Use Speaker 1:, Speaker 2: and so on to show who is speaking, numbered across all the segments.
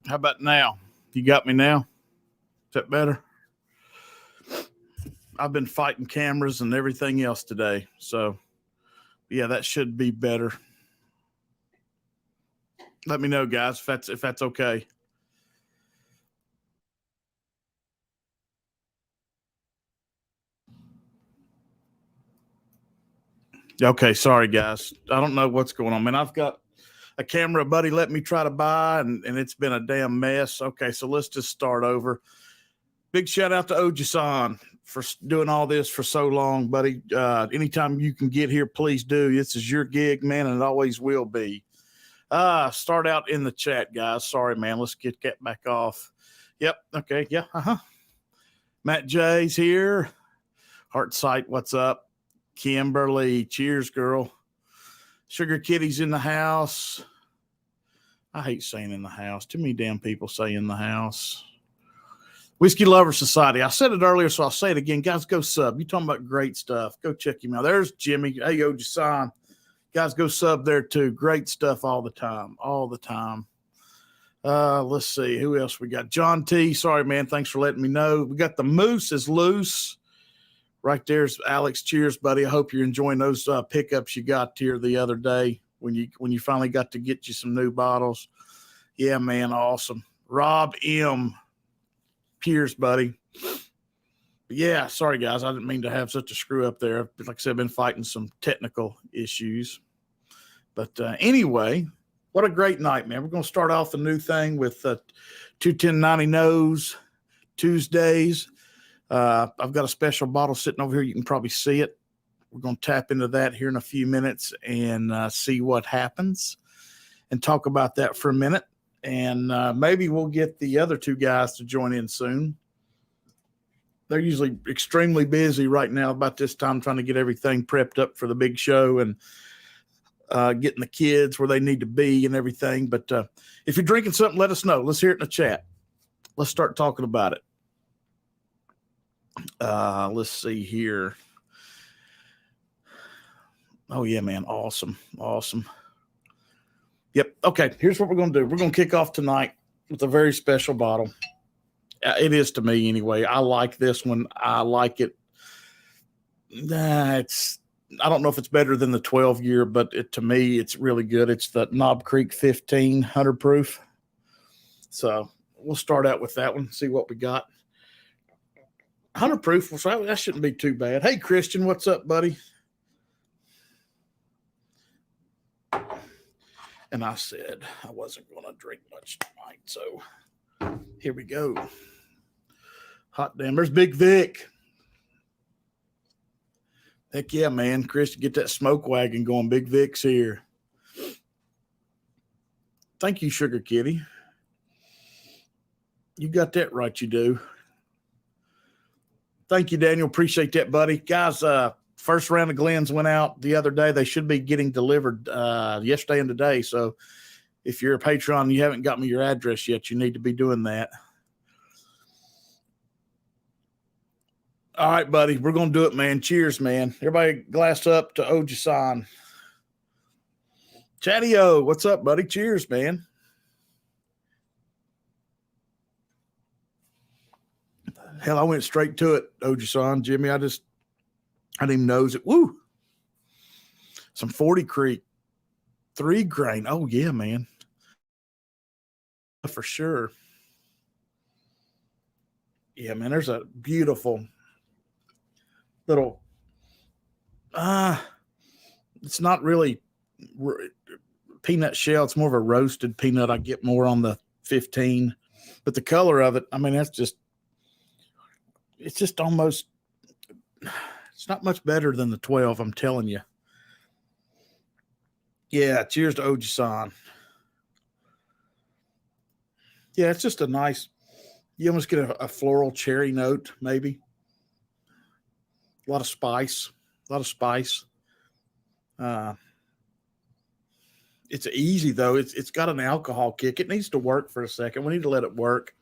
Speaker 1: How about now? You got me now? Is that better? I've been fighting cameras and everything else today. So, yeah, that should be better. Let me know, guys, if that's okay. Okay, sorry, guys. I don't know what's going on, man. I've got a camera buddy let me try to buy, and it's been a damn mess. Okay, so let's just start over. Big shout out to Oji-san for doing all this for so long, buddy. Anytime you can get here, please do. This is your gig, man, and it always will be. Start out in the chat, guys. Sorry, man. Let's get back off. Yep. Okay. Yeah. Matt J's here. Heart Sight, what's up? Kimberly, cheers, girl. Sugar Kitty's in the house. I hate saying in the house. Too many damn people say in the house. Whiskey Lover Society. I said it earlier, so I'll say it again. Guys, go sub. You talking about great stuff. Go check him out. There's Jimmy. Hey, Oji-san. Guys, go sub there too. Great stuff all the time. All the time. Let's see. Who else we got? John T. Sorry, man. Thanks for letting me know. We got the Moose is loose. Right there's Alex. Cheers, buddy. I hope you're enjoying those pickups you got here the other day when you finally got to get you some new bottles. Yeah, man. Awesome. Rob M. Cheers, buddy. But yeah, sorry, guys. I didn't mean to have such a screw up there. Like I said, I've been fighting some technical issues. But anyway, what a great night, man. We're going to start off the new thing with 21090 Nose Tuesdays. I've got a special bottle sitting over here. You can probably see it. We're going to tap into that here in a few minutes and see what happens and talk about that for a minute. And maybe we'll get the other two guys to join in soon. They're usually extremely busy right now about this time trying to get everything prepped up for the big show and getting the kids where they need to be and everything. But if you're drinking something, let us know. Let's hear it in the chat. Let's start talking about it. Let's see here. Oh, yeah, man. Awesome. Awesome. Yep. Okay. Here's what we're going to do. We're going to kick off tonight with a very special bottle. It is to me anyway. I like this one. I like it. I don't know if it's better than the 12 year, but to me, it's really good. It's the Knob Creek 1500 proof. So we'll start out with that one, see what we got. 100 proof, so that shouldn't be too bad. Hey, Christian, what's up, buddy? And I said I wasn't going to drink much tonight, so here we go. Hot damn, there's Big Vic. Heck yeah, man. Chris, get that smoke wagon going. Big Vic's here. Thank you, Sugar Kitty. You got that right, you do. Thank you, Daniel. Appreciate that, buddy. Guys, first round of Glens went out the other day. They should be getting delivered yesterday and today. So if you're a Patreon and you haven't got me your address yet, you need to be doing that. All right, buddy. We're going to do it, man. Cheers, man. Everybody glass up to Oji-san. Chatty-O, what's up, buddy? Cheers, man. Hell, I went straight to it, Oji-san. Jimmy, I didn't even nose it. Woo! Some 40 Creek. 3 grain. Oh, yeah, man. For sure. Yeah, man, there's a beautiful little it's not really peanut shell. It's more of a roasted peanut. I get more on the 15. But the color of it, I mean, it's just almost, it's not much better than the 12, I'm telling you. Yeah, cheers to Oji-san. Yeah, it's just a nice, you almost get a floral cherry note, maybe. A lot of spice. It's easy, though. It's got an alcohol kick. It needs to work for a second. We need to let it work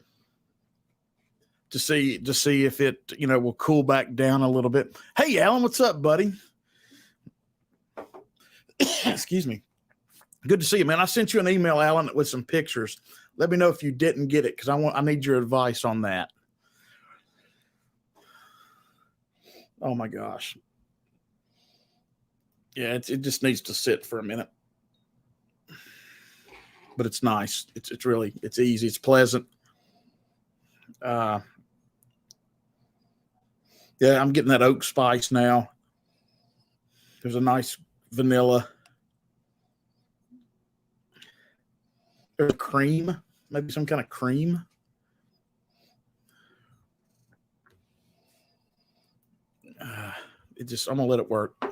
Speaker 1: to see if it, will cool back down a little bit. Hey, Alan, what's up, buddy? Excuse me. Good to see you, man. I sent you an email, Alan, with some pictures. Let me know if you didn't get it because I need your advice on that. Oh my gosh. Yeah, it just needs to sit for a minute. But it's nice. It's really easy. It's pleasant. Yeah, I'm getting that oak spice now. There's a nice vanilla. There's cream, maybe some kind of cream. I'm gonna let it work.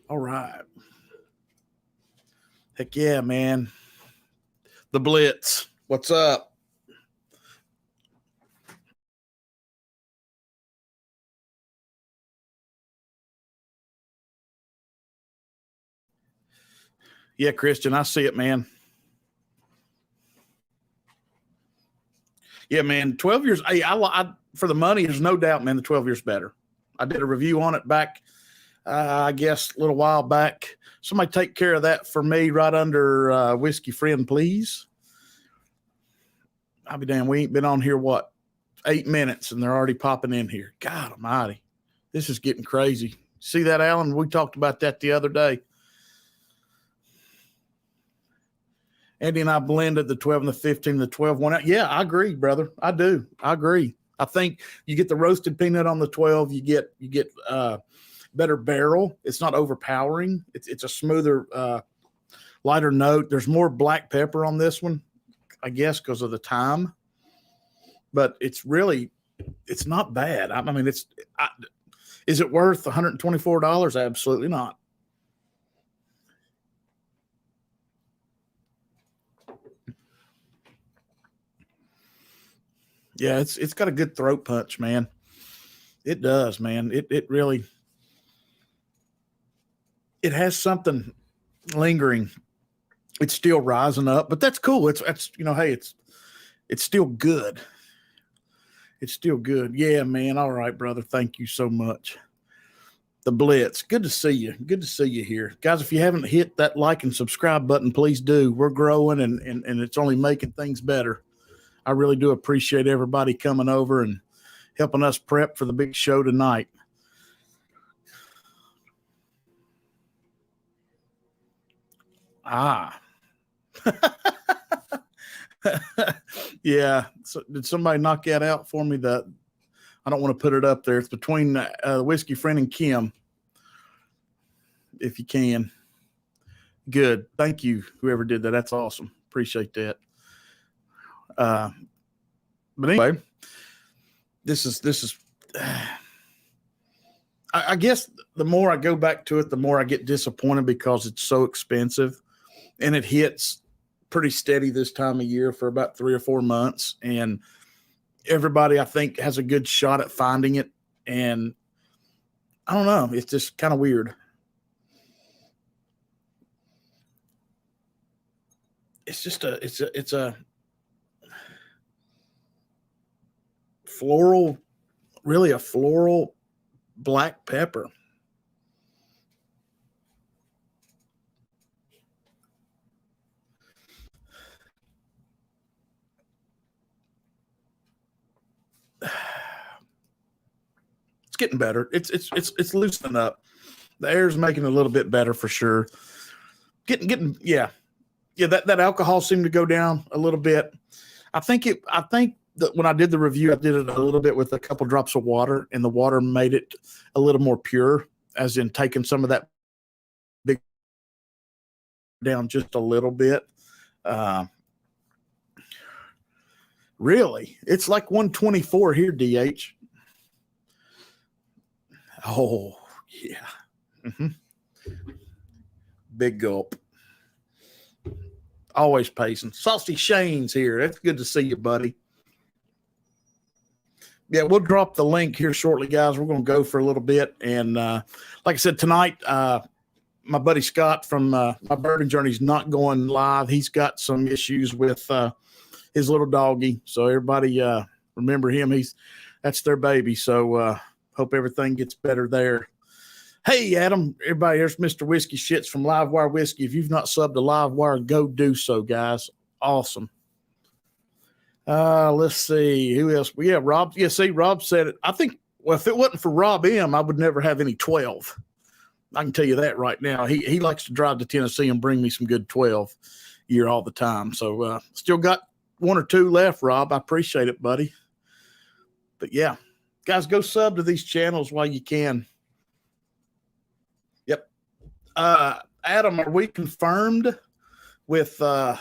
Speaker 1: All right. Heck yeah, man. The Blitz. What's up? Yeah, Christian, I see it, man. Yeah, man. 12 years. Hey, I for the money, there's no doubt, man. The 12 years better. I did a review on it back, I guess, a little while back. Somebody take care of that for me right under Whiskey Friend, please. I'll be damned. We ain't been on here, 8 minutes, and they're already popping in here. God almighty. This is getting crazy. See that, Alan? We talked about that the other day. Andy and I blended the 12 and the 15, the 12 one out. Yeah, I agree, brother. I do. I agree. I think you get the roasted peanut on the 12. You get better barrel. It's not overpowering. It's a smoother, lighter note. There's more black pepper on this one, I guess, because of the time. But it's not bad. I mean, is it worth $124? Absolutely not. Yeah, it's got a good throat punch, man. It does, man. It really it has something lingering. It's still rising up, but that's cool. It's hey, it's still good. It's still good. Yeah, man. All right, brother. Thank you so much. The Blitz. Good to see you. Good to see you here. Guys, if you haven't hit that like and subscribe button, please do. We're growing and it's only making things better. I really do appreciate everybody coming over and helping us prep for the big show tonight. Yeah. So did somebody knock that out for me? I don't want to put it up there. It's between Whiskey Friend and Kim. If you can. Good. Thank you, whoever did that. That's awesome. Appreciate that. But anyway, this is I guess the more I go back to it, the more I get disappointed because it's so expensive, and it hits pretty steady this time of year for about 3 or 4 months. And everybody, I think, has a good shot at finding it. And I don't know. It's just kind of weird. It's just it's a floral, really a floral black pepper. It's getting better. It's loosening up. The air's making it a little bit better for sure. Yeah. That alcohol seemed to go down a little bit. I think that when I did the review, I did it a little bit with a couple drops of water, and the water made it a little more pure, as in taking some of that big down just a little bit. Really, it's like 124 here, DH. Oh, yeah. Mm-hmm. Big gulp. Always pacing. Saucy Shane's here. That's good to see you, buddy. Yeah, we'll drop the link here shortly, guys. We're going to go for a little bit. And like I said, tonight, my buddy Scott from my bourbon journey is not going live. He's got some issues with his little doggy. So everybody remember him. That's their baby. So hope everything gets better there. Hey, Adam, everybody, here's Mr. Whiskey Shits from Livewire Whiskey. If you've not subbed to Livewire, go do so, guys. Awesome. Let's see who else. Yeah, Rob. Yeah, see, Rob said it. I think. Well, if it wasn't for Rob M, I would never have any 12. I can tell you that right now. He likes to drive to Tennessee and bring me some good 12 year all the time. So still got one or two left, Rob. I appreciate it, buddy. But yeah, guys, go sub to these channels while you can. Yep. Adam, are we confirmed with Todd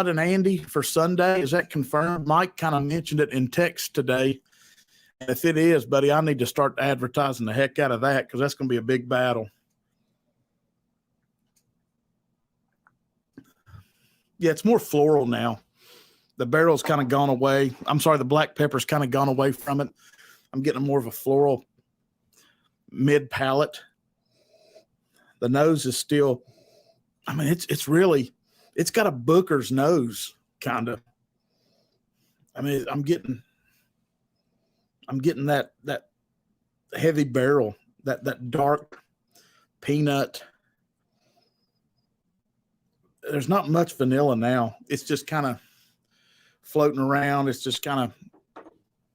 Speaker 1: and Andy for Sunday? Is that confirmed? Mike kind of mentioned it in text today. And if it is, buddy, I need to start advertising the heck out of that because that's going to be a big battle. Yeah, it's more floral now. The barrel's kind of gone away. I'm sorry, the black pepper's kind of gone away from it. I'm getting more of a floral mid palate. The nose is still, I mean, it's really, it's got a Booker's nose, kind of. I mean, I'm getting that heavy barrel, that dark peanut. There's not much vanilla now. It's just kind of floating around. It's just kind of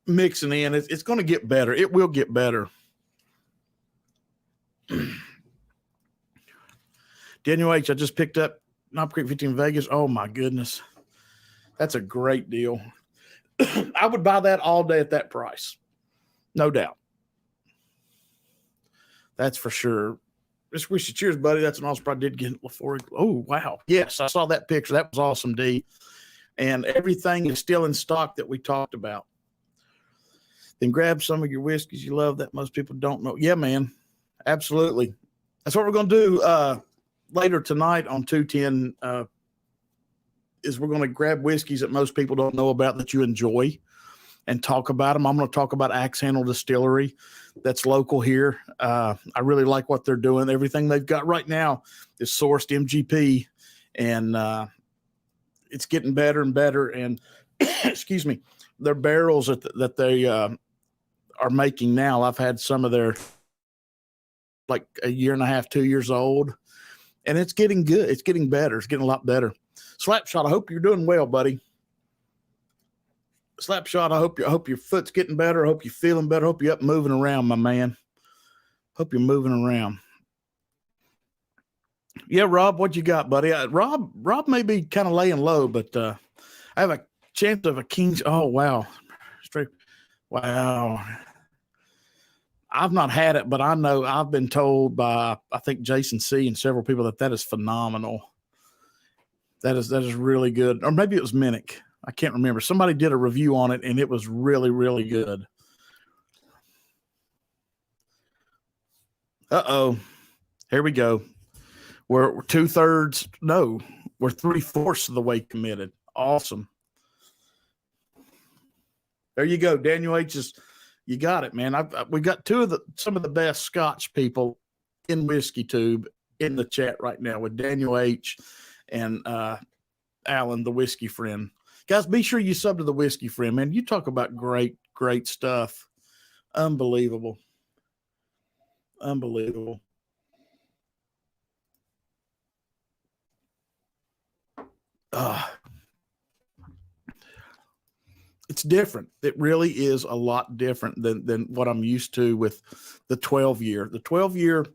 Speaker 1: mixing in. It's going to get better. It will get better. Daniel H., I just picked up Knob Creek 15 in Vegas. Oh, my goodness. That's a great deal. I would buy that all day at that price. No doubt. That's for sure. Just wish you cheers, buddy. That's an awesome. I did get before. Oh, wow. Yes, I saw that picture. That was awesome, D. And everything is still in stock that we talked about. Then grab some of your whiskeys you love that most people don't know. Yeah, man. Absolutely. That's what we're going to do later tonight on 210 is we're going to grab whiskeys that most people don't know about that you enjoy and talk about them. I'm going to talk about Axe Handle Distillery that's local here. I really like what they're doing. Everything they've got right now is sourced MGP, and it's getting better and better. And excuse me, their barrels that they are making now, I've had some of their like a year and a half, 2 years old, and it's getting good. It's getting better. It's getting a lot better. Slapshot, I hope you're doing well, buddy. Slapshot, I hope your foot's getting better. I hope you're feeling better. I hope you're up moving around, my man. Hope you're moving around. Yeah, Rob, what you got, buddy? Rob may be kind of laying low, but I have a chance of a King's. Oh, wow. Straight. Wow. I've not had it, but I know I've been told by, I think, Jason C. and several people that is phenomenal. That is really good. Or maybe it was Minnick. I can't remember. Somebody did a review on it, and it was really, really good. Uh-oh. Here we go. We're 2/3. No, we're 3/4 of the way committed. Awesome. There you go. Daniel H. You got it, man. We got some of the best Scotch people in Whiskey Tube in the chat right now with Daniel H. and Alan, the Whiskey Friend. Guys, be sure you sub to the Whiskey Friend, man. You talk about great, great stuff. Unbelievable. Unbelievable. It's different. It really is a lot different than what I'm used to with the 12-year. The 12-year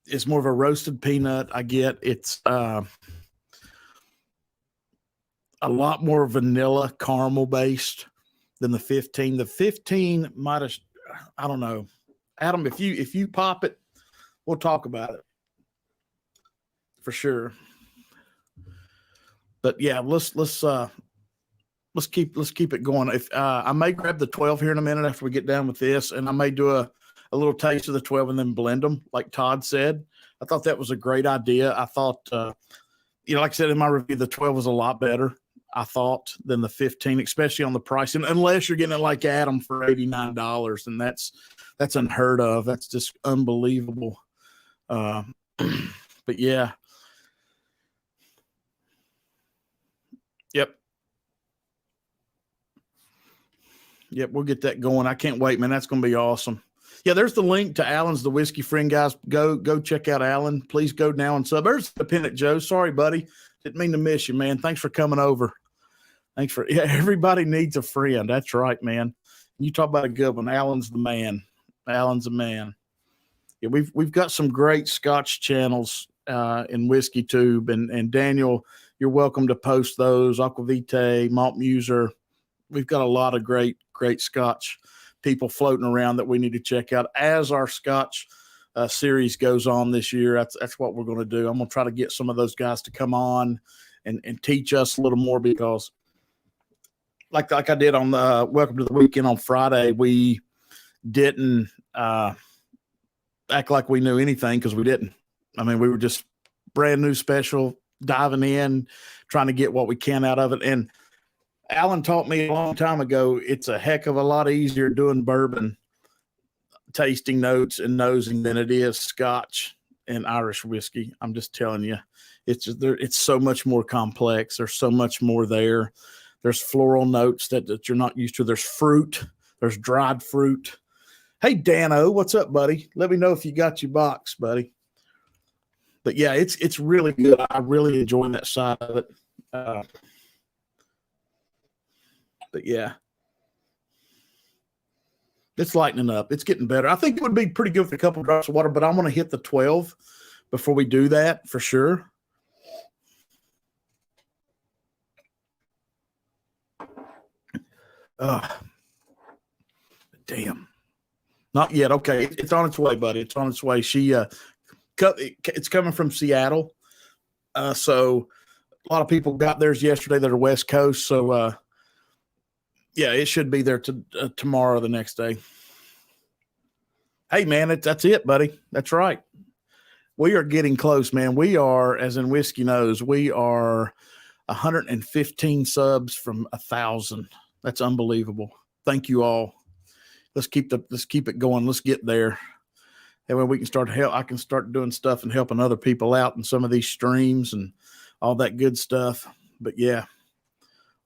Speaker 1: is more of a roasted peanut. I get it's a lot more vanilla caramel based than the 15. The 15 might have, I don't know. Adam, if you pop it, we'll talk about it for sure. But yeah, let's keep it going. If I may grab the 12 here in a minute after we get done with this, and I may do a little taste of the 12 and then blend them, like Todd said. I thought that was a great idea. I thought, like I said in my review, the 12 was a lot better, I thought, than the 15, especially on the pricing. Unless you're getting it like Adam for $89, and that's unheard of. That's just unbelievable. But yeah. Yep, we'll get that going. I can't wait, man. That's going to be awesome. Yeah, there's the link to Alan's The Whiskey Friend, guys. Go check out Alan. Please go now and sub. There's Independent Joe. Sorry, buddy. Didn't mean to miss you, man. Thanks for coming over. Thanks for everybody needs a friend. That's right, man. You talk about a good one. Alan's the man. Alan's a man. Yeah, we've got some great Scotch channels in Whiskey Tube, and Daniel, you're welcome to post those. Aquavite, Malt Muser. We've got a lot of great Scotch people floating around that we need to check out as our Scotch series goes on this year. That's what we're going to do. I'm going to try to get some of those guys to come on and teach us a little more, because like I did on the Welcome to the Weekend on Friday, we didn't act like we knew anything, because we didn't. I mean, we were just brand new special, diving in, trying to get what we can out of it. And Alan taught me a long time ago, it's a heck of a lot easier doing bourbon tasting notes and nosing than it is Scotch and Irish whiskey. I'm just telling you, it's so much more complex. There's so much more there. There's floral notes that you're not used to. There's fruit. There's dried fruit. Hey, Dano, what's up, buddy? Let me know if you got your box, buddy. But yeah, it's really good. I really enjoy that side of it. But yeah, it's lightening up. It's getting better. I think it would be pretty good with a couple of drops of water, but I want to hit the 12 before we do that for sure. Damn. Not yet. Okay. It's on its way, buddy. It's on its way. It's coming from Seattle. So a lot of people got theirs yesterday that are West Coast. So, yeah, it should be there tomorrow, the next day. Hey, man, that's it, buddy. That's right. We are getting close, man. We are, as in Whiskey Knows, we are 115 subs from 1,000. That's unbelievable. Thank you all. Let's keep it going. Let's get there. That way we can start to help. I can start doing stuff and helping other people out in some of these streams and all that good stuff. But yeah,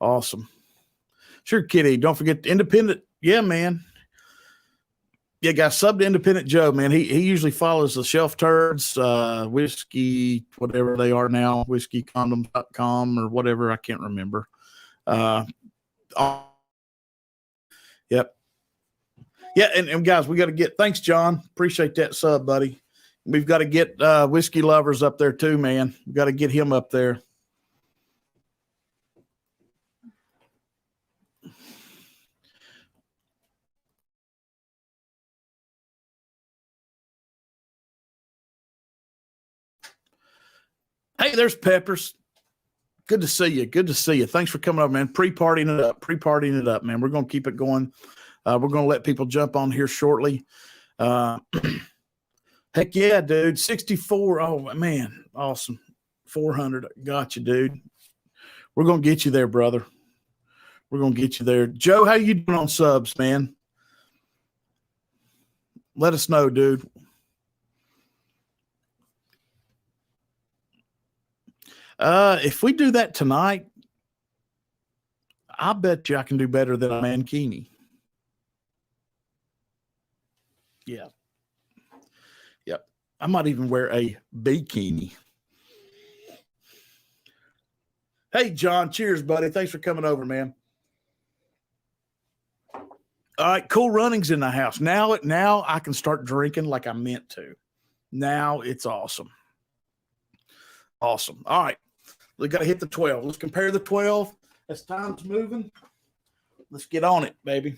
Speaker 1: awesome. Sure, Kitty. Don't forget Independent. Yeah, man. Yeah, guys, sub to Independent Joe, man. He usually follows the Shelf Turds, whiskey, whatever they are now, whiskeycondoms.com or whatever. I can't remember. Yep. Yeah, and guys, we got to get, thanks, John. Appreciate that sub, buddy. We've got to get Whiskey Lovers up there too, man. We've got to get him up there. Hey, there's Peppers. Good to see you. Good to see you. Thanks for coming up, man. Pre-partying it up, man. We're going to keep it going. We're going to let people jump on here shortly. Heck yeah, dude. 64. Oh, man. Awesome. 400. Got you, dude. We're going to get you there, brother. We're going to get you there. Joe, how you doing on subs, man? Let us know, dude. If we do that tonight, I bet you I can do better than a mankini. Yeah. Yep. I might even wear a bikini. Hey, John. Cheers, buddy. Thanks for coming over, man. All right. Cool Runnings in the house. Now I can start drinking like I meant to. Now it's awesome. Awesome. All right. We got to hit the 12. Let's compare the 12 as time's moving. Let's get on it, baby.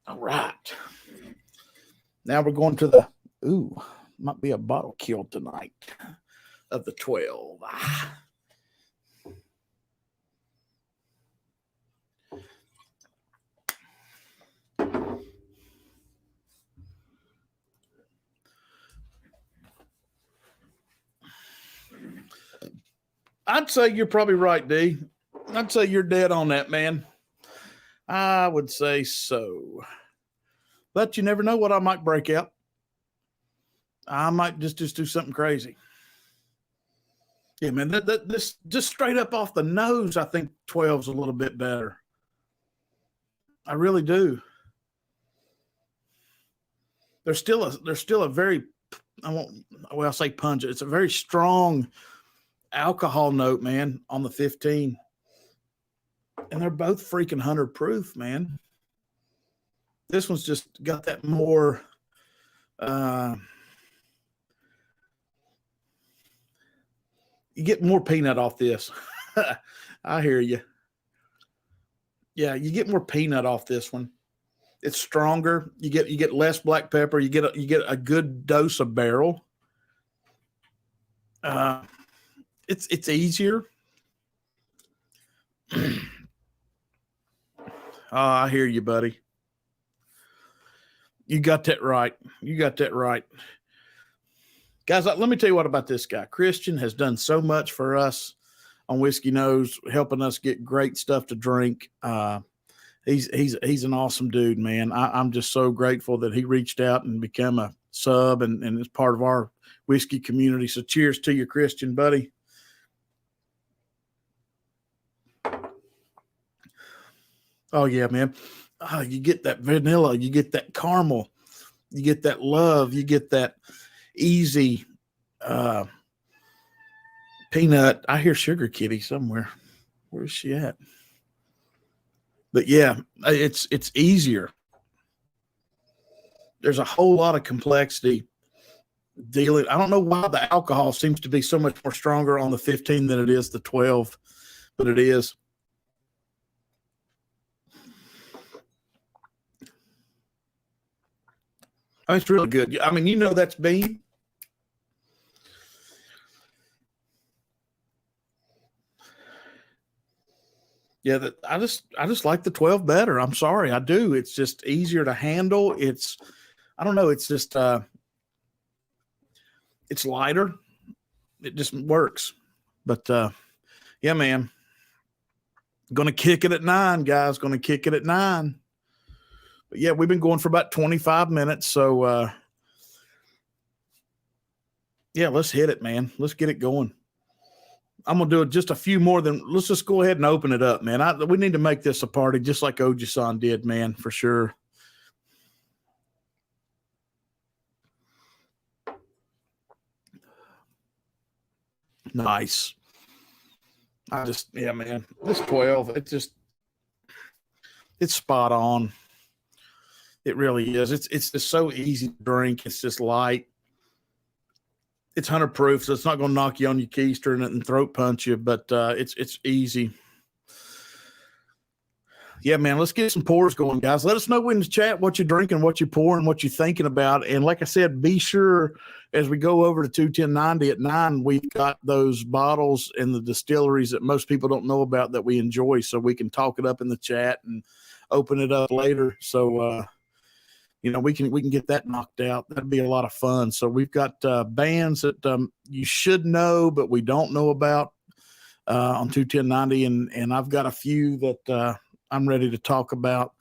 Speaker 1: All right. Now we're going to the, might be a bottle kill tonight of the 12. I'd say you're probably right, D. I'd say you're dead on that, man. I would say so. But you never know what I might break out. I might just do something crazy. Yeah, man, this just straight up off the nose, I think 12's a little bit better. I really do. There's still a very, I'll say pungent. It's a very strong alcohol note, man, on the 15. And they're both freaking 100 proof, man. This one's just got that more you get more peanut off this. I hear you. Yeah, you get more peanut off this one. It's stronger. You get less black pepper. You get a good dose of barrel. It's easier. I hear you, buddy. You got that right. You got that right. Guys, let me tell you what about this guy. Christian has done so much for us on Whiskey Nose, helping us get great stuff to drink. He's an awesome dude, man. I'm just so grateful that he reached out and became a sub and is part of our whiskey community. So cheers to you, Christian, buddy. Oh, yeah, man. You get that vanilla. You get that caramel. You get that love. You get that easy peanut. I hear Sugar Kitty somewhere. Where's she at? But yeah, it's easier. There's a whole lot of complexity dealing. I don't know why the alcohol seems to be so much more stronger on the 15 than it is the 12, but it is. I mean, it's really good. I mean, that's bean. Yeah, I just like the 12 better. I'm sorry, I do. It's just easier to handle. I don't know. It's just it's lighter. It just works. But yeah, man. Gonna kick it at 9, guys. Gonna kick it at 9. But yeah, we've been going for about 25 minutes. So yeah, let's hit it, man. Let's get it going. I'm going to do it just a few more let's just go ahead and open it up, man. We need to make this a party just like Oji-san did, man, for sure. Nice. Yeah, man, this 12, it's spot on. It really is. It's just so easy to drink. It's just light. It's 100 proof, so it's not going to knock you on your keister and throat punch you, but it's easy. Yeah, man, let's get some pours going, guys. Let us know in the chat what you're drinking, what you're pouring, what you're thinking about. And like I said, be sure as we go over to 21090 at 9, we've got those bottles and the distilleries that most people don't know about that we enjoy, so we can talk it up in the chat and open it up later. So, we can get that knocked out. That'd be a lot of fun. So we've got bands that you should know, but we don't know about on 21090. And I've got a few that I'm ready to talk about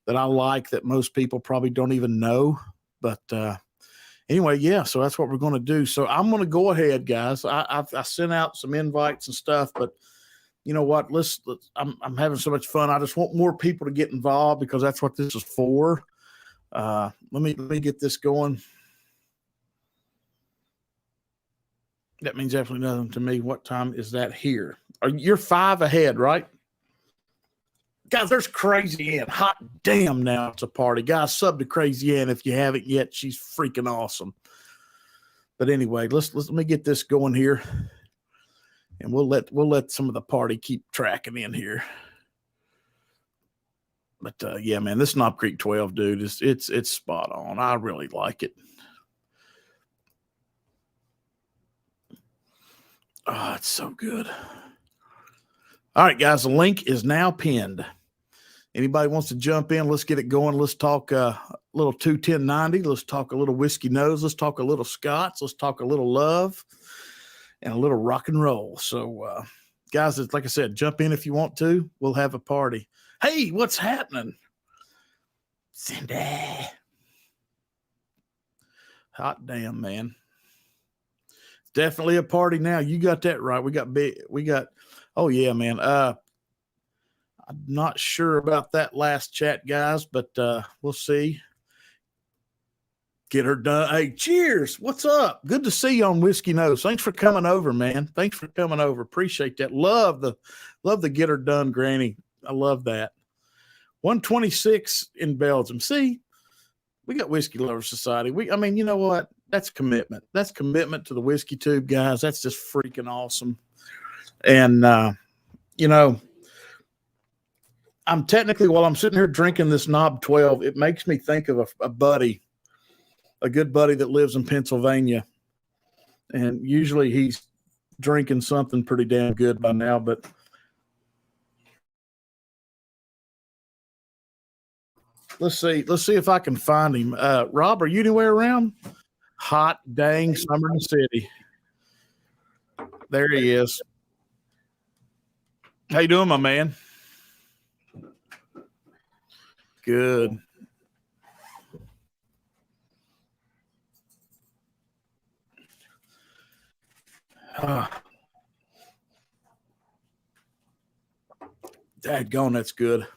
Speaker 1: that I like that most people probably don't even know. But anyway, yeah, so that's what we're going to do. So I'm going to go ahead, guys. I sent out some invites and stuff, but you know what? I'm having so much fun. I just want more people to get involved because that's what this is for. Let me get this going. That means definitely nothing to me. What time is that here? You're 5 ahead, right? Guys, there's Crazy Ann. Hot damn, now it's a party. Guys, sub to Crazy Ann if you haven't yet. She's freaking awesome. But anyway, let me get this going here. And we'll let some of the party keep tracking in here. But yeah, man, this Knob Creek 12, dude, it's spot on. I really like it. Oh, it's so good. All right, guys, the link is now pinned. Anybody wants to jump in, let's get it going. Let's talk a little 21090. Let's talk a little Whiskey Nose. Let's talk a little Scots. Let's talk a little love and a little rock and roll. So, guys, it's like I said, jump in if you want to. We'll have a party. Hey, what's happening? Cindy. Hot damn, man. Definitely a party now. You got that right. Oh yeah, man. I'm not sure about that last chat, guys, but we'll see. Get her done. Hey, cheers. What's up? Good to see you on Whiskey Nose. Thanks for coming over, man. Thanks for coming over. Appreciate that. Love the get her done, Granny. I love that. 126 in Belgium. See, we got Whiskey Lovers Society. I mean, you know what? That's commitment. That's commitment to the Whiskey Tube, guys. That's just freaking awesome. And, you know, I'm technically, while I'm sitting here drinking this Knob 12, it makes me think of a buddy, a good buddy that lives in Pennsylvania. And usually he's drinking something pretty damn good by now, but let's see if I can find him. Rob, are you anywhere around? Hot dang summer in the city. There he is. How you doing, my man? Good. Dadgone, that's good.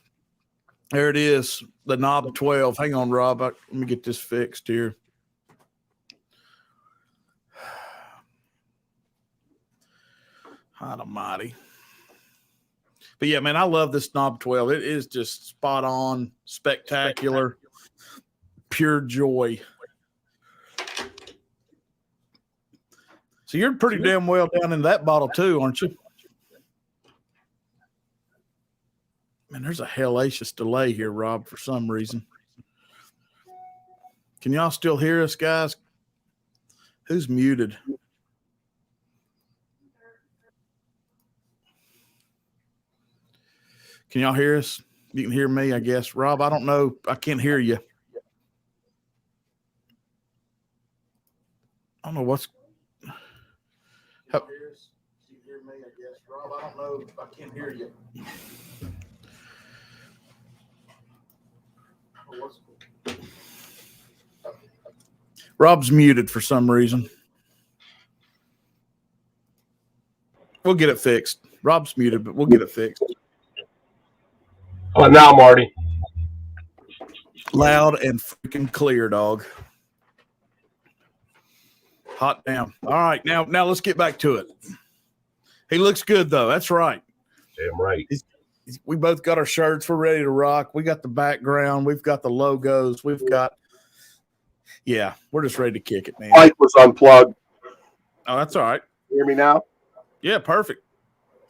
Speaker 1: There it is, the Knob 12. Hang on, Rob. Let me get this fixed here. God almighty. But yeah, man, I love this Knob 12. It is just spot on, spectacular, pure joy. So you're pretty damn well down in that bottle too, aren't you? Man, there's a hellacious delay here, Rob, for some reason. Can y'all still hear us, guys? Who's muted? Can y'all hear us? You can hear me, I guess. Rob, I don't know. I can't hear you. I don't know what's. You can hear me, I guess. Rob, I don't know. I can't hear you. Rob's muted for some reason. We'll get it fixed. Rob's muted, but we'll get it fixed.
Speaker 2: Now, Marty.
Speaker 1: Loud and freaking clear, dog. Hot damn. All right, now let's get back to it. He looks good, though. That's right.
Speaker 2: Damn right.
Speaker 1: We both got our shirts. We're ready to rock. We got the background. We've got the logos. We've got, yeah, we're just ready to kick it, man.
Speaker 2: Mike was unplugged.
Speaker 1: Oh, that's all right.
Speaker 2: Hear me now?
Speaker 1: Yeah, perfect.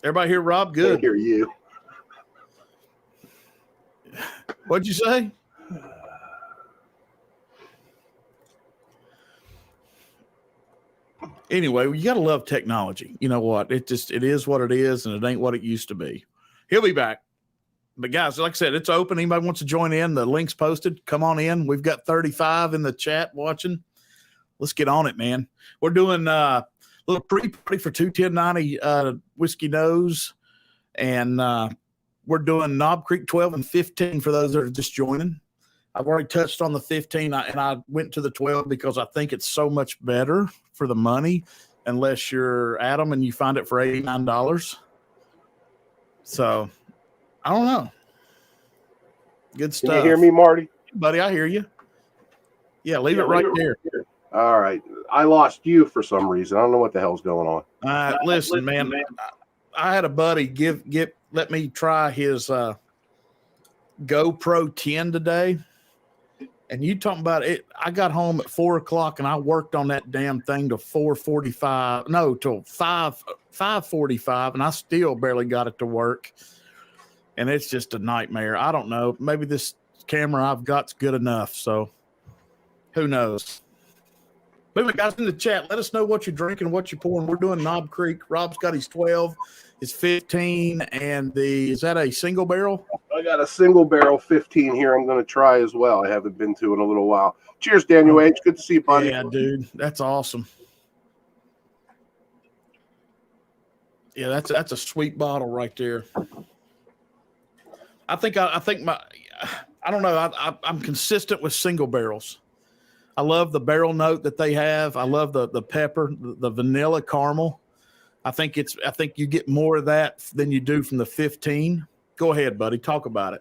Speaker 1: Everybody hear Rob? Good.
Speaker 2: I hear you.
Speaker 1: What'd you say? Anyway, you got to love technology. You know what? It is what it is, and it ain't what it used to be. He'll be back. But guys, like I said, it's open. Anybody wants to join in, the link's posted. Come on in. We've got 35 in the chat watching. Let's get on it, man. We're doing a little pre-party for 21090 Whiskey Nose, and we're doing Knob Creek 12 and 15 for those that are just joining. I've already touched on the 15, and I went to the 12 because I think it's so much better for the money, unless you're Adam and you find it for $89. So, I don't know. Good stuff.
Speaker 2: Can you hear me, Marty?
Speaker 1: Buddy, I hear you. Yeah, leave it right there.
Speaker 2: All right. I lost you for some reason. I don't know what the hell's going on.
Speaker 1: Listen, man. I had a buddy let me try his GoPro 10 today. And you talking about it. I got home at 4:00 and I worked on that damn thing till 4:45. No, till 5:45, and I still barely got it to work. And it's just a nightmare. I don't know. Maybe this camera I've got's good enough. So who knows? But anyway, guys in the chat, let us know what you're drinking, what you're pouring. We're doing Knob Creek. Rob's got his 12, his 15, and is that a single barrel?
Speaker 2: I got a single barrel 15 here I'm going to try as well. I haven't been to in a little while. Cheers, Daniel H. Good to see you, buddy.
Speaker 1: Yeah, dude. That's awesome. Yeah, that's a sweet bottle right there. I don't know. I'm consistent with single barrels. I love the barrel note that they have. I love the pepper, the vanilla caramel. I think you get more of that than you do from the 15. Go ahead, buddy. Talk about it.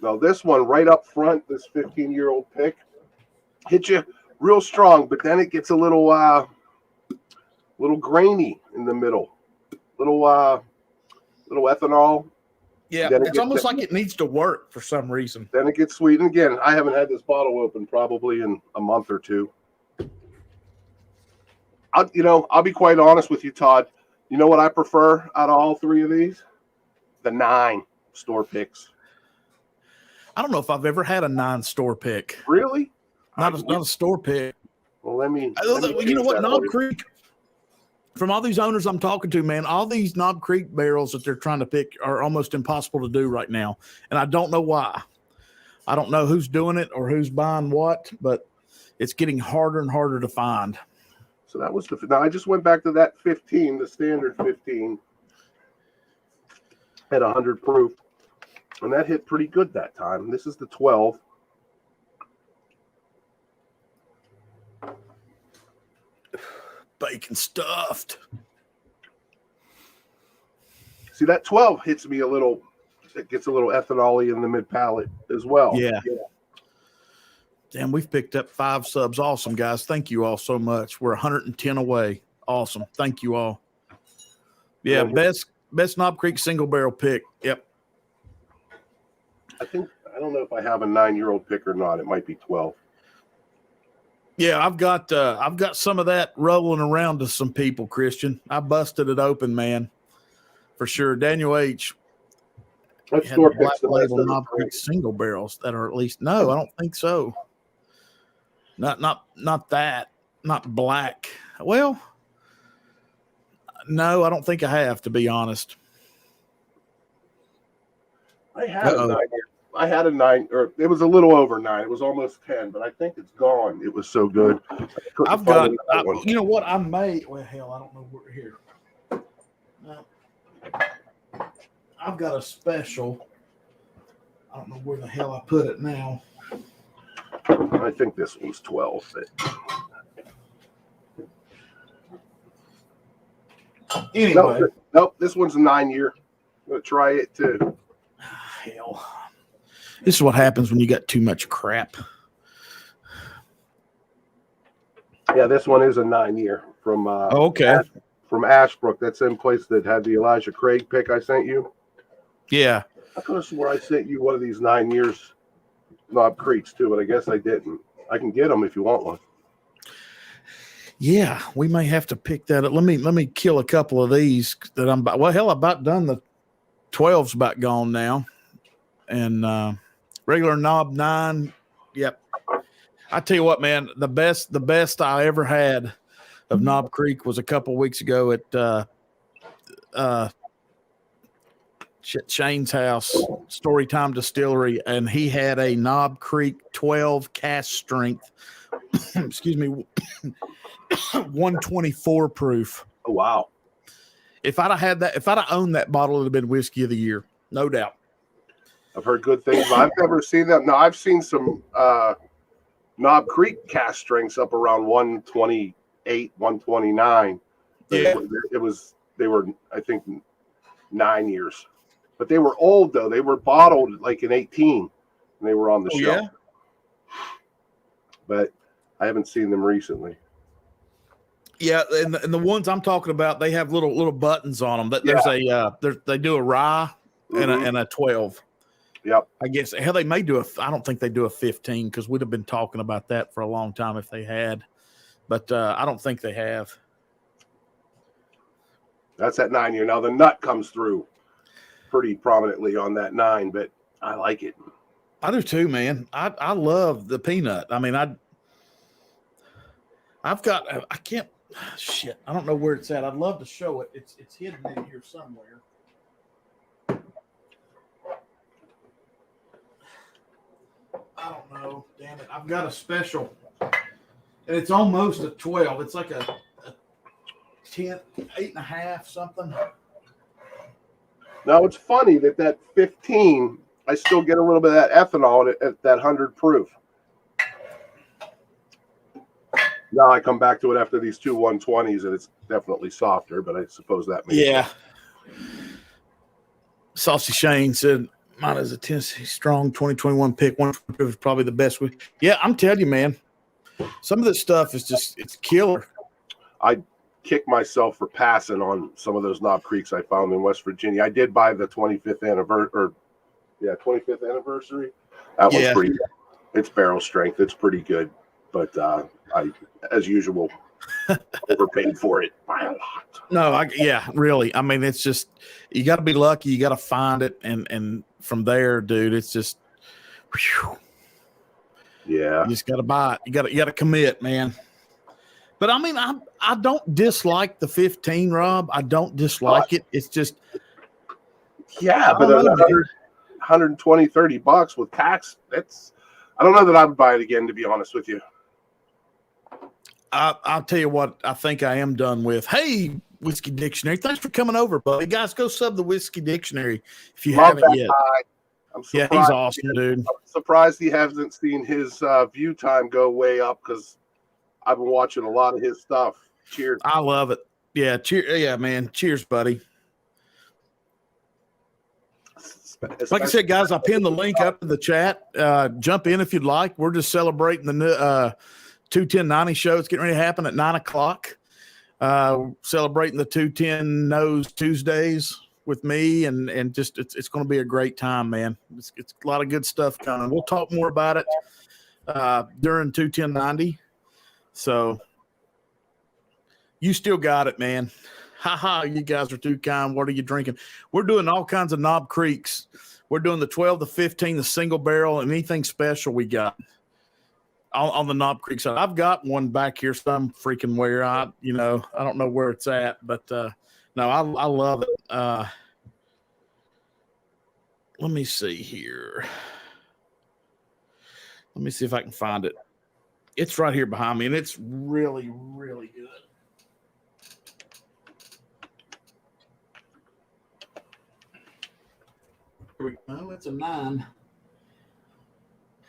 Speaker 2: Now, this one right up front, this 15-year-old pick, hit you real strong, but then it gets a little grainy in the middle. Little ethanol.
Speaker 1: Yeah, it's almost like it needs to work for some reason.
Speaker 2: Then it gets sweet. And again, I haven't had this bottle open probably in a month or two. I'll be quite honest with you, Todd. You know what I prefer out of all three of these? The 9 store picks.
Speaker 1: I don't know if I've ever had a 9 store pick.
Speaker 2: Really?
Speaker 1: Not a store pick.
Speaker 2: Well, let me
Speaker 1: you know what? Knob Creek, from all these owners I'm talking to, man, all these Knob Creek barrels that they're trying to pick are almost impossible to do right now. And I don't know why. I don't know who's doing it or who's buying what, but it's getting harder and harder to find.
Speaker 2: So that was now I just went back to that 15, the standard 15 at 100 proof. And that hit pretty good that time. This is the 12.
Speaker 1: Bacon stuffed.
Speaker 2: See, that 12 hits me a little. It gets a little ethanol-y in the mid palate as well.
Speaker 1: Yeah. Damn, we've picked up 5 subs. Awesome, guys. Thank you all so much. We're 110 away. Awesome. Thank you all. Yeah, best Knob Creek single barrel pick. Yep.
Speaker 2: I don't know if I have a 9-year-old pick or not. It might be 12.
Speaker 1: Yeah, I've got some of that rolling around to some people, Christian. I busted it open, man, for sure. Daniel H.
Speaker 2: Let's
Speaker 1: had
Speaker 2: store
Speaker 1: black
Speaker 2: picks the
Speaker 1: label
Speaker 2: best
Speaker 1: Knob Creek single barrels that are at least no, I don't think so. Not that, not black. Well, no, I don't think I have, to be honest.
Speaker 2: I had a 9. I had a 9, or it was a little over 9. It was almost 10, but I think it's gone. It was so good.
Speaker 1: I've got, you know what? I may. Well, hell, I don't know where here. I've got a special. I don't know where the hell I put it now.
Speaker 2: I think this one's 12.
Speaker 1: Anyway,
Speaker 2: nope. This one's a 9-year. I'm gonna try it too.
Speaker 1: Hell, this is what happens when you got too much crap.
Speaker 2: Yeah, this one is a 9-year from.
Speaker 1: Okay.
Speaker 2: From Ashbrook. That's in place that had the Elijah Craig pick I sent you.
Speaker 1: Yeah.
Speaker 2: I could have swore I sent you one of these 9 years Knob Creeks too, but I guess I didn't. I can get them if you want one.
Speaker 1: Yeah, we may have to pick that up. Let me kill a couple of these that I'm about. Well, hell, I about done. The 12's about gone now, and regular knob 9. Yep. I tell you what, man, the best I ever had of Knob Creek was a couple weeks ago at Shane's house, Storytime Distillery, and he had a Knob Creek 12 cast strength. Excuse me. 124 proof.
Speaker 2: Oh wow!
Speaker 1: If I'd have had that, if I'd have owned that bottle, it'd have been whiskey of the year, no doubt.
Speaker 2: I've heard good things, but I've never seen that. No, I've seen some Knob Creek cast strengths up around 128, 129.
Speaker 1: Yeah,
Speaker 2: they were I think 9 years, but they were old though. They were bottled like in 18, and they were on the shelf.
Speaker 1: Yeah.
Speaker 2: But I haven't seen them recently.
Speaker 1: Yeah, and the ones I'm talking about, they have little buttons on them. There's they do a rye and a 12.
Speaker 2: Yep.
Speaker 1: I guess hell they may do I don't think they do a 15 because we'd have been talking about that for a long time if they had, but I don't think they have.
Speaker 2: That's that 9 year. Now the nut comes through pretty prominently on that 9, but I like it.
Speaker 1: I do too, man. I love the peanut. I mean, I can't. Shit, I don't know where it's at. I'd love to show it. It's hidden in here somewhere. I don't know. Damn it. I've got a special. And it's almost a 12. It's like a 10, 8.5 something.
Speaker 2: Now it's funny that 15, I still get a little bit of that ethanol at that 100 proof. Now I come back to it after these two 120s, and it's definitely softer, but I suppose that makes sense.
Speaker 1: Saucy Shane said, mine is a Tennessee Strong 2021 pick. One is probably the best. Yeah, I'm telling you, man. Some of this stuff is just, it's killer.
Speaker 2: I kick myself for passing on some of those Knob Creeks I found in West Virginia. I did buy the 25th anniversary, 25th anniversary. That one's pretty good. It's barrel strength. It's pretty good, but I, as usual, overpaid for it by a lot.
Speaker 1: No, really. I mean, it's just, you got to be lucky. You got to find it, and from there, dude, it's just, whew,
Speaker 2: yeah.
Speaker 1: You just got to buy it. You got to commit, man. But I mean, I don't dislike the 15, Rob. I don't dislike it. It's just,
Speaker 2: yeah, but $120, $30 with tax. I don't know that I would buy it again, to be honest with you.
Speaker 1: I'll tell you what I think I am done with. Hey, Whiskey Dictionary, thanks for coming over, buddy. Guys, go sub the Whiskey Dictionary if you haven't yet.
Speaker 2: I'm surprised.
Speaker 1: Yeah, he's awesome, dude.
Speaker 2: I'm surprised he hasn't seen his view time go way up, because I've been watching a lot of his stuff. Cheers.
Speaker 1: I love it. Yeah, yeah, man. Cheers, buddy. Like I said, guys, I pinned the link up in the chat. Jump in if you'd like. We're just celebrating the new 21090 show. It's getting ready to happen at 9 o'clock. Celebrating the 210 Knows Tuesdays with me, and just it's going to be a great time, man. It's a lot of good stuff coming. We'll talk more about it during 21090. So you still got it, man. Ha, you guys are too kind. What are you drinking? We're doing all kinds of Knob Creeks. We're doing the 12, the 15, the single barrel, and anything special we got on the Knob Creek side. I've got one back here some freaking where. I don't know where it's at, but no, I love it. Let me see here. Let me see if I can find it. It's right here behind me, and it's really, really good. Oh, it's a 9.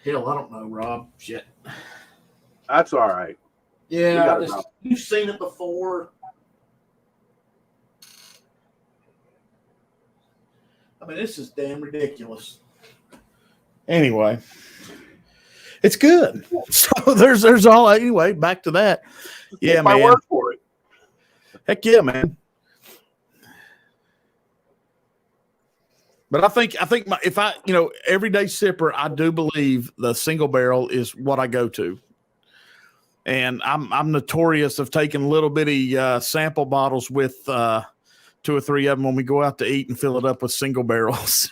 Speaker 1: Hell, I don't know, Rob. Shit.
Speaker 2: That's all right.
Speaker 1: Yeah, you've seen it before. I mean, this is damn ridiculous. Anyway, it's good. So there's all. Anyway, back to that. Yeah, man.
Speaker 2: My word for it.
Speaker 1: Heck yeah, man. But I think if I everyday sipper, I do believe the single barrel is what I go to, and I'm notorious of taking little bitty sample bottles with 2 or 3 of them when we go out to eat and fill it up with single barrels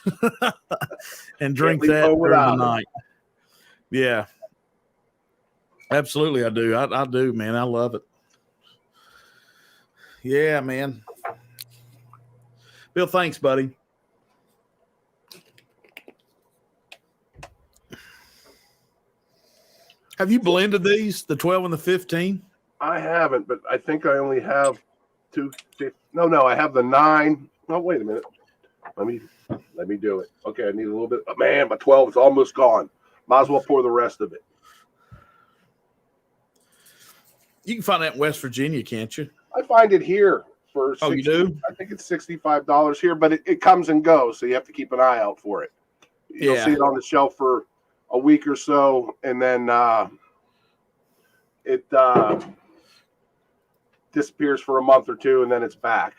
Speaker 1: and drink that during the night. Yeah, absolutely, I do. I do, man. I love it. Yeah, man. Bill, thanks, buddy. Have you blended these, the 12 and the 15?
Speaker 2: I haven't, but I think I only have 2. No, I have the 9. Oh, wait a minute. Let me do it. Okay, I need a little bit. Oh, man, my 12 is almost gone. Might as well pour the rest of it.
Speaker 1: You can find that in West Virginia, can't you?
Speaker 2: I find it here for $60.
Speaker 1: You do?
Speaker 2: I think it's $65 here, but it comes and goes, so you have to keep an eye out for it. You'll see it on the shelf for a week or so, and then it disappears for a month or 2, and then it's back.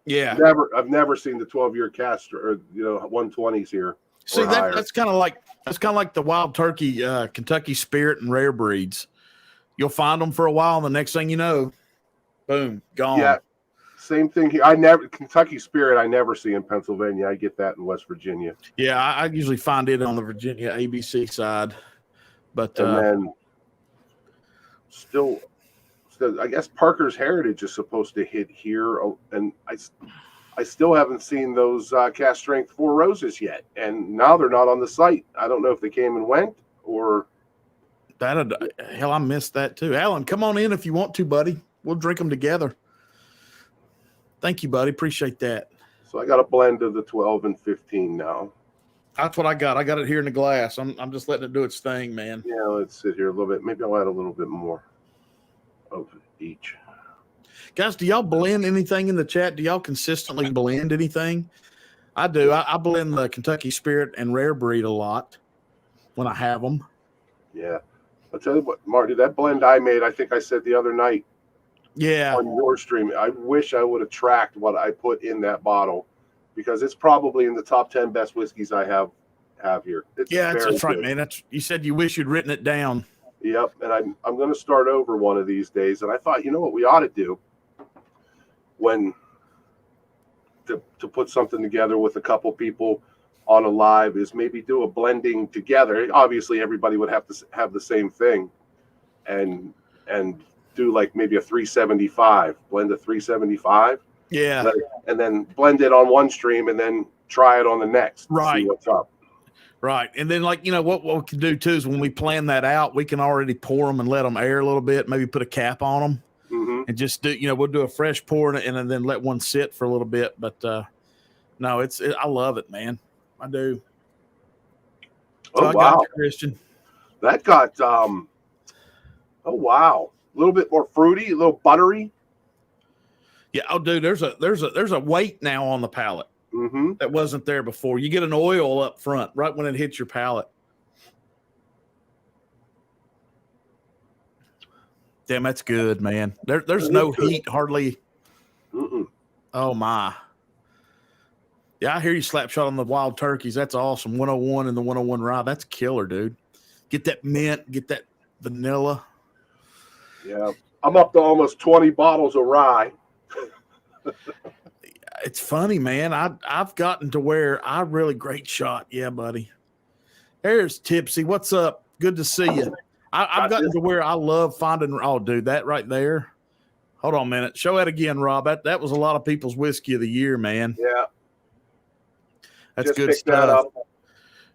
Speaker 1: Yeah,
Speaker 2: I've never seen the 12-year cast or 120s here.
Speaker 1: See, that's kind of like the wild turkey, Kentucky Spirit and rare breeds. You'll find them for a while, and the next thing you know, boom, gone.
Speaker 2: Yeah, same thing here. Kentucky Spirit I never see in Pennsylvania. I get that in West Virginia.
Speaker 1: Yeah, I usually find it on the Virginia ABC side, but
Speaker 2: and then still, I guess Parker's Heritage is supposed to hit here, and I still haven't seen those cast strength 4 roses yet, and now they're not on the site. I don't know if they came and went or.
Speaker 1: Hell, I missed that too. Alan, come on in if you want to, buddy. We'll drink them together. Thank you, buddy. Appreciate that.
Speaker 2: So I got a blend of the 12 and 15 now.
Speaker 1: That's what I got. I got it here in the glass. I'm just letting it do its thing, man.
Speaker 2: Yeah, let's sit here a little bit. Maybe I'll add a little bit more of each.
Speaker 1: Guys, do y'all blend anything in the chat? Do y'all consistently blend anything? I do. I blend the Kentucky Spirit and Rare Breed a lot when I have them.
Speaker 2: Yeah. I'll tell you what, Marty, that blend I made, I think I said the other night
Speaker 1: Yeah.
Speaker 2: on your stream, I wish I would have tracked what I put in that bottle, because it's probably in the top 10 best whiskeys I have here. It's
Speaker 1: That's right,
Speaker 2: good.
Speaker 1: man. You said you wish you'd written it down.
Speaker 2: Yep, and I'm going to start over one of these days. And I thought, you know what we ought to do when to put something together with a couple people on a live is maybe do a blending together. Obviously, everybody would have to have the same thing, and do like maybe a 375, blend a 375.
Speaker 1: Yeah.
Speaker 2: And then blend it on one stream and then try it on the next.
Speaker 1: Right.
Speaker 2: See what's up.
Speaker 1: Right. And then, like, what we can do too is when we plan that out, we can already pour them and let them air a little bit, maybe put a cap on them and just do, we'll do a fresh pour and then let one sit for a little bit. But no, I love it, man. I do.
Speaker 2: So wow.
Speaker 1: Christian.
Speaker 2: That got, oh, wow. A little bit more fruity, a little buttery.
Speaker 1: Yeah. Oh, dude, there's a weight now on the palate. That wasn't there before. You get an oil up front right when it hits your palate. Damn, that's good, man. There's no heat hardly. Oh my. Yeah, I hear you slap shot on the wild turkeys. That's awesome. 101 and the 101 rye. That's killer, dude. Get that mint, get that vanilla.
Speaker 2: Yeah. I'm up to almost 20 bottles of rye.
Speaker 1: It's funny, man. I've gotten to where great shot. Yeah, buddy. There's Tipsy. What's up? Good to see you. I've gotten to where I love finding. Oh, dude, that right there. Hold on a minute. Show that again, Rob. That was a lot of people's whiskey of the year, man.
Speaker 2: Yeah.
Speaker 1: That's good stuff.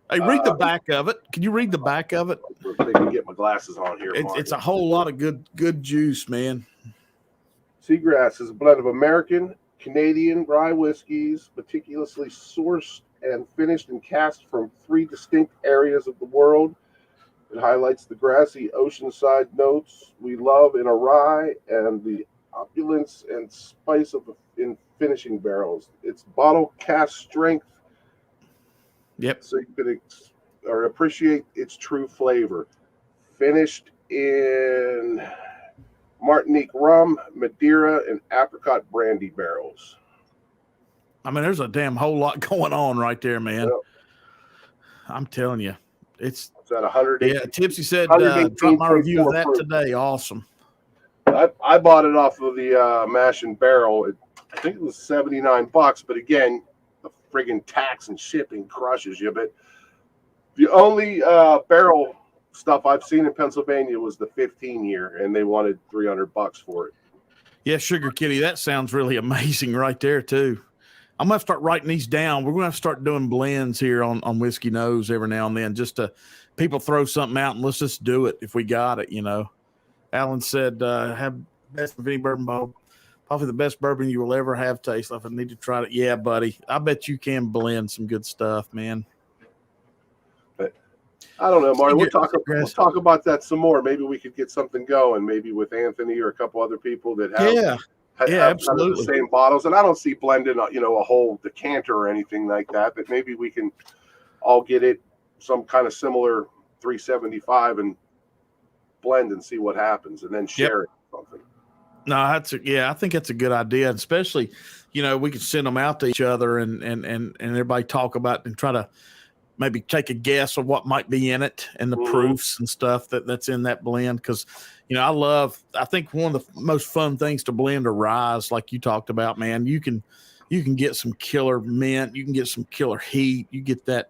Speaker 1: Hey, read the back of it. Can you read the back of it?
Speaker 2: I can get my glasses on here.
Speaker 1: It's a whole lot of good juice, man.
Speaker 2: Seagrass is a blend of American, Canadian rye whiskeys, meticulously sourced and finished and cast from 3 distinct areas of the world. It highlights the grassy oceanside notes we love in a rye and the opulence and spice in finishing barrels. It's bottle cast strength.
Speaker 1: Yep.
Speaker 2: So you can appreciate its true flavor. Finished in Martinique rum, Madeira, and apricot brandy barrels.
Speaker 1: I mean, there's a damn whole lot going on right there, man. Yep. I'm telling you. It's
Speaker 2: at 100.
Speaker 1: Yeah, Tipsy said drop my review of that today. Awesome.
Speaker 2: I bought it off of the Mash and Barrel. I think it was $79, but again, the friggin' tax and shipping crushes you. But the only barrel stuff I've seen in Pennsylvania was the 15-year, and they wanted $300 for it.
Speaker 1: Yeah, Sugar Kitty, that sounds really amazing right there too. I'm gonna have to start writing these down. We're gonna have to start doing blends here on Whiskey Nose every now and then, just to people throw something out and let's just do it if we got it. Alan said, "Have best of any bourbon bottle, probably the best bourbon you will ever have taste. If I need to try it, yeah, buddy. I bet you can blend some good stuff, man."
Speaker 2: I don't know, Marty. We'll talk about that some more. Maybe we could get something going, maybe with Anthony or a couple other people that have absolutely the same bottles. And I don't see blending, a whole decanter or anything like that. But maybe we can all get it some kind of similar 375 and blend and see what happens, and then share it or something.
Speaker 1: No, I think that's a good idea, especially we can send them out to each other and everybody talk about and try to maybe take a guess of what might be in it and the proofs and stuff that's in that blend. Because, I think one of the most fun things to blend are ryes, like you talked about, man. You can get some killer mint. You can get some killer heat. You get that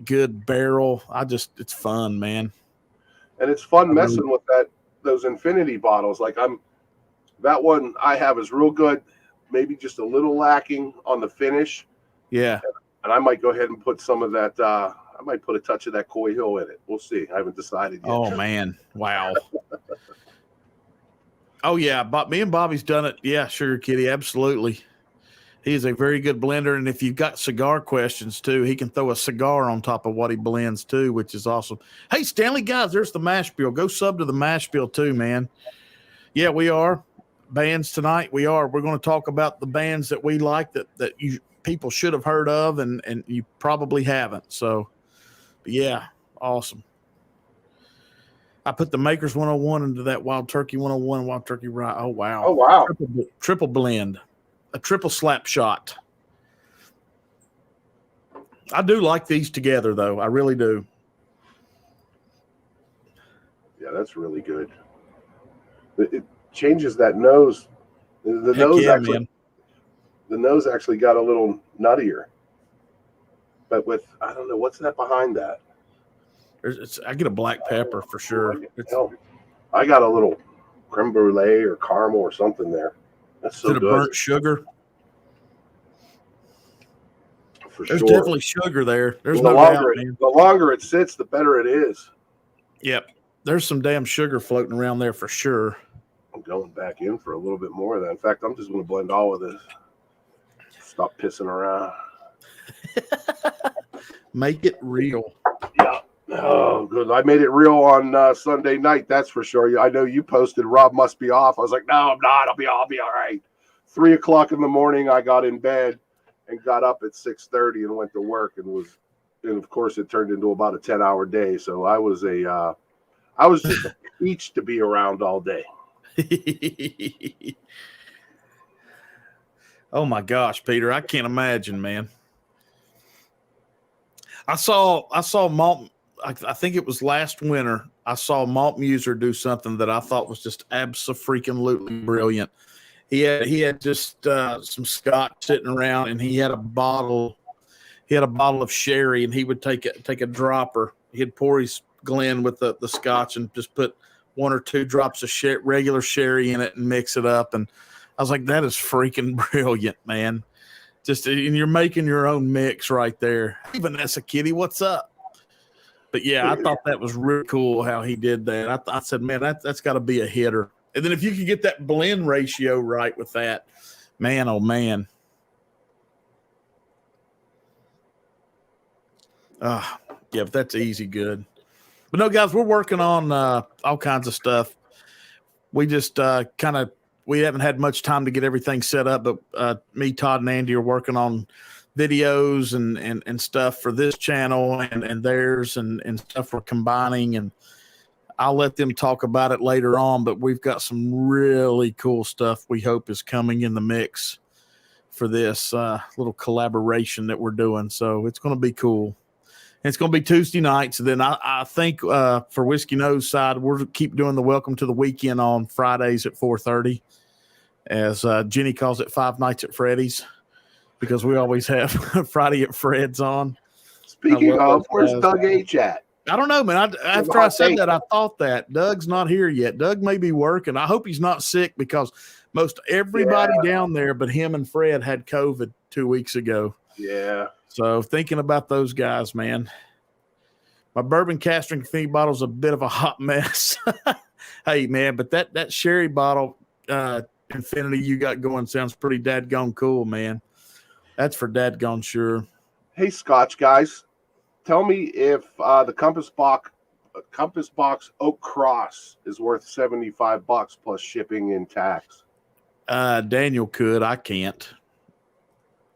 Speaker 1: good barrel. It's fun, man.
Speaker 2: And it's fun messing with those infinity bottles. Like that one I have is real good, maybe just a little lacking on the finish.
Speaker 1: Yeah.
Speaker 2: And I might go ahead and put some of that. I might put a touch of that Coy Hill in it. We'll see. I haven't decided yet.
Speaker 1: Oh man! Wow. Oh yeah, me and Bobby's done it. Yeah, Sugar Kitty, absolutely. He is a very good blender, and if you've got cigar questions too, he can throw a cigar on top of what he blends too, which is awesome. Hey, Stanley, guys, there's the mash bill. Go sub to the mash bill too, man. Yeah, we are bands tonight. We are. We're going to talk about the bands that we like that you. People should have heard of and you probably haven't. So, but yeah, awesome. I put the Makers 101 into that Wild Turkey 101, Wild Turkey Rye. Oh, wow.
Speaker 2: Oh, wow.
Speaker 1: Triple blend, a triple slap shot. I do like these together, though. I really do.
Speaker 2: Yeah, that's really good. It changes that nose. The nose actually got a little nuttier. But with, I don't know, what's that behind that?
Speaker 1: I get a black pepper for sure.
Speaker 2: I got a little creme brulee or caramel or something there. That's so good.
Speaker 1: Burnt sugar. There's
Speaker 2: sure.
Speaker 1: Definitely sugar there. There's
Speaker 2: the longer it sits, the better it is.
Speaker 1: Yep. There's some damn sugar floating around there for sure.
Speaker 2: I'm going back in for a little bit more of that. In fact, I'm just going to blend all of this. Stop pissing around.
Speaker 1: Make it real.
Speaker 2: Yeah. Oh, good. I made it real on Sunday night. That's for sure. I know you posted Rob must be off. I was like, no, I'm not. I'll be all right. 3:00 in the morning, I got in bed and got up at 6:30 and went to work and of course it turned into about a 10-hour day. So I was just a peach to be around all day.
Speaker 1: Oh my gosh, Peter, I can't imagine, man. I saw Malt. I think it was last winter. I saw Malt Muser do something that I thought was just absolutely brilliant. He had just some scotch sitting around, and he had a bottle of sherry, and he would take a dropper. He'd pour his Glen with the scotch and just put 1 or 2 drops of regular sherry in it and mix it up. And I was like, that is freaking brilliant, man. And you're making your own mix right there. Hey, Vanessa Kitty, what's up? But yeah, I thought that was really cool how he did that. I said, man, that's got to be a hitter. And then if you could get that blend ratio right with that, man, oh man. Yeah, but that's easy good. But no, guys, we're working on all kinds of stuff. We just we haven't had much time to get everything set up, but me, Todd, and Andy are working on videos and stuff for this channel and theirs and stuff we're combining, and I'll let them talk about it later on, but we've got some really cool stuff we hope is coming in the mix for this little collaboration that we're doing. So it's going to be cool. And it's going to be Tuesday nights. And then I think for Whiskey Nose side, we'll keep doing the Welcome to the Weekend on Fridays at 4:30, as Jenny calls it, 5 Nights at Freddy's, because we always have Friday at Fred's on.
Speaker 2: Speaking of, where's Doug H at?
Speaker 1: I don't know, man. After I said that, I thought that. Doug's not here yet. Doug may be working. I hope he's not sick, because most everybody down there but him and Fred had COVID 2 weeks ago.
Speaker 2: Yeah.
Speaker 1: So thinking about those guys, man. My bourbon caster Infinity bottle is a bit of a hot mess. Hey, man, but that sherry bottle Infinity you got going sounds pretty dadgone cool, man. That's for dadgone sure.
Speaker 2: Hey, Scotch guys, tell me if the Compass Box Oak Cross is worth $75 plus shipping and tax.
Speaker 1: Daniel could. I can't.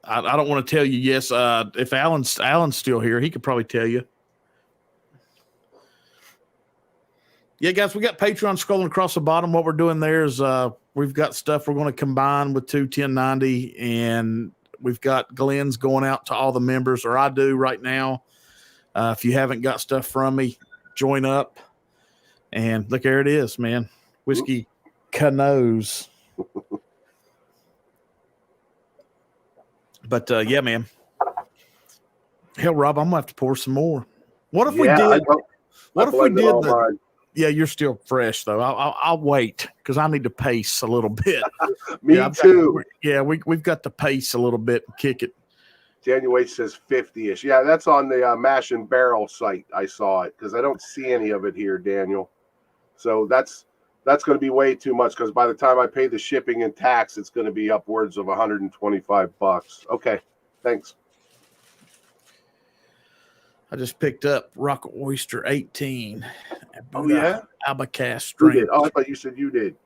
Speaker 1: I don't want to tell you yes. If Alan's still here, he could probably tell you. Yeah, guys, we got Patreon scrolling across the bottom. What we're doing there is we've got stuff we're going to combine with 21090, and we've got Glenn's going out to all the members, or I do right now. If you haven't got stuff from me, join up. And look, there it is, man. Whiskey Canoes. But yeah, man. Hell, Rob, I'm gonna have to pour some more. What if we did? What if we did? Yeah, you're still fresh though. I'll wait because I need to pace a little bit.
Speaker 2: Me too.
Speaker 1: We've got to pace a little bit and kick it.
Speaker 2: January says 50-ish. Yeah, that's on the Mash and Barrel site. I saw it because I don't see any of it here, Daniel. So that's going to be way too much, because by the time I pay the shipping and tax, it's going to be upwards of $125. Okay, thanks.
Speaker 1: I just picked up Rock Oyster 18.
Speaker 2: Oh, yeah?
Speaker 1: Abacast strength.
Speaker 2: Who did? Oh, I thought you said you did.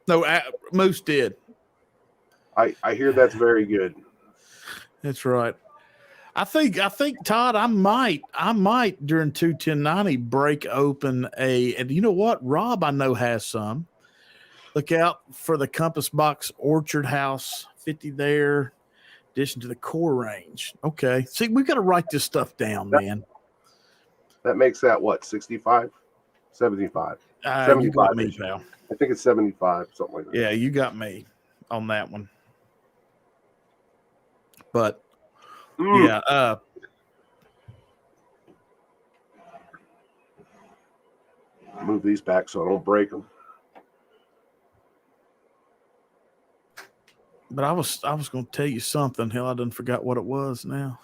Speaker 1: No, Moose did.
Speaker 2: I hear that's very good.
Speaker 1: That's right. I think Todd, I might during 21090 break open and you know what? Rob, I know has some. Look out for the Compass Box Orchard House 50 there, addition to the core range. Okay. See, we got to write this stuff down, man.
Speaker 2: That makes that what, 65? 75.
Speaker 1: 75. You got me, pal.
Speaker 2: I think it's 75, something like that.
Speaker 1: Yeah, you got me on that one. But yeah,
Speaker 2: move these back so I don't break them.
Speaker 1: But I was going to tell you something. Hell, I done forgot what it was now.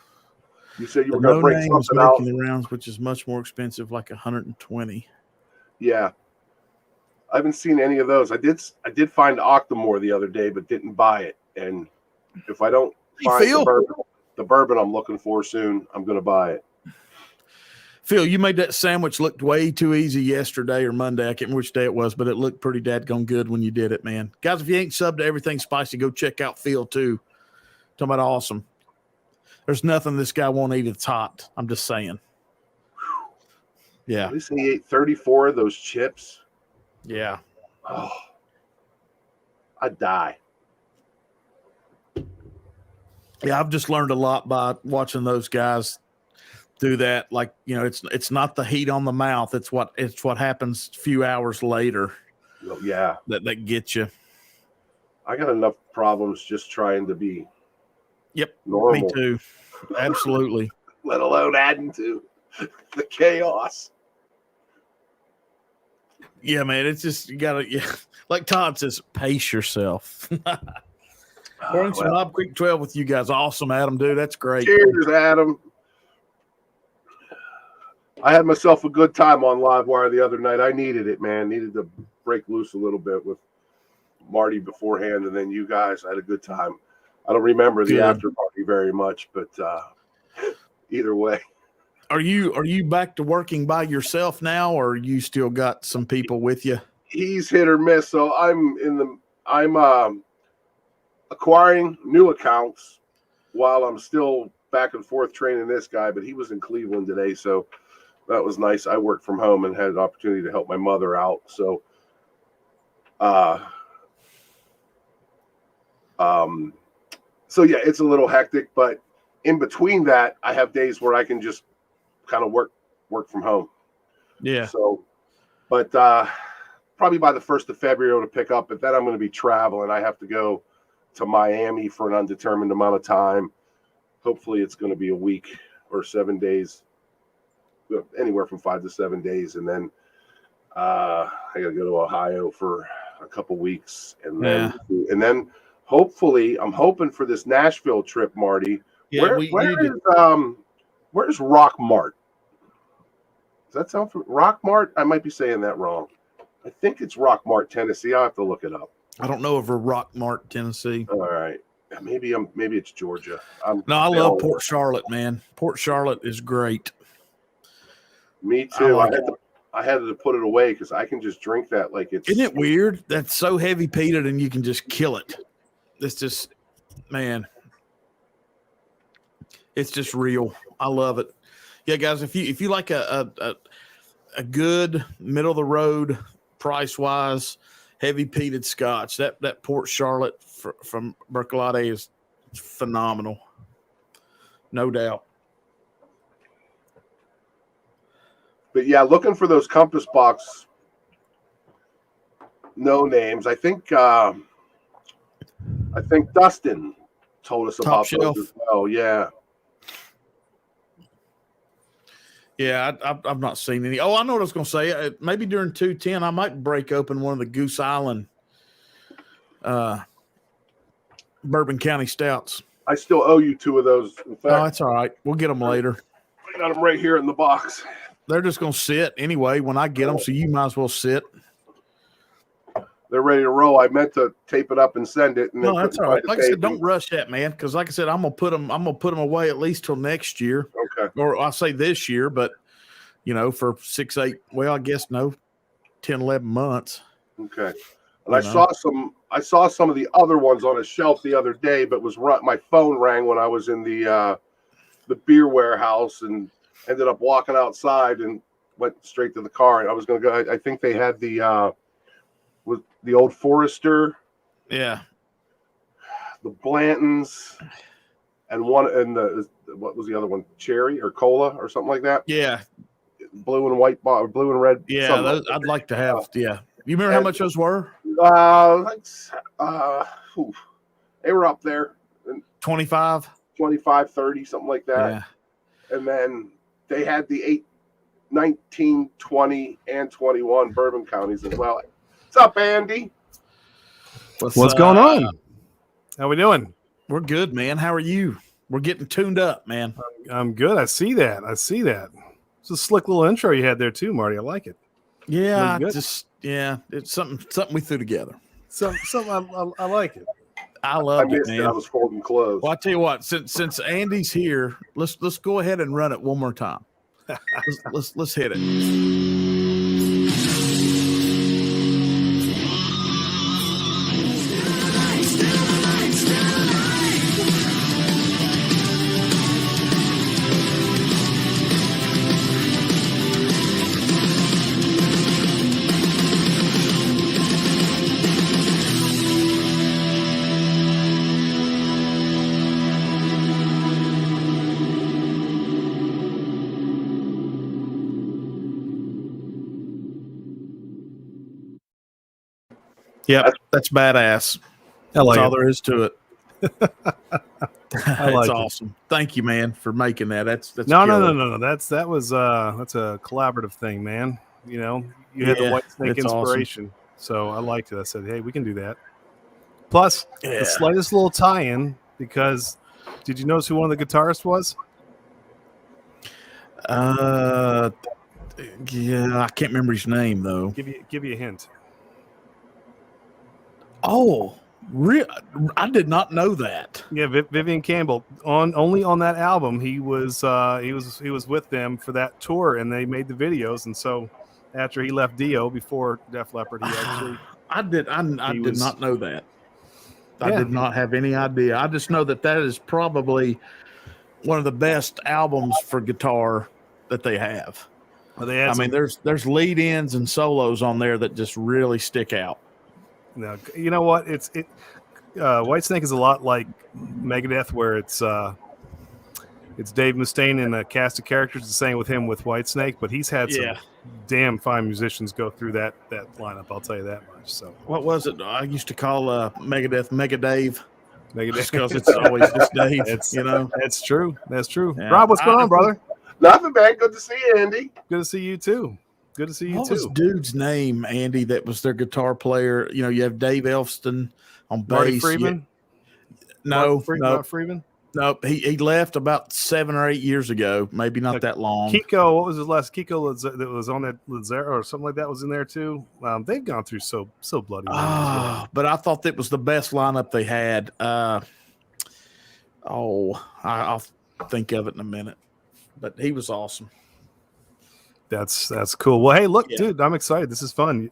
Speaker 2: You said you were going to break something out.
Speaker 1: Making the rounds, which is much more expensive, like 120.
Speaker 2: Yeah, I haven't seen any of those. I did find Octomore the other day, but didn't buy it. And if I don't find the bourbon I'm looking for soon, I'm going to buy it.
Speaker 1: Phil, you made that sandwich look way too easy yesterday or Monday. I can't remember which day it was, but it looked pretty dadgone good when you did it, man. Guys, if you ain't subbed to Everything Spicy, go check out Phil too. Talking about awesome. There's nothing this guy won't eat that's hot. I'm just saying. Yeah.
Speaker 2: At least he ate 34 of those chips.
Speaker 1: Yeah.
Speaker 2: Oh, I'd die.
Speaker 1: Yeah, I've just learned a lot by watching those guys do that. Like, you know, it's not the heat on the mouth. It's what happens a few hours later.
Speaker 2: Yeah.
Speaker 1: That gets you.
Speaker 2: I got enough problems just trying to be
Speaker 1: normal. Me too. Absolutely.
Speaker 2: Let alone adding to the chaos.
Speaker 1: Yeah, man. It's just you gotta like Todd says, pace yourself. Pouring some Knob Creek 12 with you guys. Awesome, Adam, dude. That's great.
Speaker 2: Cheers, Adam. I had myself a good time on Livewire the other night. I needed it, man. Needed to break loose a little bit with Marty beforehand, and then you guys. I had a good time. I don't remember the after party very much, but either way. Are
Speaker 1: you back to working by yourself now, or you still got some people with you?
Speaker 2: He's hit or miss. So I'm acquiring new accounts while I'm still back and forth training this guy, but he was in Cleveland today, so that was nice. I worked from home and had an opportunity to help my mother out. So so yeah, it's a little hectic, but in between that, I have days where I can just kind of work from home.
Speaker 1: Yeah.
Speaker 2: So, but probably by the 1st of February to pick up, but then I'm going to be traveling. I have to go to Miami for an undetermined amount of time. Hopefully it's going to be a week or 7 days, anywhere from 5 to 7 days. And then I got to go to Ohio for a couple weeks. And then hopefully I'm hoping for this Nashville trip, Marty.
Speaker 1: Yeah,
Speaker 2: where's Rock Mart? Does that sound familiar? Rock Mart? I might be saying that wrong. I think it's Rock Mart, Tennessee. I'll have to look it up.
Speaker 1: I don't know of a Rock Mart, Tennessee.
Speaker 2: All right. Maybe it's Georgia.
Speaker 1: I love Port Charlotte, man. Port Charlotte is great.
Speaker 2: Me too. I had to put it away because I can just drink that like it's.
Speaker 1: Isn't it weird? That's so heavy peated and you can just kill it. It's just, man. It's just real. I love it. Yeah, guys, if you like a good middle of the road price wise heavy peated Scotch, that Port Charlotte from Bercolade is phenomenal, no doubt.
Speaker 2: But yeah, looking for those Compass Box no names. I think Dustin told us about those as well. Yeah.
Speaker 1: Yeah, I've not seen any. Oh, I know what I was going to say. Maybe during 210, I might break open one of the Goose Island Bourbon County Stouts.
Speaker 2: I still owe you 2 of those. In fact,
Speaker 1: that's all right. We'll get them later.
Speaker 2: I got them right here in the box.
Speaker 1: They're just going to sit anyway when I get them, so you might as well sit.
Speaker 2: They're ready to roll. I meant to tape it up and send it.
Speaker 1: No, that's all right. Like I said, don't rush that, man, because like I said, I'm gonna put them away at least till next year.
Speaker 2: Okay.
Speaker 1: Or I'll say this year, but for 6, 8. Well, I guess 10, 11 months.
Speaker 2: Okay. And I saw some of the other ones on a shelf the other day, but my phone rang when I was in the the beer warehouse and ended up walking outside and went straight to the car. And I was going to go. I think they had the old Forester,
Speaker 1: Yeah,
Speaker 2: the Blantons, and what was the other one? Cherry or Cola or something like that.
Speaker 1: yeah,
Speaker 2: Blue and white, blue and red.
Speaker 1: yeah. I'd like to have. Yeah, you remember how much those were?
Speaker 2: They were up there.
Speaker 1: 25,
Speaker 2: 25, 30, something like that.
Speaker 1: Yeah.
Speaker 2: And then they had the 19, 20, and 21 bourbon counties as well. What's up, Andy?
Speaker 3: What's going on? How we doing?
Speaker 1: We're good, man. How are you? We're getting tuned up, man.
Speaker 3: I'm good. I see that. It's a slick little intro you had there too, Marty. I like it.
Speaker 1: Yeah, it's something we threw together.
Speaker 3: I like it.
Speaker 1: I love it, man.
Speaker 2: I was folding clothes.
Speaker 1: Well, I tell you what, since Andy's here, let's go ahead and run it one more time. let's hit it. Yep, that's badass. That's all there is to it. That's awesome. Thank you, man, for making that. That's
Speaker 3: no. That's a collaborative thing, man. You know, you had the White Snake inspiration, awesome. So I liked it. I said, hey, we can do that. Plus, the slightest little tie-in, because did you notice who one of the guitarists was?
Speaker 1: Yeah, I can't remember his name though.
Speaker 3: Give you a hint.
Speaker 1: Oh, I did not know that.
Speaker 3: Yeah, Vivian Campbell only on that album. He was with them for that tour, and they made the videos. And so after he left Dio before Def Leppard, he actually
Speaker 1: I did not know that. I did not have any idea. I just know that is probably one of the best albums for guitar that they have.
Speaker 3: Well,
Speaker 1: there's lead ins and solos on there that just really stick out.
Speaker 3: Now, you know what? Whitesnake is a lot like Megadeth, where it's Dave Mustaine and a cast of characters. The same with him with Whitesnake, but he's had some damn fine musicians go through that lineup. I'll tell you that much. So,
Speaker 1: what was it? I used to call Megadeth Mega Dave. Just because it's always just Dave.
Speaker 3: That's true. That's true.
Speaker 1: Yeah.
Speaker 3: Rob, what's going on, brother?
Speaker 2: Nothing, man. Good to see you, Andy.
Speaker 3: Good to see you too. What was
Speaker 1: dude's name, Andy, that was their guitar player? You know, you have Dave Elfston on bass.
Speaker 3: Marty Friedman?
Speaker 1: No.
Speaker 3: Mark Friedman?
Speaker 1: No, he left about 7 or 8 years ago, maybe not that long.
Speaker 3: Kiko, what was his last? Kiko that was on that Lazaro or something like that was in there too. They've gone through so bloody.
Speaker 1: But I thought that was the best lineup they had. I'll think of it in a minute. But he was awesome.
Speaker 3: That's cool. Well, hey, look, dude, I'm excited. This is fun.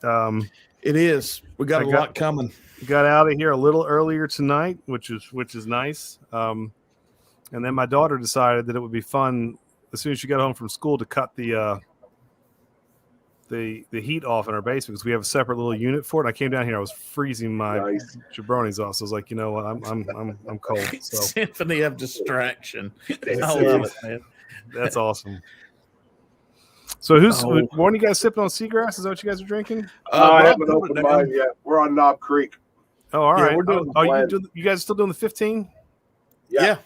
Speaker 1: It is. We got a lot coming.
Speaker 3: Got out of here a little earlier tonight, which is nice. And then my daughter decided that it would be fun as soon as she got home from school to cut the heat off in our basement because we have a separate little unit for it. I came down here, I was freezing my jabronis off. So I was like, you know what, I'm cold. So
Speaker 1: Symphony of Distraction. I love it, man.
Speaker 3: That's awesome. So one of you guys sipping on Seagrass? Is that what you guys are drinking?
Speaker 2: I haven't opened mine yet. We're on Knob Creek.
Speaker 3: Oh, all right.
Speaker 2: We're doing
Speaker 3: you guys still doing the 15?
Speaker 2: Yeah.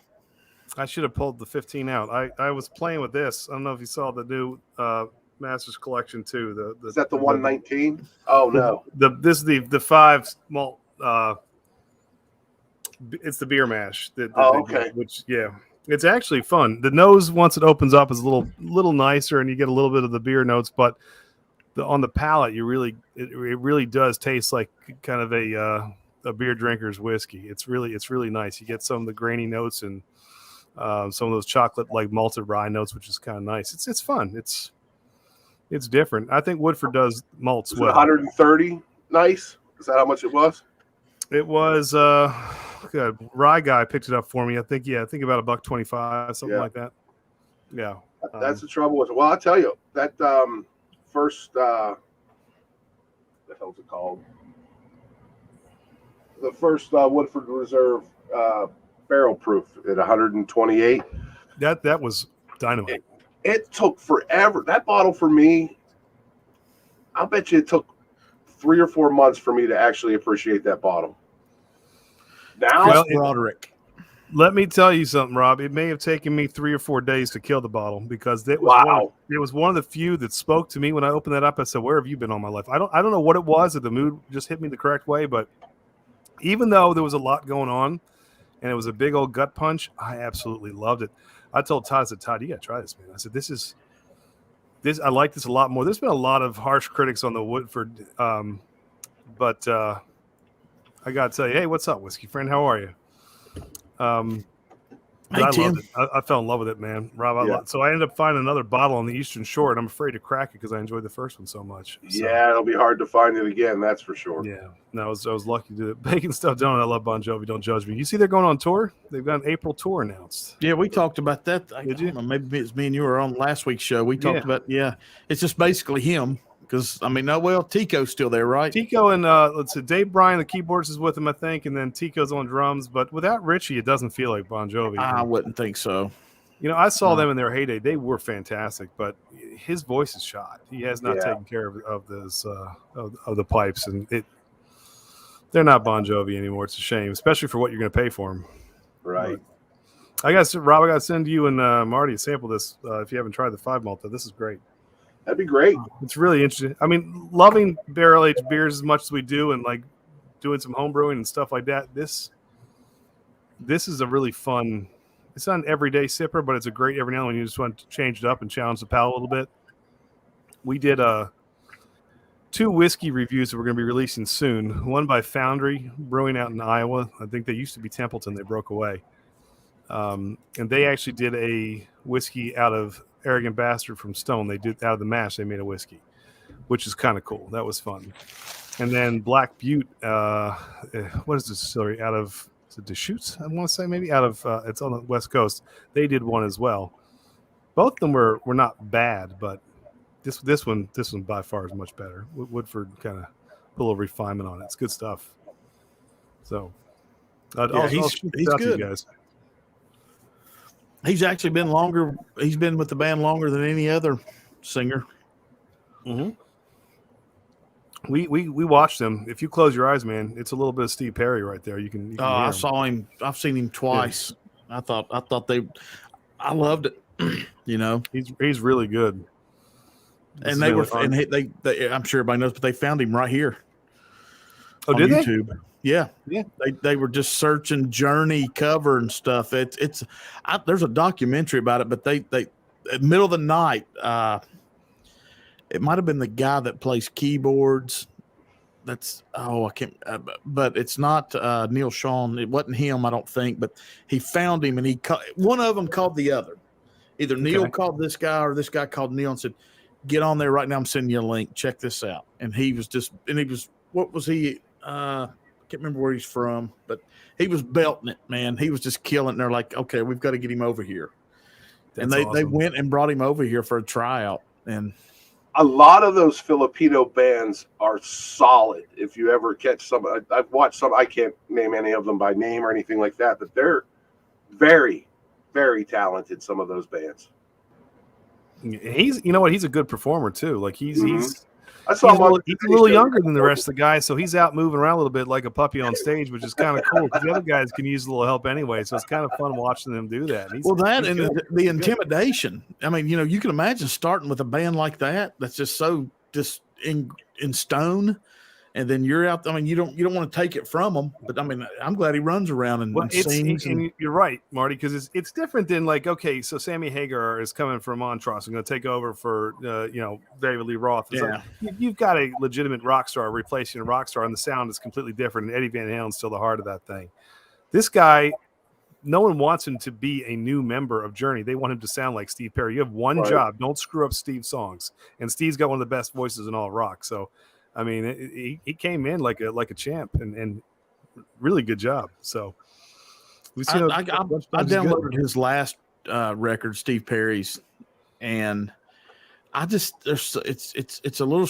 Speaker 3: I should have pulled the 15 out. I was playing with this. I don't know if you saw the new Masters Collection too.
Speaker 2: Is that the 119? Oh no.
Speaker 3: This is the 5 malt. It's the beer mash.
Speaker 2: Okay.
Speaker 3: It's actually fun. The nose, once it opens up, is a little nicer, and you get a little bit of the beer notes. But on the palate, it really does taste like kind of a beer drinker's whiskey. It's really nice. You get some of the grainy notes and some of those chocolate like malted rye notes, which is kind of nice. It's fun. It's different. I think Woodford does malts well.
Speaker 2: 130. Nice. Is that how much it was?
Speaker 3: It was. Rye guy picked it up for me. I think about $1.25, something like that. Yeah.
Speaker 2: That's the trouble with it. Well, I'll tell you that first what the hell's it called? The first Woodford Reserve barrel proof at 128.
Speaker 3: That was dynamite.
Speaker 2: It took forever. That bottle for me, I'll bet you it took 3 or 4 months for me to actually appreciate that bottle. Now,
Speaker 1: Broderick.
Speaker 3: Let me tell you something, Rob. It may have taken me 3 or 4 days to kill the bottle because it was one of the few that spoke to me when I opened that up. I said, "Where have you been all my life?" I don't know what it was, that the mood just hit me the correct way, but even though there was a lot going on and it was a big old gut punch, I absolutely loved it. I told Todd, I said, "Todd, you got to try this, man." I said, this. I like this a lot more. There's been a lot of harsh critics on the Woodford, but I got to tell you, hey, what's up, whiskey friend? How are you?
Speaker 1: Hey,
Speaker 3: I
Speaker 1: Tim.
Speaker 3: loved it. I fell in love with it, man. Rob, so I ended up finding another bottle on the Eastern Shore, and I'm afraid to crack it because I enjoyed the first one so much. So,
Speaker 2: yeah, it'll be hard to find it again, that's for sure.
Speaker 3: Yeah, no, I was lucky to do it. Bacon Stuff Donut, I love Bon Jovi. Don't judge me. You see, they're going on tour. They've got an April tour announced.
Speaker 1: Yeah, we talked about that.
Speaker 3: Did you?
Speaker 1: Maybe it's me and you were on last week's show. We talked about it's just basically him because Tico's still there, right?
Speaker 3: Tico and let's see, Dave Bryan, the keyboardist, is with him, I think, and then Tico's on drums. But without Richie, it doesnn't feel like Bon Jovi.
Speaker 1: I wouldn't think so.
Speaker 3: I saw them in their heyday. They were fantastic, but his voice is shot. He has not taken care of this of the pipes, and they're not Bon Jovi anymore. It's a shame, especially for what you're going to pay for them.
Speaker 2: Right.
Speaker 3: But I got to send you and Marty a sample of this if you haven't tried the 5 malt. This is great.
Speaker 2: That'd be great.
Speaker 3: It's really interesting. I mean, loving barrel-aged beers as much as we do and like doing some home brewing and stuff like that, this is a really fun, it's not an everyday sipper, but it's a great every now and then when you just want to change it up and challenge the palate a little bit. We did 2 whiskey reviews that we're going to be releasing soon. One by Foundry Brewing out in Iowa. I think they used to be Templeton. They broke away. And they actually did a whiskey out of Arrogant Bastard from Stone. They did out of the mash. They made a whiskey, which is kind of cool. That was fun. And then Black Butte, what is the distillery out of? Is it Deschutes? I want to say maybe out of. It's on the West Coast. They did one as well. Both of them were not bad, but this one by far is much better. Woodford kind of put a little refinement on it. It's good stuff. So,
Speaker 1: he's good.
Speaker 3: You guys.
Speaker 1: He's actually been longer. He's been with the band longer than any other singer.
Speaker 3: Mm-hmm. We watched him. If you close your eyes, man, it's a little bit of Steve Perry right there. You can hear
Speaker 1: I
Speaker 3: him.
Speaker 1: saw him. I've seen him twice. Yeah. I loved it.
Speaker 3: He's really good.
Speaker 1: And they were, and they I'm sure everybody knows, but they found him right here.
Speaker 3: Oh,
Speaker 1: on
Speaker 3: did
Speaker 1: YouTube.
Speaker 3: they?
Speaker 1: Yeah.
Speaker 3: Yeah.
Speaker 1: They were just searching Journey cover and stuff. There's a documentary about it, but they at middle of the night, it might have been the guy that plays keyboards. I can't, but it's not Neil Sean. It wasn't him, I don't think, but he found him and one of them called the other. Either Neil called this guy or this guy called Neil and said, "Get on there right now. I'm sending you a link. Check this out." And what was he? I can't remember where he's from, but he was belting it, man. He was just killing it. And they're like, "Okay, we've got to get him over here."
Speaker 3: That's
Speaker 1: and
Speaker 3: awesome.
Speaker 1: they went and brought him over here for a tryout. And
Speaker 2: a lot of those Filipino bands are solid. If you ever catch some, I've watched some. I can't name any of them by name or anything like that, but they're very, very talented. Some of those bands.
Speaker 3: He's a good performer too. Like he's a little younger than the rest of the guys, so he's out moving around a little bit like a puppy on stage, which is kind of cool because the other guys can use a little help anyway. So it's kind of fun watching them do that.
Speaker 1: The intimidation. I mean, you can imagine starting with a band like that that's just so in stone, and then you're out. I mean, you don't want to take it from them, but I mean, I'm glad he runs around and sings.
Speaker 3: And you're right, Marty, because it's different than like, okay, so Sammy Hagar is coming from Montrose and going to take over for David Lee Roth.
Speaker 1: Yeah.
Speaker 3: Like, you've got a legitimate rock star replacing a rock star, and the sound is completely different. And Eddie Van Halen's still the heart of that thing. This guy, no one wants him to be a new member of Journey. They want him to sound like Steve Perry. You have one job: don't screw up Steve's songs. And Steve's got one of the best voices in all rock. So. I mean, he came in like a champ and really good job. So We've
Speaker 1: I
Speaker 3: seen a bunch of times he's good.
Speaker 1: downloaded his last record, Steve Perry's, and I just it's a little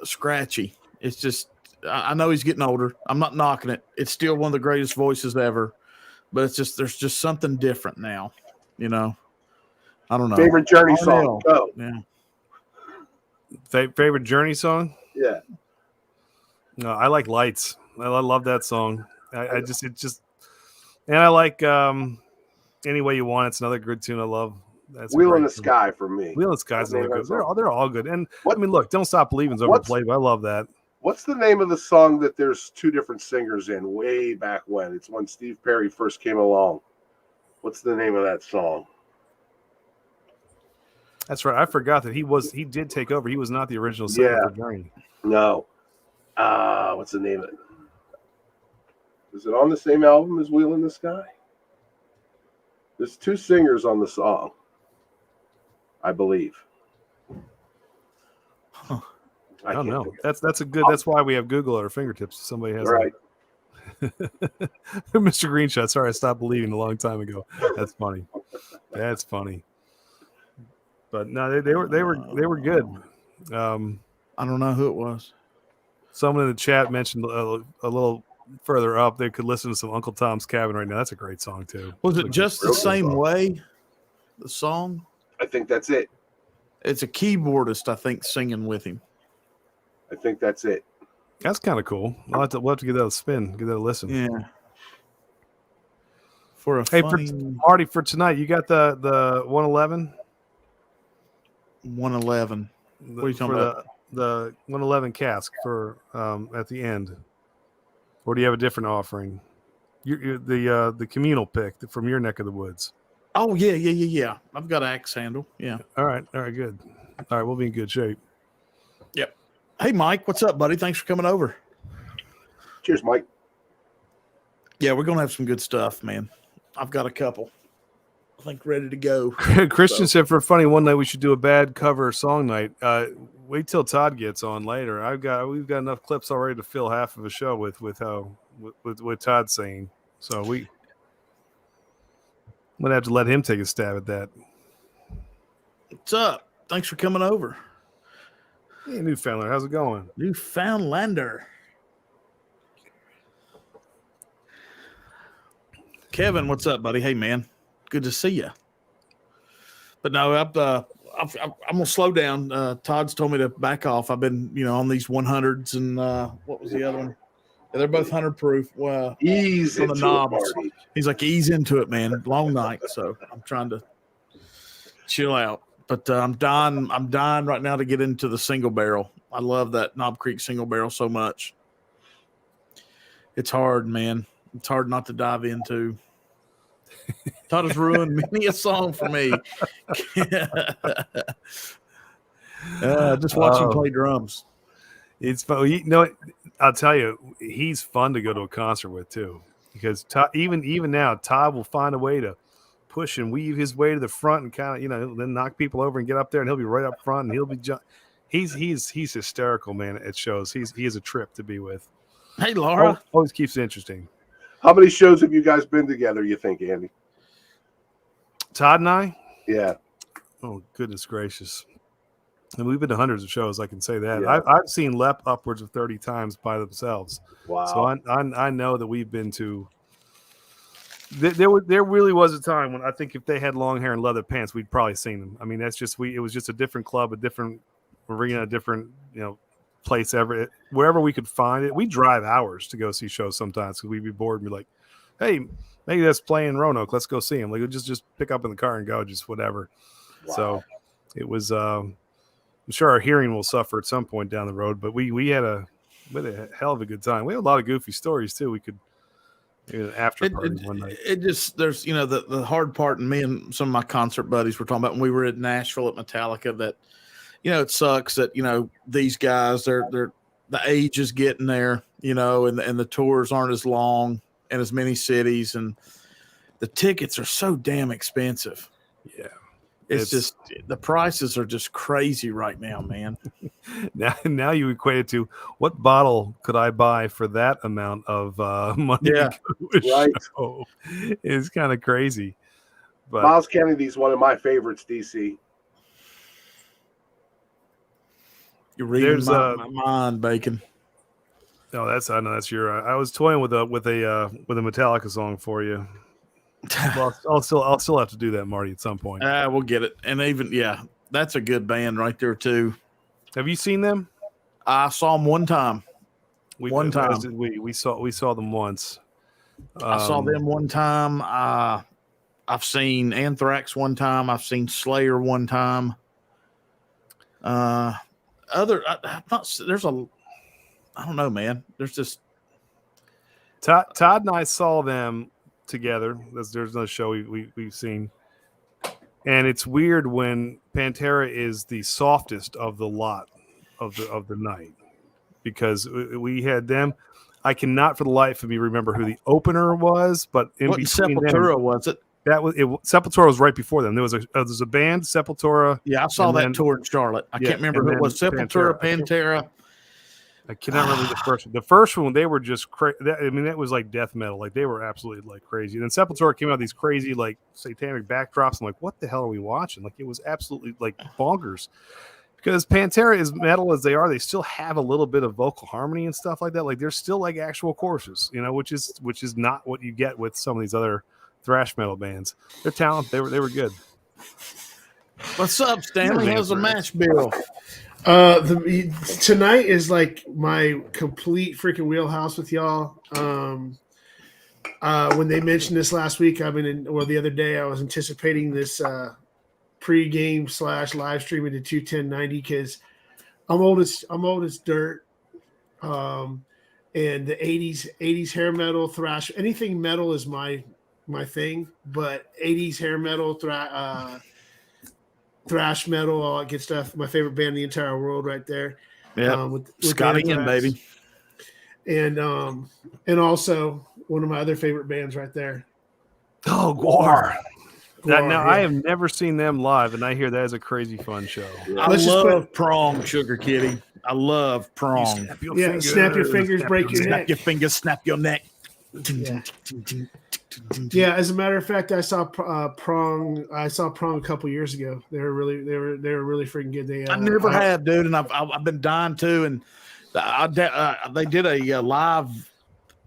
Speaker 1: scratchy. It's just I know he's getting older. I'm not knocking it. It's still one of the greatest voices ever, but it's just there's just something different now. You know, I don't know.
Speaker 2: Favorite Journey song? Go.
Speaker 1: Yeah.
Speaker 3: Favorite Journey song?
Speaker 2: Yeah.
Speaker 3: No, I like Lights. I love that song. I just and I like Any Way You Want. It's another good tune I love. That's
Speaker 2: Wheel in the Sky for me.
Speaker 3: Wheel in the Sky is another good. They're all good. And
Speaker 2: what,
Speaker 3: I mean, look, Don't Stop Believing's overplayed, but I love that.
Speaker 2: What's the name of the song that there's two different singers in way back when? It's when Steve Perry first came along. What's the name of that song?
Speaker 3: That's right. I forgot that he did take over. He was not the original singer for Journey.
Speaker 2: No. What's the name of it? Is it on the same album as Wheel in the Sky? There's two singers on the song, I believe.
Speaker 3: Huh. I don't know. That's a good. That's why we have Google at our fingertips. Somebody has
Speaker 2: right.
Speaker 3: Mr. Greenshot. Sorry, I stopped believing a long time ago. That's funny. That's funny. But no, they were good.
Speaker 1: I don't know who it was.
Speaker 3: Someone in the chat mentioned a little further up they could listen to some Uncle Tom's Cabin right now. That's a great song too.
Speaker 1: Was it Just the Same Way? The song?
Speaker 2: I think that's it.
Speaker 1: It's a keyboardist, I think, singing with him.
Speaker 2: I think that's it.
Speaker 3: That's kind of cool. We'll have to give that a spin, give that a listen.
Speaker 1: Yeah. For
Speaker 3: Marty, for tonight, you got the 111?
Speaker 1: 111. What are you talking about?
Speaker 3: The 111 cask for at the end. Or do you have a different offering? The communal pick from your neck of the woods.
Speaker 1: Oh, yeah. I've got an axe handle. Yeah.
Speaker 3: All right, good. All right, we'll be in good shape.
Speaker 1: Yep. Hey, Mike, what's up, buddy? Thanks for coming over.
Speaker 2: Cheers, Mike.
Speaker 1: Yeah, we're going to have some good stuff, man. I've got a couple, I think, ready to go.
Speaker 3: Christian said for a funny one night we should do a bad cover song night. Wait till Todd gets on later. We've got enough clips already to fill half of a show with Todd saying. So I'm gonna have to let him take a stab at that.
Speaker 1: What's up? Thanks for coming over.
Speaker 3: Hey, Newfoundlander, how's it going?
Speaker 1: Newfoundlander. Kevin, what's up, buddy? Hey, man, good to see you. But no, I'm gonna slow down. Todd's told me to back off. I've been, on these 100s and what was the other one? Yeah, they're both 100 proof.
Speaker 2: Ease
Speaker 1: on the
Speaker 2: into
Speaker 1: knobs.
Speaker 2: it,
Speaker 1: He's like, ease into it, man. Long night, so I'm trying to chill out. But I'm dying right now to get into the single barrel. I love that Knob Creek single barrel so much. It's hard, man. It's hard not to dive into. Todd has ruined many a song for me. Just watch him play drums.
Speaker 3: It's fun. I'll tell you, he's fun to go to a concert with too, because even now, Todd will find a way to push and weave his way to the front and kind of, then knock people over and get up there, and he'll be right up front and he'll be. He's hysterical, man. It shows. He is a trip to be with.
Speaker 1: Hey, Laura,
Speaker 3: always keeps it interesting.
Speaker 2: How many shows have you guys been together, you think, Andy?
Speaker 3: Todd and I?
Speaker 2: Yeah.
Speaker 3: Oh, goodness gracious. And we've been to hundreds of shows, I can say that.
Speaker 2: Yeah.
Speaker 3: I've seen Lep upwards of 30 times by themselves.
Speaker 2: Wow.
Speaker 3: So I know that we've been to there really was a time when I think if they had long hair and leather pants, we'd probably seen them. I mean, it was just a different club, a different arena, a different, place wherever we could find it. We drive hours to go see shows sometimes because we'd be bored and be like, hey, maybe that's playing Roanoke. Let's go see him. Like, just pick up in the car and go, just whatever. Wow. So it was, I'm sure our hearing will suffer at some point down the road, but we had a hell of a good time. We had a lot of goofy stories too. We could maybe an after party one night. There's,
Speaker 1: the hard part, and me and some of my concert buddies were talking about when we were at Nashville at Metallica that, it sucks that, these guys, they're the age is getting there, and the tours aren't as long and as many cities, and the tickets are so damn expensive.
Speaker 3: Yeah.
Speaker 1: It's just the prices are just crazy right now, man.
Speaker 3: Now you equate it to what bottle could I buy for that amount of money?
Speaker 1: Yeah,
Speaker 2: right.
Speaker 3: It's kind of crazy. But
Speaker 2: Miles Kennedy's one of my favorites, DC.
Speaker 1: You're reading my mind, Bacon.
Speaker 3: No, I know that's your. I was toying with a Metallica song for you. Well, I'll still have to do that, Marty, at some point.
Speaker 1: We'll get it. And even that's a good band right there too.
Speaker 3: Have you seen them?
Speaker 1: I saw them one time.
Speaker 3: We saw them once.
Speaker 1: I saw them one time. I've seen Anthrax one time. I've seen Slayer one time. I don't know, man. There's just
Speaker 3: Todd and I saw them together. There's no show we've seen, and it's weird when Pantera is the softest of the lot of the night, because we had them. I cannot for the life of me remember who the opener was, but in
Speaker 1: what
Speaker 3: between
Speaker 1: Sepultura
Speaker 3: them,
Speaker 1: was it?
Speaker 3: That was it. Sepultura was right before them. There was a band, Sepultura.
Speaker 1: Yeah, I saw that tour in Charlotte. I can't remember who it was. Sepultura, Pantera.
Speaker 3: I cannot remember the first one. The first one, they were just crazy. I mean, that was like death metal. Like, they were absolutely like crazy. And then Sepultura came out with these crazy like satanic backdrops. I'm like, what the hell are we watching? Like, it was absolutely like bonkers. Because Pantera, as metal as they are, they still have a little bit of vocal harmony and stuff like that. Like, they're still like actual choruses, which is not what you get with some of these other thrash metal bands. They're talented. They were good.
Speaker 1: What's up, Stanley? How's the match, Bill?
Speaker 4: Tonight is like my complete freaking wheelhouse with y'all. When they mentioned this last week, the other day, I was anticipating this pre-game / live streaming to 21090 because I'm old as dirt. And the 80s hair metal, thrash, anything metal is my thing, but 80s hair metal, thrash metal, all that good stuff. My favorite band in the entire world, right there.
Speaker 1: Yeah, with Scotty and baby,
Speaker 4: and also one of my other favorite bands, right there.
Speaker 3: Oh, Gwar. Now,
Speaker 4: yeah.
Speaker 3: I have never seen them live, and I hear that is a crazy fun show.
Speaker 1: Yeah. I love Prong, Sugar Kitty. I love Prong.
Speaker 4: Snap your fingers, break your neck.
Speaker 1: Snap your fingers, snap your neck.
Speaker 4: Yeah, as a matter of fact, I saw Prong. I saw Prong a couple years ago. They were really freaking good.
Speaker 1: I never have, dude, and I've been dying to. And they did a live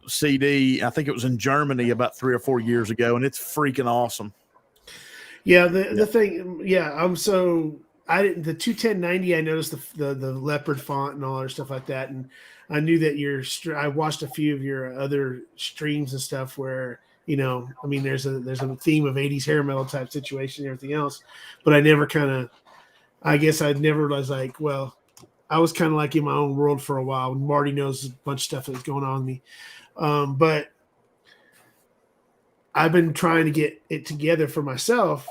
Speaker 1: CD. I think it was in Germany about 3 or 4 years ago, and it's freaking awesome.
Speaker 4: Yeah, the thing. Yeah, the 21090. I noticed the leopard font and all that stuff like that, and I knew that I watched a few of your other streams and stuff where. There's a theme of 80s hair metal type situation and everything else, but I never realized like, well, I was kind of like in my own world for a while. Marty knows a bunch of stuff that's going on with me. But I've been trying to get it together for myself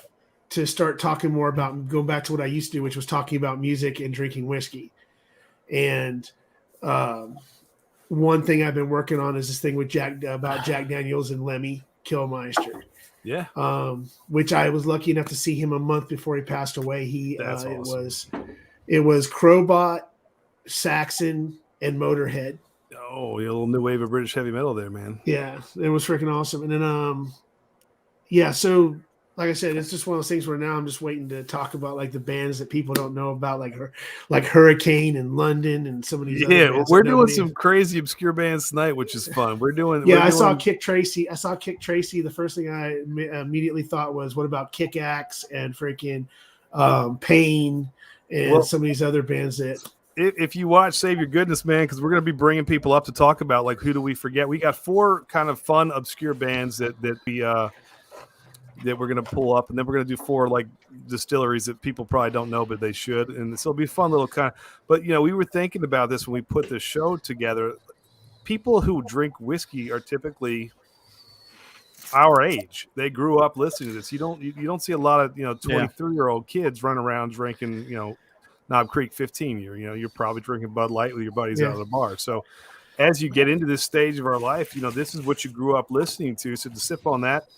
Speaker 4: to start talking more about going back to what I used to do, which was talking about music and drinking whiskey. And, one thing I've been working on is this thing with Jack Daniels and Lemmy Kilmister.
Speaker 3: Yeah.
Speaker 4: Which I was lucky enough to see him a month before he passed away.
Speaker 3: That's awesome.
Speaker 4: It was Crowbot, Saxon, and Motorhead.
Speaker 3: Oh, a little new wave of British heavy metal there, man.
Speaker 4: Yeah, it was freaking awesome. And then so like I said, it's just one of those things where now I'm just waiting to talk about like the bands that people don't know about, like Hurricane and London and some of these.
Speaker 3: Yeah, we're doing some crazy obscure bands tonight, which is fun.
Speaker 4: I saw Kick Tracy. The first thing I immediately thought was, what about Kick Axe and freaking Pain and some of these other bands that.
Speaker 3: If you watch Save Your Goodness, man, because we're going to be bringing people up to talk about like who do we forget. We got 4 kind of fun obscure bands that we're going to pull up, and then we're going to do 4 like distilleries that people probably don't know, but they should. And this will be a fun little kind of, but we were thinking about this when we put this show together. People who drink whiskey are typically our age. They grew up listening to this. You don't see a lot of, 23-year-old kids running around drinking, Knob Creek 15 year, you're probably drinking Bud Light with your buddies out of the bar. So as you get into this stage of our life, this is what you grew up listening to. So to sip on that,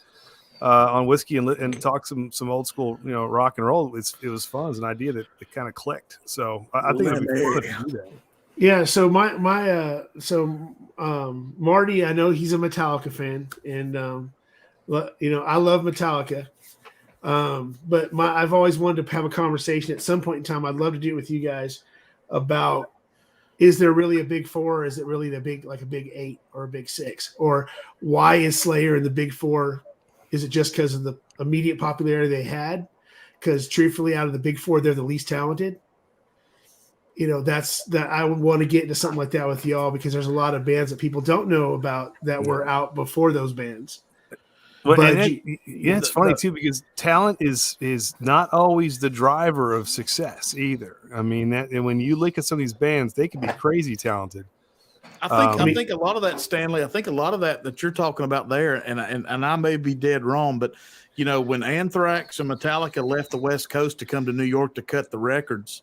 Speaker 3: on whiskey and talk some old school, rock and roll. It was fun. It's an idea that kind of clicked. So I think it'd be fun to do that.
Speaker 4: Yeah. So Marty, I know he's a Metallica fan, and I love Metallica. But I've always wanted to have a conversation at some point in time. I'd love to do it with you guys about, is there really a big four? Or is it really a big 8 or a big 6? Or why is Slayer in the big four? Is it just because of the immediate popularity they had? Because truthfully, out of the big four, they're the least talented. That's that I would want to get into something like that with y'all, because there's a lot of bands that people don't know about that were out before those bands.
Speaker 3: Well, it's funny too, because talent is not always the driver of success either. I mean, and when you look at some of these bands, they can be crazy talented.
Speaker 1: I think a lot of that, Stanley. I think a lot of that you're talking about there, and I may be dead wrong, but when Anthrax and Metallica left the West Coast to come to New York to cut the records,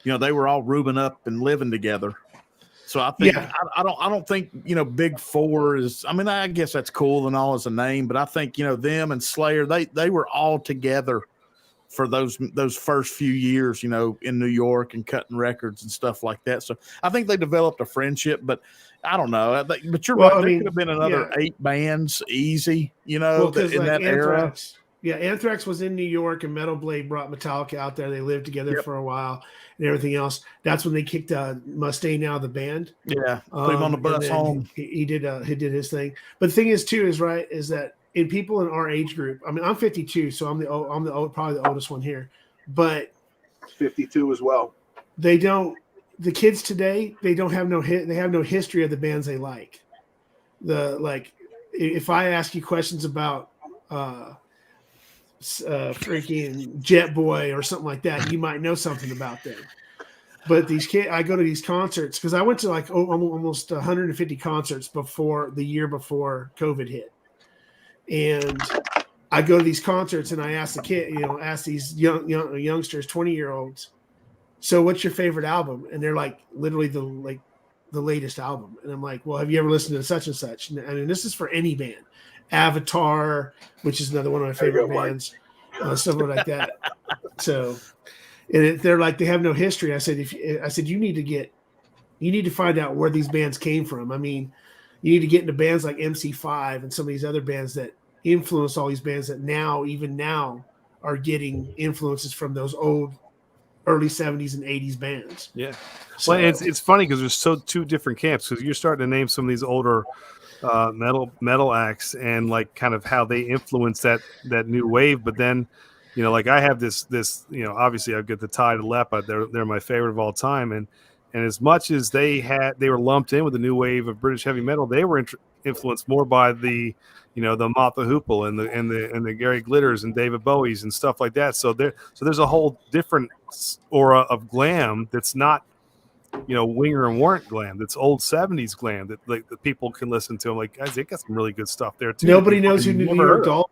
Speaker 1: they were all rooming up and living together. So I think I don't think Big Four is. I mean, I guess that's cool and all as a name, but I think them and Slayer, they were all together for those first few years, in New York and cutting records and stuff like that. So I think they developed a friendship, but I don't know. But you're right. There could have been another 8 bands easy, in that era.
Speaker 4: Yeah, Anthrax was in New York, and Metal Blade brought Metallica out there. They lived together for a while and everything else. That's when they kicked Mustaine out of the band.
Speaker 1: Yeah, put him on the bus home.
Speaker 4: He did his thing. But the thing is, too, is that in people in our age group, I mean, I'm 52, so I'm probably the oldest one here. But
Speaker 2: 52 as well.
Speaker 4: The kids today, they have no history of the bands they like. If I ask you questions about freaking Jet Boy or something like that, you might know something about them. But these kids, I go to these concerts because I went to almost 150 concerts the year before COVID hit, and I go to these concerts and I ask the kid, ask these youngsters, 20-year-olds, so what's your favorite album? And they're like, literally the latest album. And I'm like, well, have you ever listened to such and such? And I mean, this is for any band. Avatar, which is another one of my favorite bands, something like that. So, and they're like, they have no history. I said, you need to find out where these bands came from. I mean, you need to get into bands like MC5 and some of these other bands that influence all these bands that even now are getting influences from those old early 70s and 80s bands.
Speaker 3: Yeah. So, well, it's funny because there's two different camps, because you're starting to name some of these older metal acts and like kind of how they influence that new wave. But then, like I have this, obviously I've got the Tide of Lepa. They're my favorite of all time. And as much as they were lumped in with the new wave of British heavy metal, they were influenced more by the Mott the Hoople and the Gary Glitters and David Bowies and stuff like that. So there's a whole different aura of glam that's not, Winger and Warrant glam. That's old 70s glam that like the people can listen to. I'm like, guys, they got some really good stuff there too.
Speaker 4: Nobody knows who New York Dolls.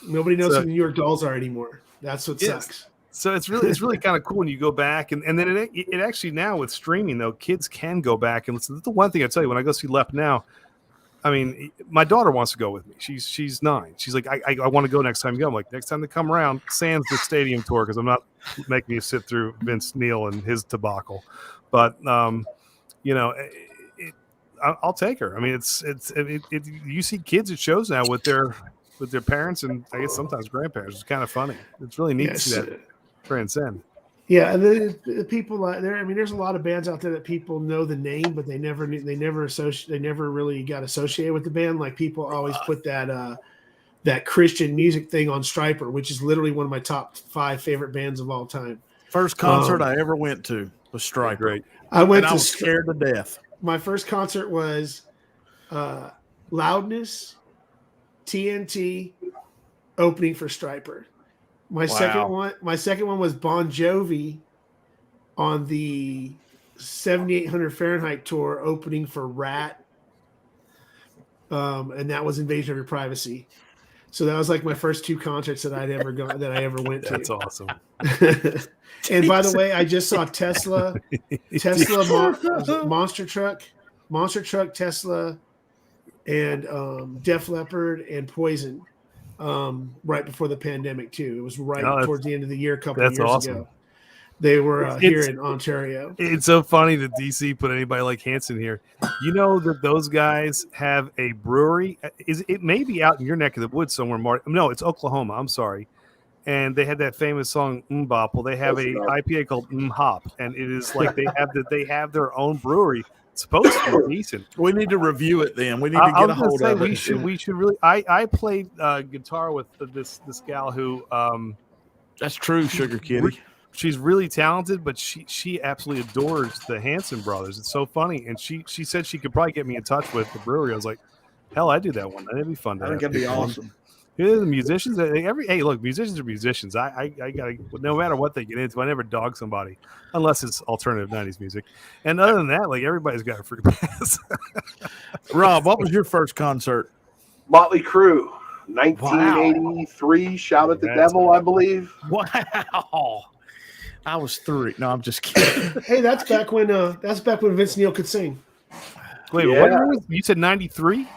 Speaker 4: Nobody knows who New York Dolls are anymore. That's what sucks.
Speaker 3: So it's really kind of cool when you go back and then it actually now with streaming though, kids can go back and listen. That's the one thing I tell you when I go see Lep now. I mean, my daughter wants to go with me. She's 9. She's like, I want to go next time you go. I'm like, next time they come around, sans the stadium tour, because I'm not making you sit through Vince Neil and his debacle. But I'll take her. I mean, you see kids at shows now with their parents and I guess sometimes grandparents. It's kind of funny. It's really neat to see that transcend.
Speaker 4: Yeah, and the people out there. I mean, there's a lot of bands out there that people know the name, but they never really got associated with the band. Like people always put that Christian music thing on Stryper, which is literally one of my top 5 favorite bands of all time.
Speaker 1: First concert I ever went to was Stryper.
Speaker 3: Great.
Speaker 1: I was scared to death.
Speaker 4: My first concert was Loudness, TNT, opening for Stryper. My second one was Bon Jovi on the 7800 Fahrenheit tour, opening for Rat, and that was Invasion of Your Privacy. So that was like my first 2 concerts that I ever went to.
Speaker 3: That's awesome.
Speaker 4: And by the way, I just saw Tesla, Monster Truck, Tesla, and Def Leppard and Poison right before the pandemic too. It was right towards the end of the year, a couple of years
Speaker 3: awesome.
Speaker 4: ago. They were here in Ontario.
Speaker 3: It's so funny that DC put anybody like Hanson here. You know that those guys have a brewery. It may be out in your neck of the woods somewhere, Marty. No, it's Oklahoma. I'm sorry. And they had that famous song Bop. Well, they have a IPA called Hop, and it is like they have their own brewery. It's supposed to be decent.
Speaker 1: We need to review it then. We need to get a hold of it.
Speaker 3: We should really. I played guitar with this gal who.
Speaker 1: That's true, Sugar Kitty.
Speaker 3: She's really talented, but she absolutely adores the Hanson brothers. It's so funny, and she said she could probably get me in touch with the brewery. I was like, hell, I'd do that one. That'd be fun.
Speaker 1: I think that'd be awesome.
Speaker 3: Yeah, the musicians. Hey, look, musicians are musicians. I gotta, no matter what they get into, I never dog somebody unless it's alternative '90s music. And other than that, like everybody's got a free pass.
Speaker 1: Rob, what was your first concert?
Speaker 2: Motley Crue, 1983. Wow. Shout at the Devil, I believe.
Speaker 1: Wow. I was 3. No, I'm just kidding.
Speaker 4: Hey, that's back when Vince Neil could sing.
Speaker 3: Wait, what year was you said 93?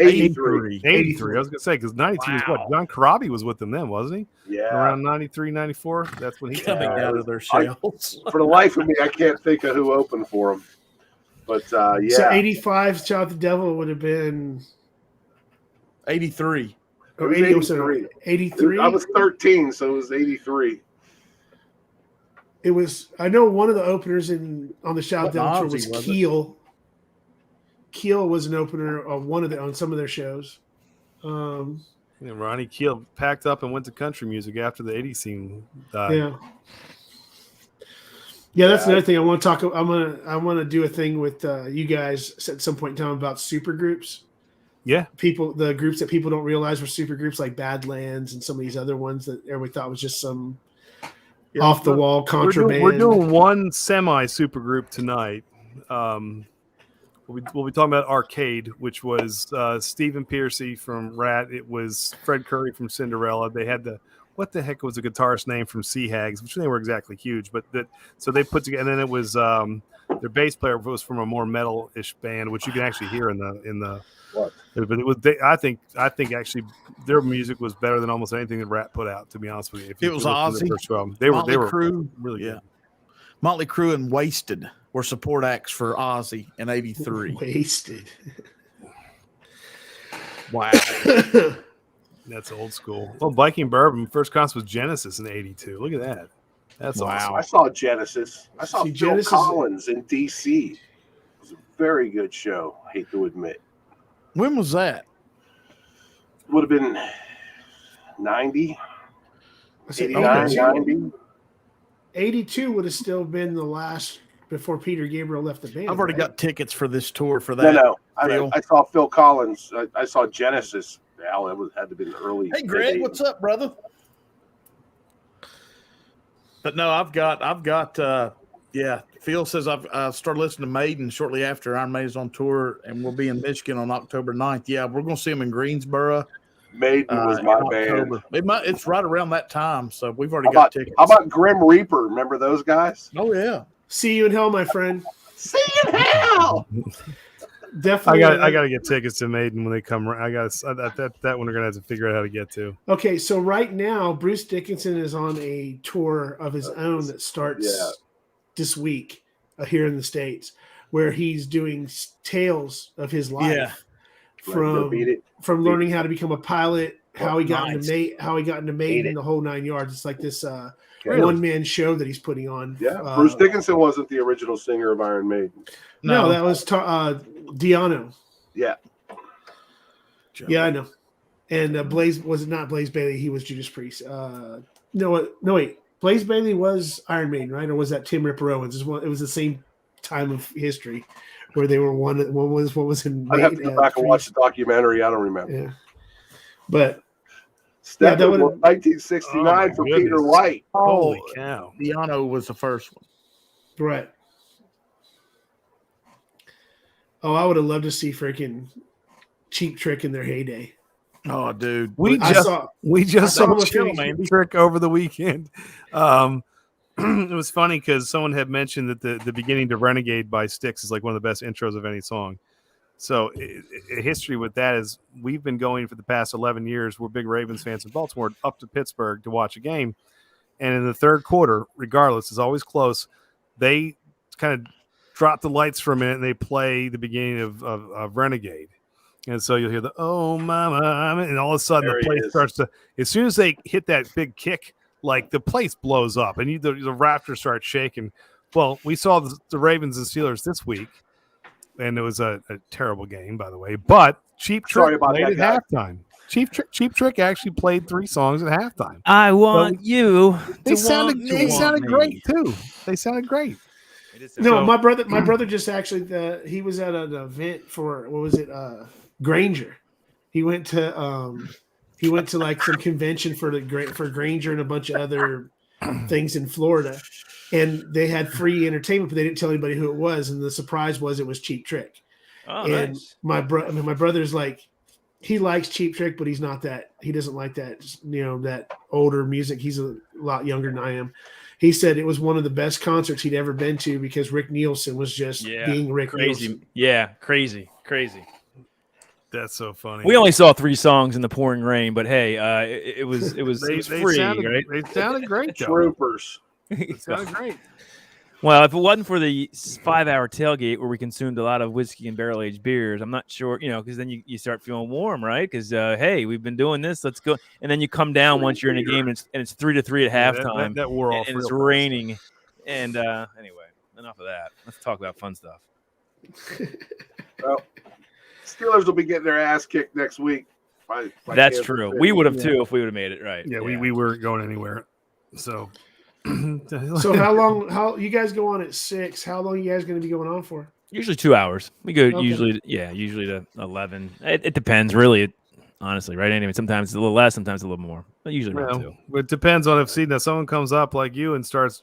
Speaker 2: 83.
Speaker 3: 83. I was gonna say because 93 was what? John Corabi was with them then, wasn't he?
Speaker 2: Yeah.
Speaker 3: Around 93, 94. That's when he
Speaker 1: coming out of their shells.
Speaker 2: For the life of me, I can't think of who opened for him. But yeah.
Speaker 4: So 85 Shout at the Devil would have been
Speaker 1: 83.
Speaker 4: Or 83. 83.
Speaker 2: I was 13, so it was 83.
Speaker 4: It was. I know one of the openers on the Shout Down tour was Keel. Keel was an opener on some of their shows.
Speaker 3: Ronnie Keel packed up and went to country music after the 80s scene died.
Speaker 4: Yeah, that's another thing I want to talk. I want to do a thing with you guys at some point in time about super groups.
Speaker 3: Yeah,
Speaker 4: the groups that people don't realize were super groups, like Badlands and some of these other ones that everybody thought was just some off the wall contraband.
Speaker 3: We're doing one semi super group tonight. We'll be talking about Arcade, which was Stephen Piercy from Rat. It was Fred Curry from Cinderella. They had what the heck was the guitarist name from Sea Hags, which they were exactly huge, so they put together. And then it was their bass player was from a more metal-ish band, which you can actually hear in the. What? But it was. I think actually their music was better than almost anything that Rat put out. To be honest with you,
Speaker 1: it was Ozzy.
Speaker 3: They
Speaker 1: Motley
Speaker 3: were
Speaker 1: Crue,
Speaker 3: really good.
Speaker 1: Motley Crue and Wasted were support acts for Ozzy in '83.
Speaker 4: Wasted.
Speaker 1: Wow.
Speaker 3: That's old school. Well, Viking Bourbon first concert was Genesis in '82. Look at that. That's awesome.
Speaker 2: I saw Genesis. I saw Phil Collins in DC. It was a very good show. I hate to admit.
Speaker 1: When was that?
Speaker 2: Would have been 90. 89, 90.
Speaker 4: 82 would have still been the last before Peter Gabriel left the band.
Speaker 1: I've already got tickets for this tour for that.
Speaker 2: No. I saw Phil Collins. I saw Genesis. Hell, it had to be the early.
Speaker 1: Hey, Greg, what's up, brother? But no, I've got. Phil says I've started listening to Maiden shortly after Iron Maiden's on tour, and we'll be in Michigan on October 9th. Yeah, we're going to see them in Greensboro.
Speaker 2: Maiden was my band.
Speaker 1: It's right around that time, so we've already got tickets.
Speaker 2: How about Grim Reaper? Remember those guys?
Speaker 1: Oh, yeah.
Speaker 4: See you in hell, my friend.
Speaker 2: See you in hell.
Speaker 4: Definitely.
Speaker 3: I got to get tickets to Maiden when they come. I got that one. We're gonna have to figure out how to get to.
Speaker 4: Okay, so right now Bruce Dickinson is on a tour of his own that starts this week here in the States, where he's doing tales of his life.
Speaker 1: Yeah.
Speaker 4: From learning how to become a pilot, how he got into Maiden, the whole 9 yards. It's like this one-man show that he's putting on.
Speaker 2: Yeah, Bruce Dickinson wasn't the original singer of Iron Maiden.
Speaker 4: No, that was Di'Anno.
Speaker 2: Yeah.
Speaker 4: Yeah, I know. And Blaze was not Blaze Bailey. He was Judas Priest. No, wait. Blaze Bailey was Iron Maiden, right? Or was that Tim Ripper Owens? It was the same time of history where they were one was in.
Speaker 2: I'd have to go back and watch the documentary. I don't remember.
Speaker 4: Yeah, but
Speaker 2: that was 1969 for
Speaker 3: goodness.
Speaker 2: Peter White.
Speaker 3: Holy cow!
Speaker 1: Di'Anno was the first one.
Speaker 4: Right. Oh, I would have loved to see freaking Cheap Trick in their heyday.
Speaker 1: Oh, dude,
Speaker 3: we just saw Cheap Trick over the weekend. It was funny because someone had mentioned that the beginning to Renegade by Styx is like one of the best intros of any song. So a history with that is we've been going for the past 11 years. We're big Ravens fans in Baltimore up to Pittsburgh to watch a game. And in the third quarter, regardless, it's always close. They kind of drop the lights for a minute and they play the beginning of Renegade. And so you'll hear the, oh, mama, and all of a sudden the place starts to, as soon as they hit that big kick, like the place blows up and the Raptors start shaking. Well, we saw the Ravens and Steelers this week. And it was a terrible game, by the way. But Cheap Trick played at halftime. Cheap Trick actually played 3 songs at halftime.
Speaker 5: I want you.
Speaker 3: They sounded great too. They sounded great.
Speaker 4: No, my brother just actually he was at an event for what was it? Granger. He went to like some convention for Granger and a bunch of other things in Florida. And they had free entertainment, but they didn't tell anybody who it was. And the surprise was it was Cheap Trick.
Speaker 5: Oh,
Speaker 4: and
Speaker 5: nice.
Speaker 4: my brother's like, he likes Cheap Trick, but he doesn't like that, that older music. He's a lot younger than I am. He said it was one of the best concerts he'd ever been to because Rick Nielsen was just being Rick Nielsen.
Speaker 5: Yeah, crazy.
Speaker 3: That's so funny.
Speaker 5: We only saw 3 songs in the pouring rain, but hey, it was free, right?
Speaker 3: They sounded great, though.
Speaker 2: Troopers.
Speaker 3: It sounded great.
Speaker 5: Well, if it wasn't for the 5-hour tailgate where we consumed a lot of whiskey and barrel-aged beers, I'm not sure, because then you start feeling warm, right? Because, hey, we've been doing this. Let's go. And then you come down once you're in a game and it's 3-3 at halftime.
Speaker 3: That wore off.
Speaker 5: And it's raining. And anyway, enough of that. Let's talk about fun stuff.
Speaker 2: Well, Steelers will be getting their ass kicked next week.
Speaker 5: That's true. We would have, too, if we would have made it right.
Speaker 3: Yeah, we weren't going anywhere. So...
Speaker 4: So how you guys go on at 6? How long are you guys going to be going on for?
Speaker 5: Usually 2 hours. We go
Speaker 4: Okay.
Speaker 5: usually to 11. It depends, really. Honestly, right? Anyway, sometimes it's a little less, sometimes a little more. But usually around 2.
Speaker 3: It depends on if someone comes up like you and starts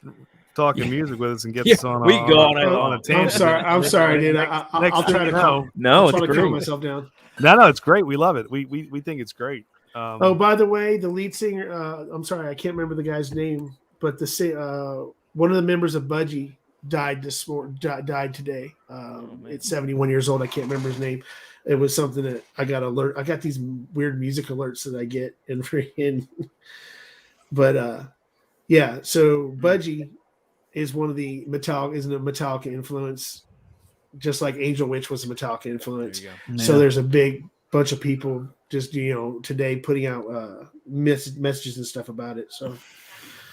Speaker 3: talking music with us and gets us on.
Speaker 5: We go on
Speaker 3: a tangent.
Speaker 4: I'm sorry, dude. I'll try to calm.
Speaker 5: No, it's
Speaker 4: I'll
Speaker 5: great.
Speaker 4: calm myself down.
Speaker 3: No, it's great. We love it. We think it's great.
Speaker 4: Oh, by the way, the lead singer. I'm sorry, I can't remember the guy's name. But one of the members of Budgie died died today. It's 71 years old. I can't remember his name. It was something that I got alert. I got these weird music alerts that I get in freaking. But yeah. So Budgie is one of the Metallica influence, just like Angel Witch was a Metallica influence. So there's a big bunch of people just today putting out messages and stuff about it. So.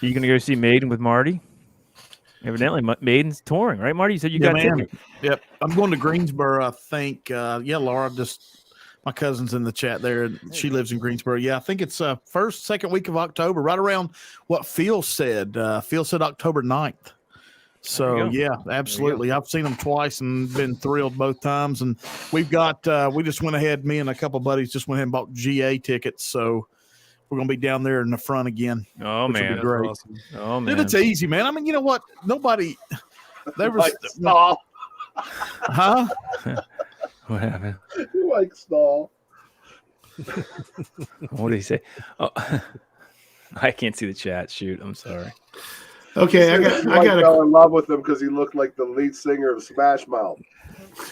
Speaker 5: Are you going to go see Maiden with Marty? Evidently, Maiden's touring, right, Marty? You said you got tickets.
Speaker 1: Yep. I'm going to Greensboro, I think. Laura, my cousin's in the chat there. She lives in Greensboro. Yeah, I think it's second week of October, right around what Phil said. Phil said October 9th. So, yeah, absolutely. I've seen them twice and been thrilled both times. And we've got we just went ahead, me and a couple of buddies just went ahead and bought GA tickets. So, we're going to be down there in the front again.
Speaker 5: Oh, man.
Speaker 1: Great.
Speaker 3: Awesome.
Speaker 5: Oh, man.
Speaker 1: Dude, it's easy, man. I mean, you know what? Nobody. There was.
Speaker 2: Like Stall.
Speaker 1: Huh?
Speaker 5: What happened?
Speaker 2: You like Stall.
Speaker 5: What did he say? Oh, I can't see the chat. Shoot. I'm sorry.
Speaker 4: Okay, I
Speaker 2: fell in love with him because he looked like the lead singer of Smash Mouth.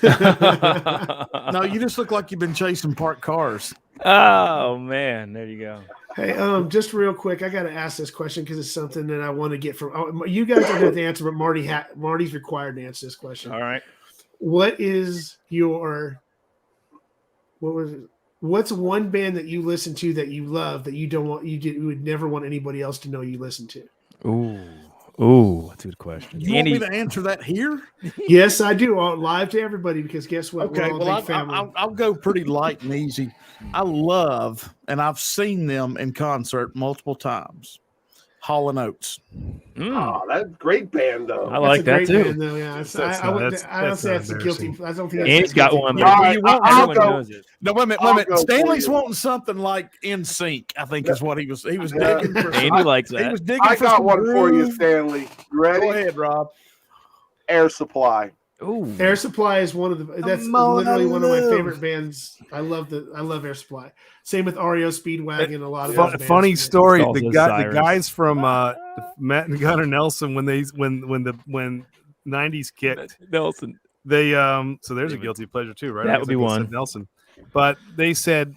Speaker 1: No, you just look like you've been chasing parked cars.
Speaker 5: Oh, man. There you go.
Speaker 4: Hey, just real quick, I got to ask this question because it's something that I want to get from you guys. Don't have to answer, but Marty's required to answer this question.
Speaker 5: All right.
Speaker 4: What's one band that you listen to that you love that you would never want anybody else to know you listen to?
Speaker 5: Ooh, that's a good question.
Speaker 1: You want me to answer that here?
Speaker 4: Yes, I do. Live to everybody because guess what?
Speaker 1: Okay,
Speaker 4: we're all a big family.
Speaker 1: I'll go pretty light and easy. I love, and I've seen them in concert multiple times. Hall & Oates.
Speaker 2: Oh, that's a great band, though.
Speaker 5: I like that too.
Speaker 4: Band, though, yeah. I don't say that's a guilty. I don't think.
Speaker 5: Andy's got one.
Speaker 2: All right,
Speaker 5: Everyone knows it.
Speaker 1: No, wait a minute. Stanley's wanting something like In Sync, I think is what he was digging for.
Speaker 5: Andy likes that.
Speaker 1: He was digging
Speaker 2: I
Speaker 1: for
Speaker 2: got
Speaker 1: some
Speaker 2: one for you,
Speaker 1: groove.
Speaker 2: Stanley. You ready?
Speaker 1: Go ahead, Rob.
Speaker 2: Air Supply.
Speaker 5: Ooh.
Speaker 4: Air Supply is that's literally one of my favorite bands. I love Air Supply. Same with REO Speedwagon. A lot of those bands.
Speaker 3: Funny story.
Speaker 5: Also
Speaker 3: The
Speaker 5: Cyrus.
Speaker 3: guys from Matt and Gunnar Nelson when 90s kicked.
Speaker 5: Nelson.
Speaker 3: They so there's a guilty pleasure too, right?
Speaker 5: That would be one.
Speaker 3: Nelson, but they said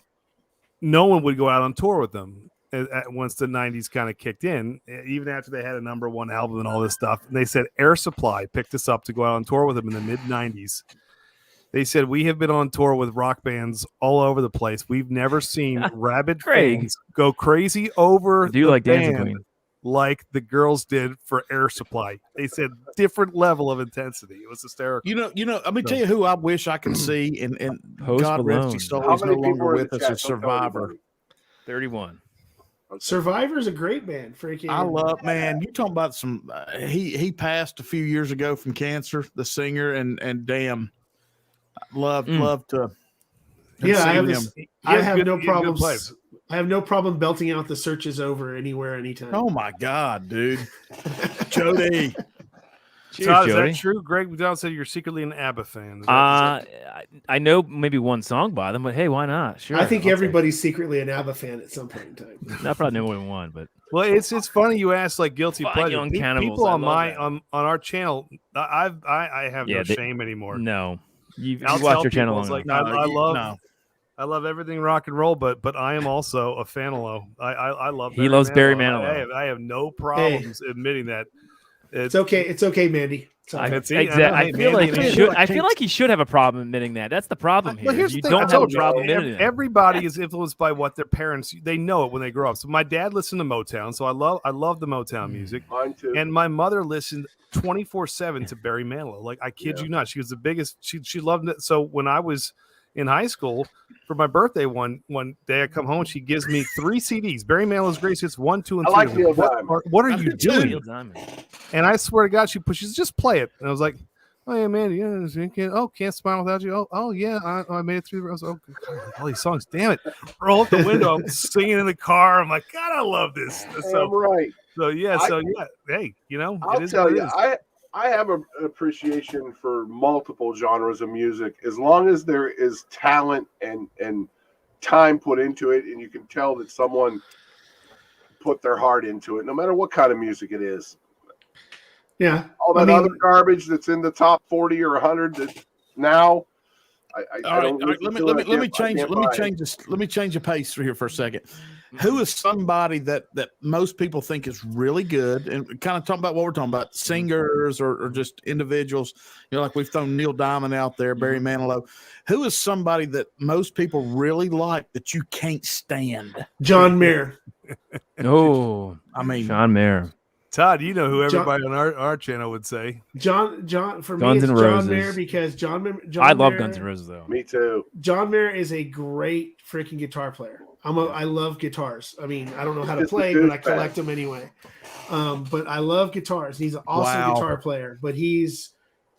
Speaker 3: no one would go out on tour with them once the 90s kind of kicked in, even after they had a #1 album and all this stuff. And they said Air Supply picked us up to go out on tour with them in the mid 90s. They said we have been on tour with rock bands all over the place. We've never seen rabid fans go crazy over
Speaker 5: Do you
Speaker 3: the
Speaker 5: like Dancing
Speaker 3: band
Speaker 5: Queen?
Speaker 3: like the girls did for Air Supply. They said different level of intensity. It was hysterical.
Speaker 1: You know. Let me tell you who I wish I could see, and
Speaker 5: Post
Speaker 1: God rest
Speaker 5: Malone.
Speaker 1: his soul,
Speaker 2: How
Speaker 1: he's no
Speaker 2: many people
Speaker 1: longer
Speaker 2: are in
Speaker 1: with
Speaker 2: the
Speaker 1: us.
Speaker 2: chat?
Speaker 1: Is
Speaker 2: Don't tell
Speaker 1: Survivor.
Speaker 2: anybody.
Speaker 5: 31.
Speaker 4: Survivor's a great band. Freaking,
Speaker 1: I love, man. You talking about some? He passed a few years ago from cancer. The singer and damn, love to.
Speaker 4: Yeah, I
Speaker 1: see
Speaker 4: have
Speaker 1: him.
Speaker 4: this. I have no
Speaker 3: he had good
Speaker 4: problems.
Speaker 3: plays.
Speaker 4: I have no problem belting out the Search Is Over anywhere, anytime.
Speaker 1: Oh my God, dude, Jody.
Speaker 5: Cheers,
Speaker 3: Todd, is
Speaker 5: Jody.
Speaker 3: that true? Greg McDonald said you're secretly an ABBA fan. Is that-
Speaker 5: I know maybe one song by them, but hey, why not? Sure.
Speaker 4: I think
Speaker 5: I'll take
Speaker 4: everybody's secretly an ABBA fan at some point in time.
Speaker 5: it. I probably know more than one, but
Speaker 3: Well, it's funny you ask like guilty
Speaker 5: Fine
Speaker 3: pleasure.
Speaker 5: Young Cannibals,
Speaker 3: People
Speaker 5: I
Speaker 3: on
Speaker 5: love
Speaker 3: my
Speaker 5: that.
Speaker 3: on our channel, I have
Speaker 5: Yeah,
Speaker 3: no
Speaker 5: they-
Speaker 3: shame anymore.
Speaker 5: no. You
Speaker 3: I'll
Speaker 5: watch
Speaker 3: tell
Speaker 5: your channel
Speaker 3: people,
Speaker 5: long
Speaker 3: it's
Speaker 5: enough.
Speaker 3: like, I love everything rock and roll, but I am also a fanalo. I love.
Speaker 5: He loves Barry Manilow.
Speaker 3: I have no problems admitting that.
Speaker 4: It's okay. It's okay, Mandy. It's all right.
Speaker 5: I feel like
Speaker 1: man,
Speaker 5: he should.
Speaker 1: I
Speaker 5: I feel like he should have a problem admitting that. That's the problem here.
Speaker 3: Well, here's the
Speaker 5: You
Speaker 3: thing. I
Speaker 5: don't have a
Speaker 3: told you,
Speaker 5: problem admitting that.
Speaker 3: everybody is influenced by what their parents. They know it when they grow up. So my dad listened to Motown, so I love the Motown music.
Speaker 2: Mine too.
Speaker 3: And my mother listened 24/7 to Barry Manilow. Like I kid you not, she was the biggest. She loved it. So when I was in high school for my birthday, one day I come home, she gives me 3 CDs. Barry Manilow's Greatest Hits 1, 2, and
Speaker 2: I
Speaker 3: 3.
Speaker 2: like Neil Diamond.
Speaker 3: What are you doing?
Speaker 5: Neil Diamond.
Speaker 3: And I swear to God, she pushes, just play it. And I was like, oh yeah, man, can't smile without you. Oh yeah, I made it through. I was like, oh God, all these songs, damn it! Roll up the window, I'm singing in the car. I'm like, God, I love this.
Speaker 2: I'm right.
Speaker 3: Hey,
Speaker 2: I'll tell you, I have an appreciation for multiple genres of music as long as there is talent and time put into it, and you can tell that someone put their heart into it, no matter what kind of music it is.
Speaker 4: Yeah.
Speaker 2: All that other garbage that's in the top 40 or 100 that now.
Speaker 1: All right. Let me change the pace here for a second. Who is somebody that most people think is really good, and kind of talking about what we're talking about, singers or just individuals? Like we've thrown Neil Diamond out there, Barry Manilow. Who is somebody that most people really like that you can't stand?
Speaker 4: John Mayer.
Speaker 5: Oh,
Speaker 1: I mean,
Speaker 5: John Mayer.
Speaker 3: Todd, you know who everybody on our channel would say.
Speaker 4: John for
Speaker 5: Guns
Speaker 4: me, it's
Speaker 5: N'
Speaker 4: John
Speaker 5: Roses.
Speaker 4: Mayer because John
Speaker 5: I love
Speaker 4: Mayer,
Speaker 5: Guns N' Roses though.
Speaker 2: Me too.
Speaker 4: John Mayer is a great freaking guitar player. I love guitars. I mean, I don't know how to play, but I collect them anyway. But I love guitars. He's an awesome guitar player, but he's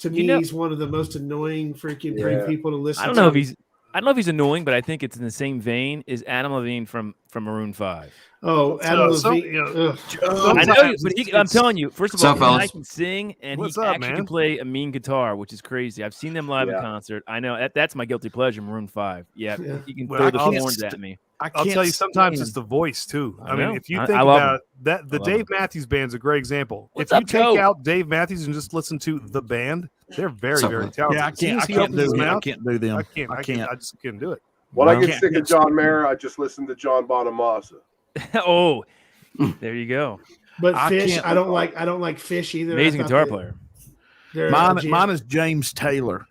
Speaker 4: one of the most annoying freaking people to listen to.
Speaker 5: I don't know if he's annoying, but I think it's in the same vein as Adam Levine from Maroon 5.
Speaker 4: Oh, Adam Levine.
Speaker 5: I know, but I'm telling you, first of all, the guy can sing and
Speaker 3: What's
Speaker 5: he
Speaker 3: up,
Speaker 5: actually
Speaker 3: man?
Speaker 5: can play a mean guitar, which is crazy. I've seen them live in concert. I know that's my guilty pleasure, Maroon 5. Yeah, you can throw the horns at me.
Speaker 3: I'll tell you, sometimes it's the voice too. I mean, if you think
Speaker 5: love
Speaker 3: about that, the Dave Matthews Band's a great example.
Speaker 5: What's
Speaker 3: if you
Speaker 5: up,
Speaker 3: take
Speaker 5: Joe?
Speaker 3: out Dave Matthews and just listen to the band, they're very, very talented.
Speaker 1: Yeah, I
Speaker 3: As soon
Speaker 1: can't.
Speaker 3: as
Speaker 1: I
Speaker 3: he
Speaker 1: can't
Speaker 3: opens his
Speaker 1: do them. I
Speaker 3: mouth,
Speaker 1: can't do them.
Speaker 3: I can't. I just can't do it.
Speaker 2: When I get
Speaker 1: Can't-
Speaker 2: sick of John Mayer, I just listen to John Bonamassa.
Speaker 5: Oh, there you go.
Speaker 4: But
Speaker 1: I
Speaker 4: Fish,
Speaker 1: can't-
Speaker 4: I don't like Fish either.
Speaker 5: Amazing
Speaker 4: I thought
Speaker 5: guitar
Speaker 4: that
Speaker 5: player.
Speaker 4: they're
Speaker 1: Mine is James Taylor.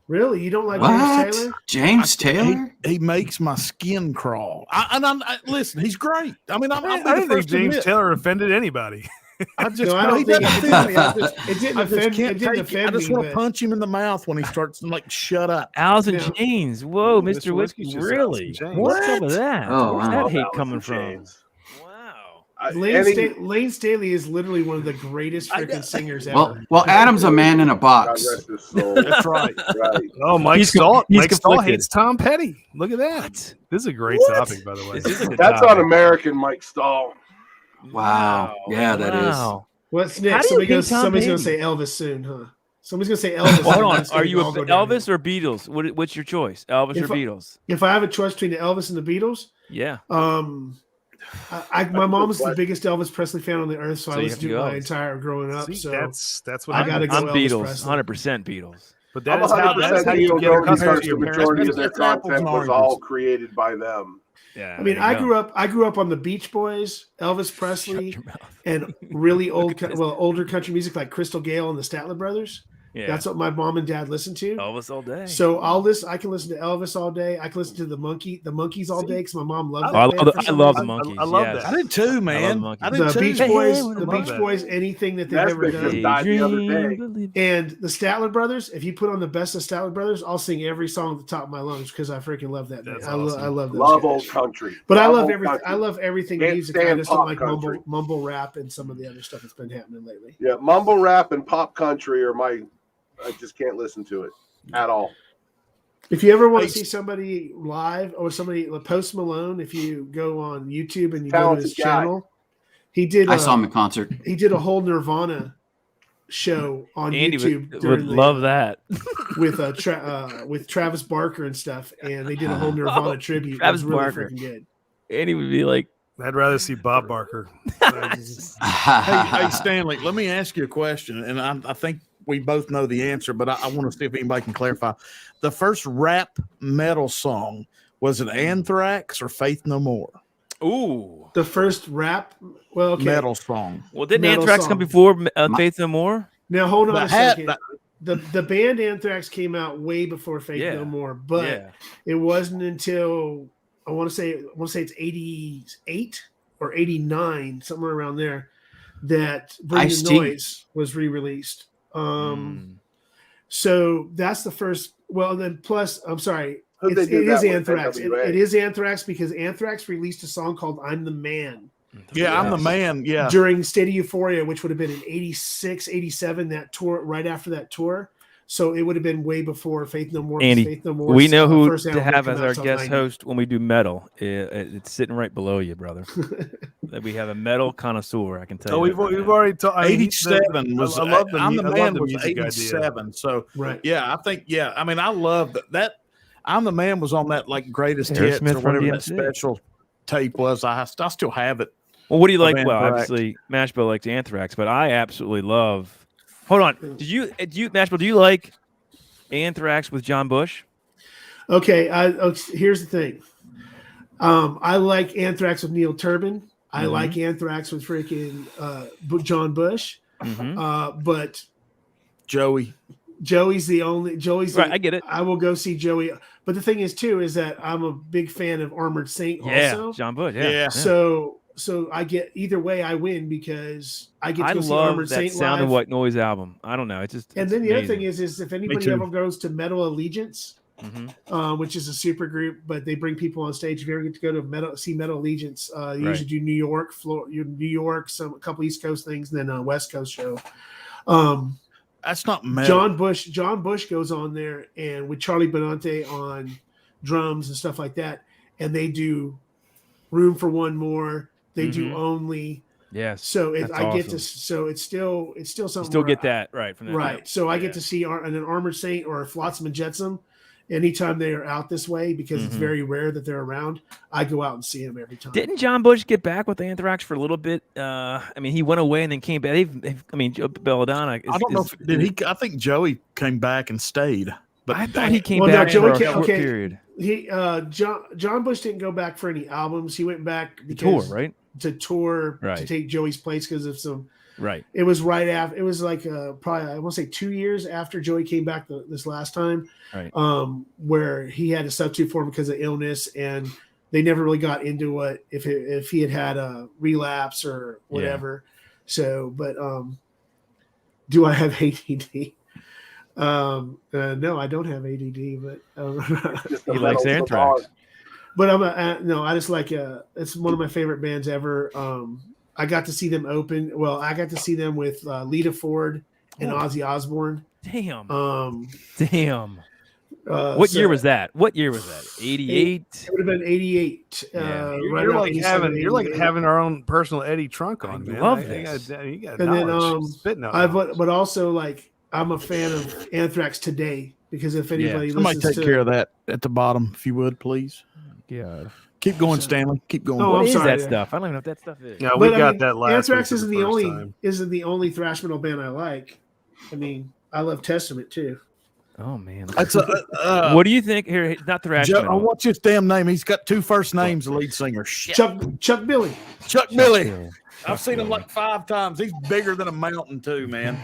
Speaker 4: Really? You don't like
Speaker 6: What?
Speaker 4: James Taylor?
Speaker 6: James Taylor?
Speaker 1: He makes my skin crawl. Listen, he's great. I mean,
Speaker 3: I didn't think James Taylor offended anybody.
Speaker 1: I just,
Speaker 4: No, I don't
Speaker 1: he
Speaker 4: think
Speaker 1: doesn't
Speaker 4: it
Speaker 1: offend me.
Speaker 4: It didn't
Speaker 1: I just
Speaker 4: offend.
Speaker 1: can't
Speaker 4: It didn't
Speaker 1: take it. I
Speaker 4: offend
Speaker 1: just
Speaker 4: me.
Speaker 1: want to
Speaker 4: but-
Speaker 1: punch him in the mouth when he starts to shut up.
Speaker 5: Alice in
Speaker 4: Yeah.
Speaker 5: Chains. Whoa,
Speaker 3: Mr.
Speaker 5: Mr.
Speaker 3: Whiskey
Speaker 5: Whiskey.
Speaker 3: just
Speaker 5: Really?
Speaker 3: Alice in Chains.
Speaker 5: What's up with that?
Speaker 6: Oh,
Speaker 5: Where's
Speaker 6: wow.
Speaker 5: that hate
Speaker 2: Alice
Speaker 5: coming
Speaker 2: in
Speaker 5: from?
Speaker 2: Chains.
Speaker 5: Wow.
Speaker 4: Lane Staley is literally one of the greatest freaking singers ever.
Speaker 6: Well, Adam's a man in a
Speaker 2: God
Speaker 6: box.
Speaker 2: rest his soul.
Speaker 1: That's right.
Speaker 2: Right.
Speaker 3: Oh, Mike
Speaker 5: He's
Speaker 3: Stahl.
Speaker 5: he's
Speaker 3: Mike Stahl
Speaker 5: conflicted.
Speaker 3: hates Tom Petty. Look at that.
Speaker 5: What?
Speaker 3: This is a great
Speaker 1: What?
Speaker 3: topic, by the way.
Speaker 5: This is a good
Speaker 2: That's
Speaker 5: topic.
Speaker 2: on American Mike Stahl.
Speaker 6: Wow. Yeah, that is.
Speaker 5: Wow.
Speaker 4: What's
Speaker 5: How
Speaker 4: next?
Speaker 5: do you pick Tom
Speaker 4: Somebody's gonna
Speaker 5: Petty?
Speaker 4: say Elvis soon, huh? Somebody's gonna say Elvis.
Speaker 5: Hold
Speaker 4: and
Speaker 5: on.
Speaker 4: that's gonna
Speaker 5: Are you
Speaker 4: all go down.
Speaker 5: Elvis or Beatles? What's your choice? Elvis or
Speaker 4: If I-
Speaker 5: Beatles?
Speaker 4: If I have a choice between the Elvis and the Beatles,
Speaker 5: Yeah.
Speaker 4: My mom was the biggest Elvis Presley fan on the earth, so I
Speaker 5: you
Speaker 4: listened
Speaker 5: have
Speaker 4: to
Speaker 5: to
Speaker 4: it
Speaker 5: go
Speaker 4: my
Speaker 5: Elvis.
Speaker 4: entire growing up.
Speaker 3: See,
Speaker 4: So
Speaker 3: that's what
Speaker 4: I gotta go
Speaker 5: I'm
Speaker 4: Elvis
Speaker 5: Beatles,
Speaker 4: Presley.
Speaker 5: 100% Beatles.
Speaker 3: But
Speaker 2: I'm
Speaker 3: that is how
Speaker 2: 100%
Speaker 3: you
Speaker 2: Beatles
Speaker 3: get
Speaker 2: only because
Speaker 3: accustomed to
Speaker 2: the
Speaker 3: your
Speaker 2: majority
Speaker 3: parents.
Speaker 2: of their
Speaker 1: It's apples
Speaker 2: content
Speaker 1: and
Speaker 2: was
Speaker 1: oranges.
Speaker 2: all created by them.
Speaker 5: Yeah,
Speaker 4: I mean, I grew up on the Beach Boys, Elvis Presley, and really older country music like Crystal Gale and the Statler Brothers.
Speaker 5: Yeah,
Speaker 4: That's what my mom and dad listened to.
Speaker 5: Elvis all day.
Speaker 4: So I can listen to Elvis all day. I can listen to the Monkees all day because my mom loved
Speaker 5: I
Speaker 4: that band.
Speaker 5: I love the Monkees.
Speaker 3: I love
Speaker 5: yes.
Speaker 3: that.
Speaker 1: I did too, man.
Speaker 5: Monkees.
Speaker 1: I did
Speaker 4: The
Speaker 1: too.
Speaker 4: Beach
Speaker 5: Hey,
Speaker 4: Boys,
Speaker 5: I
Speaker 4: the
Speaker 5: love
Speaker 4: Beach
Speaker 3: that.
Speaker 4: Boys, anything that they've ever
Speaker 2: Nesbitt just
Speaker 4: done.
Speaker 2: died the other day.
Speaker 4: And the Statler Brothers, if you put on the best of Statler Brothers, I'll sing every song at the top of my lungs because I freaking love that band.
Speaker 3: That's
Speaker 4: I
Speaker 3: awesome.
Speaker 4: love those
Speaker 2: Love
Speaker 4: guys.
Speaker 2: old country.
Speaker 4: But I love
Speaker 2: old
Speaker 4: everything.
Speaker 2: country.
Speaker 4: I love everything
Speaker 2: Can't
Speaker 4: music. I
Speaker 2: stand
Speaker 4: just don't
Speaker 2: pop
Speaker 4: like
Speaker 2: country.
Speaker 4: mumble rap and some of the other stuff that's been happening lately.
Speaker 2: Yeah, mumble rap and pop country are I just can't listen to it at all.
Speaker 4: If you ever want to see somebody live or somebody like Post Malone, if you go on YouTube and you go to his
Speaker 2: Talented guy.
Speaker 4: channel, he did.
Speaker 6: I saw him in concert.
Speaker 4: He did a whole Nirvana show on
Speaker 5: Andy
Speaker 4: YouTube
Speaker 5: would love that.
Speaker 4: with Travis Barker and stuff, and they did a whole Nirvana tribute.
Speaker 5: Travis
Speaker 4: it was really
Speaker 5: Barker.
Speaker 4: freaking good.
Speaker 5: Andy would be like,
Speaker 3: I'd rather see Bob Barker.
Speaker 1: Hey, Stanley, let me ask you a question, and I think we both know the answer, but I want to see if anybody can clarify. The first rap metal song, was it Anthrax or Faith No More?
Speaker 5: ooh.
Speaker 4: The first rap,
Speaker 1: Metal song.
Speaker 5: Well, didn't
Speaker 4: Metal
Speaker 5: Anthrax
Speaker 4: song.
Speaker 5: come before Faith No More?
Speaker 4: Now hold on
Speaker 1: The
Speaker 4: a
Speaker 1: hat-
Speaker 4: second. The band Anthrax came out way before Faith
Speaker 5: Yeah.
Speaker 4: No More, but
Speaker 5: Yeah.
Speaker 4: it wasn't until I want to say it's 88 or 89, somewhere around there, that Bring the
Speaker 6: Ice-T.
Speaker 4: Noise was re-released. So that's the first. Well, and then plus, I'm sorry,
Speaker 2: Who'd they
Speaker 4: it
Speaker 2: do that
Speaker 4: is
Speaker 2: with?
Speaker 4: Anthrax.
Speaker 2: NWA?
Speaker 4: It is Anthrax because Anthrax released a song called "I'm the Man"
Speaker 1: Yeah, I'm the man. Yeah.
Speaker 4: during State of Euphoria, which would have been in 86, 87, that tour, right after that tour. So it would have been way before Faith No More.
Speaker 5: Andy,
Speaker 4: Faith No More.
Speaker 5: we know who
Speaker 4: first
Speaker 5: to
Speaker 4: album
Speaker 5: have
Speaker 4: came
Speaker 5: as
Speaker 4: out
Speaker 5: our
Speaker 4: till
Speaker 5: guest
Speaker 4: 90.
Speaker 5: host when we do metal. It's sitting right below you, brother. That we have a metal connoisseur. I can tell
Speaker 3: Oh,
Speaker 5: you.
Speaker 3: we've already talked.
Speaker 1: 87 was.
Speaker 3: I love the
Speaker 1: I'm the
Speaker 3: I love
Speaker 1: man
Speaker 3: the
Speaker 1: was
Speaker 3: music idea.
Speaker 1: 87. So
Speaker 4: Right.
Speaker 1: yeah, I think I mean, I love that. I'm the man was on that like greatest hits
Speaker 5: Aerosmith
Speaker 1: or
Speaker 5: from
Speaker 1: whatever that
Speaker 5: DMC.
Speaker 1: special tape was. I still have it.
Speaker 5: Well, what do you like?
Speaker 1: Of
Speaker 5: Well,
Speaker 1: Anthrax.
Speaker 5: obviously, Mashbill likes Anthrax, but I absolutely love. Hold on, Mashbill? Do you like Anthrax with John Bush?
Speaker 4: Okay. Here's the thing. I like Anthrax with Neil Turbin. I
Speaker 5: Mhm.
Speaker 4: like Anthrax with freaking John Bush.
Speaker 5: Mm-hmm.
Speaker 4: But
Speaker 1: Joey's
Speaker 5: Right, I get it.
Speaker 4: I will go see Joey. But the thing is too, is that I'm a big fan of Armored Saint
Speaker 5: Yeah,
Speaker 4: also.
Speaker 5: John Bush. Yeah.
Speaker 1: Yeah.
Speaker 4: So I get either way I win because I get to
Speaker 5: I
Speaker 4: go see
Speaker 5: love
Speaker 4: Armored
Speaker 5: that
Speaker 4: Saint
Speaker 5: Sound
Speaker 4: live.
Speaker 5: of White Noise album. I don't know. It's just.
Speaker 4: And
Speaker 5: it's
Speaker 4: then the other thing
Speaker 5: amazing.
Speaker 4: is if anybody
Speaker 1: too.
Speaker 4: ever goes to Metal Allegiance,
Speaker 5: Mhm.
Speaker 4: which is a super group, but they bring people on stage. If you ever get to go to Metal Allegiance, they usually do New York, New York, a couple East Coast things, and then a West Coast show.
Speaker 1: That's not metal.
Speaker 4: John Bush goes on there and with Charlie Benante on drums and stuff like that, and they do Room for One More. They do Only.
Speaker 5: Yes.
Speaker 4: So
Speaker 5: that's
Speaker 4: I get to.
Speaker 5: awesome.
Speaker 4: So it's still something.
Speaker 5: You still
Speaker 4: where
Speaker 5: get that right from that.
Speaker 4: right. So I
Speaker 5: Yeah.
Speaker 4: get to see an Armored Saint or a Flotsam and Jetsam anytime they are out this way because it's very rare that they're around. I go out and see them every time.
Speaker 5: Didn't John Bush get back with Anthrax for a little bit? I mean, he went away and then came back. I mean, Joe Belladonna.
Speaker 1: I don't know. Did he? I think Joey came back and stayed. But
Speaker 5: I thought he came
Speaker 4: Well, no,
Speaker 5: back
Speaker 4: Joey
Speaker 5: for a
Speaker 4: came-
Speaker 5: short
Speaker 4: okay.
Speaker 5: period.
Speaker 4: He John Bush didn't go back for any albums. He went back
Speaker 5: Tour,
Speaker 4: because
Speaker 5: right?
Speaker 4: to tour to
Speaker 5: Right.
Speaker 4: take Joey's place because of some.
Speaker 5: Right.
Speaker 4: It was right after. It was like probably I want to say 2 years after Joey came back this last time,
Speaker 5: Right.
Speaker 4: where he had to substitute for him because of illness, and they never really got into what if he had a relapse or whatever. So, but do I have ADD? No, I don't have ADD, but
Speaker 2: Just the
Speaker 5: He likes
Speaker 2: metal
Speaker 5: Anthrax.
Speaker 2: song.
Speaker 4: but I just like it's one of my favorite bands ever. I got to see them open. Well, I got to see them with Lita Ford and Ozzy Osbourne.
Speaker 5: Damn.
Speaker 4: Damn.
Speaker 5: What year was that? 88.
Speaker 4: It would have been 88.
Speaker 5: Yeah.
Speaker 4: Right
Speaker 3: You're
Speaker 4: around
Speaker 3: like
Speaker 4: 87,
Speaker 3: you're like
Speaker 4: 88.
Speaker 3: having our own personal Eddie Trunk on,
Speaker 5: I
Speaker 3: man.
Speaker 5: love
Speaker 3: You
Speaker 5: this.
Speaker 3: got
Speaker 4: And then
Speaker 3: knowledge. Spitting out
Speaker 4: I've
Speaker 3: knowledge.
Speaker 4: but also like I'm a fan of Anthrax today because if anybody
Speaker 1: somebody
Speaker 4: listens
Speaker 1: take
Speaker 4: to
Speaker 1: care of that at the bottom, if you would, please.
Speaker 5: Yeah.
Speaker 1: Keep going, Stanley. Keep going.
Speaker 4: Oh,
Speaker 5: What
Speaker 4: I'm
Speaker 5: is
Speaker 4: sorry.
Speaker 5: that stuff? I don't even know what that stuff is.
Speaker 3: Yeah, we
Speaker 4: But,
Speaker 3: got that last
Speaker 4: Anthrax
Speaker 3: week for the first time.
Speaker 4: isn't the only thrash metal band I like. I mean, I love Testament too.
Speaker 5: Oh man,
Speaker 1: That's
Speaker 5: what do you think? Here, not thrash
Speaker 1: Joe,
Speaker 5: metal.
Speaker 1: what's his damn name? He's got 2 first names. The lead singer, shit.
Speaker 4: Chuck Billy.
Speaker 1: Chuck Billy.
Speaker 5: Billy.
Speaker 1: I've seen him like 5 times. He's bigger than a mountain too, man.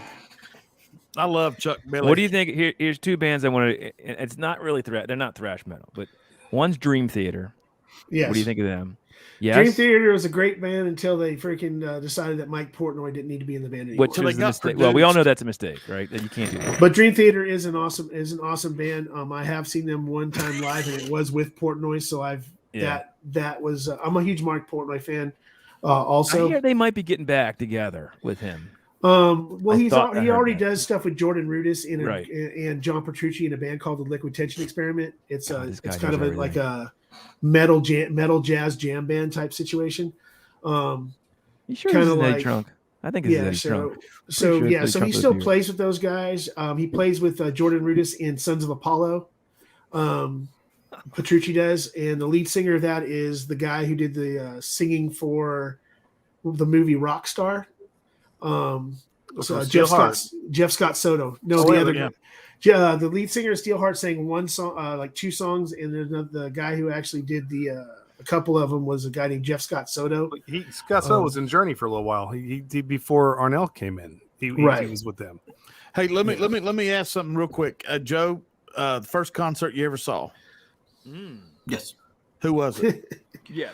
Speaker 1: I love Chuck Billy.
Speaker 5: What do you think? Here's 2 bands I want to. It's not really thrash. They're not thrash metal, but one's Dream Theater.
Speaker 4: Yes.
Speaker 5: What do you think of them? Yes.
Speaker 4: Dream Theater was a great band until they freaking decided that Mike Portnoy didn't need to be in the band anymore.
Speaker 5: Which was a mistake. Well, we all know that's a mistake, right? That you can't do that.
Speaker 4: But Dream Theater is an awesome band. I have seen them one time live, and it was with Portnoy. So that was I'm a huge Mike Portnoy fan. Also,
Speaker 5: I hear they might be getting back together with him.
Speaker 4: Well, he already
Speaker 5: that.
Speaker 4: does stuff with Jordan Rudess
Speaker 5: Right.
Speaker 4: and John Petrucci in a band called the Liquid Tension Experiment. It's
Speaker 5: this guy
Speaker 4: it's kind of
Speaker 5: knows
Speaker 4: like a metal jazz jam band type situation.
Speaker 5: You sure
Speaker 4: kinda
Speaker 5: he's Eddie
Speaker 4: like-
Speaker 5: Trunk? I think it's
Speaker 4: Yeah,
Speaker 5: Eddie Trunk.
Speaker 4: so
Speaker 5: sure
Speaker 4: yeah,
Speaker 5: it's
Speaker 4: so
Speaker 5: Eddie
Speaker 4: he
Speaker 5: Trunk
Speaker 4: still
Speaker 5: with you.
Speaker 4: plays with those guys. He plays with Jordan Rudess in Sons of Apollo. Petrucci does, and the lead singer of that is the guy who did the singing for the movie Rockstar. So Jeff Scott Soto. No, the other guy. The lead singer of Steelheart sang one song, like 2 songs, and then the guy who actually did a couple of them was a guy named Jeff Scott Soto.
Speaker 3: Scott Soto was in Journey for a little while. He before Arnell came in. He was with them.
Speaker 1: Hey, let me ask something real quick, Joe. The first concert you ever saw?
Speaker 6: Yes.
Speaker 1: Who was it?
Speaker 5: Yes.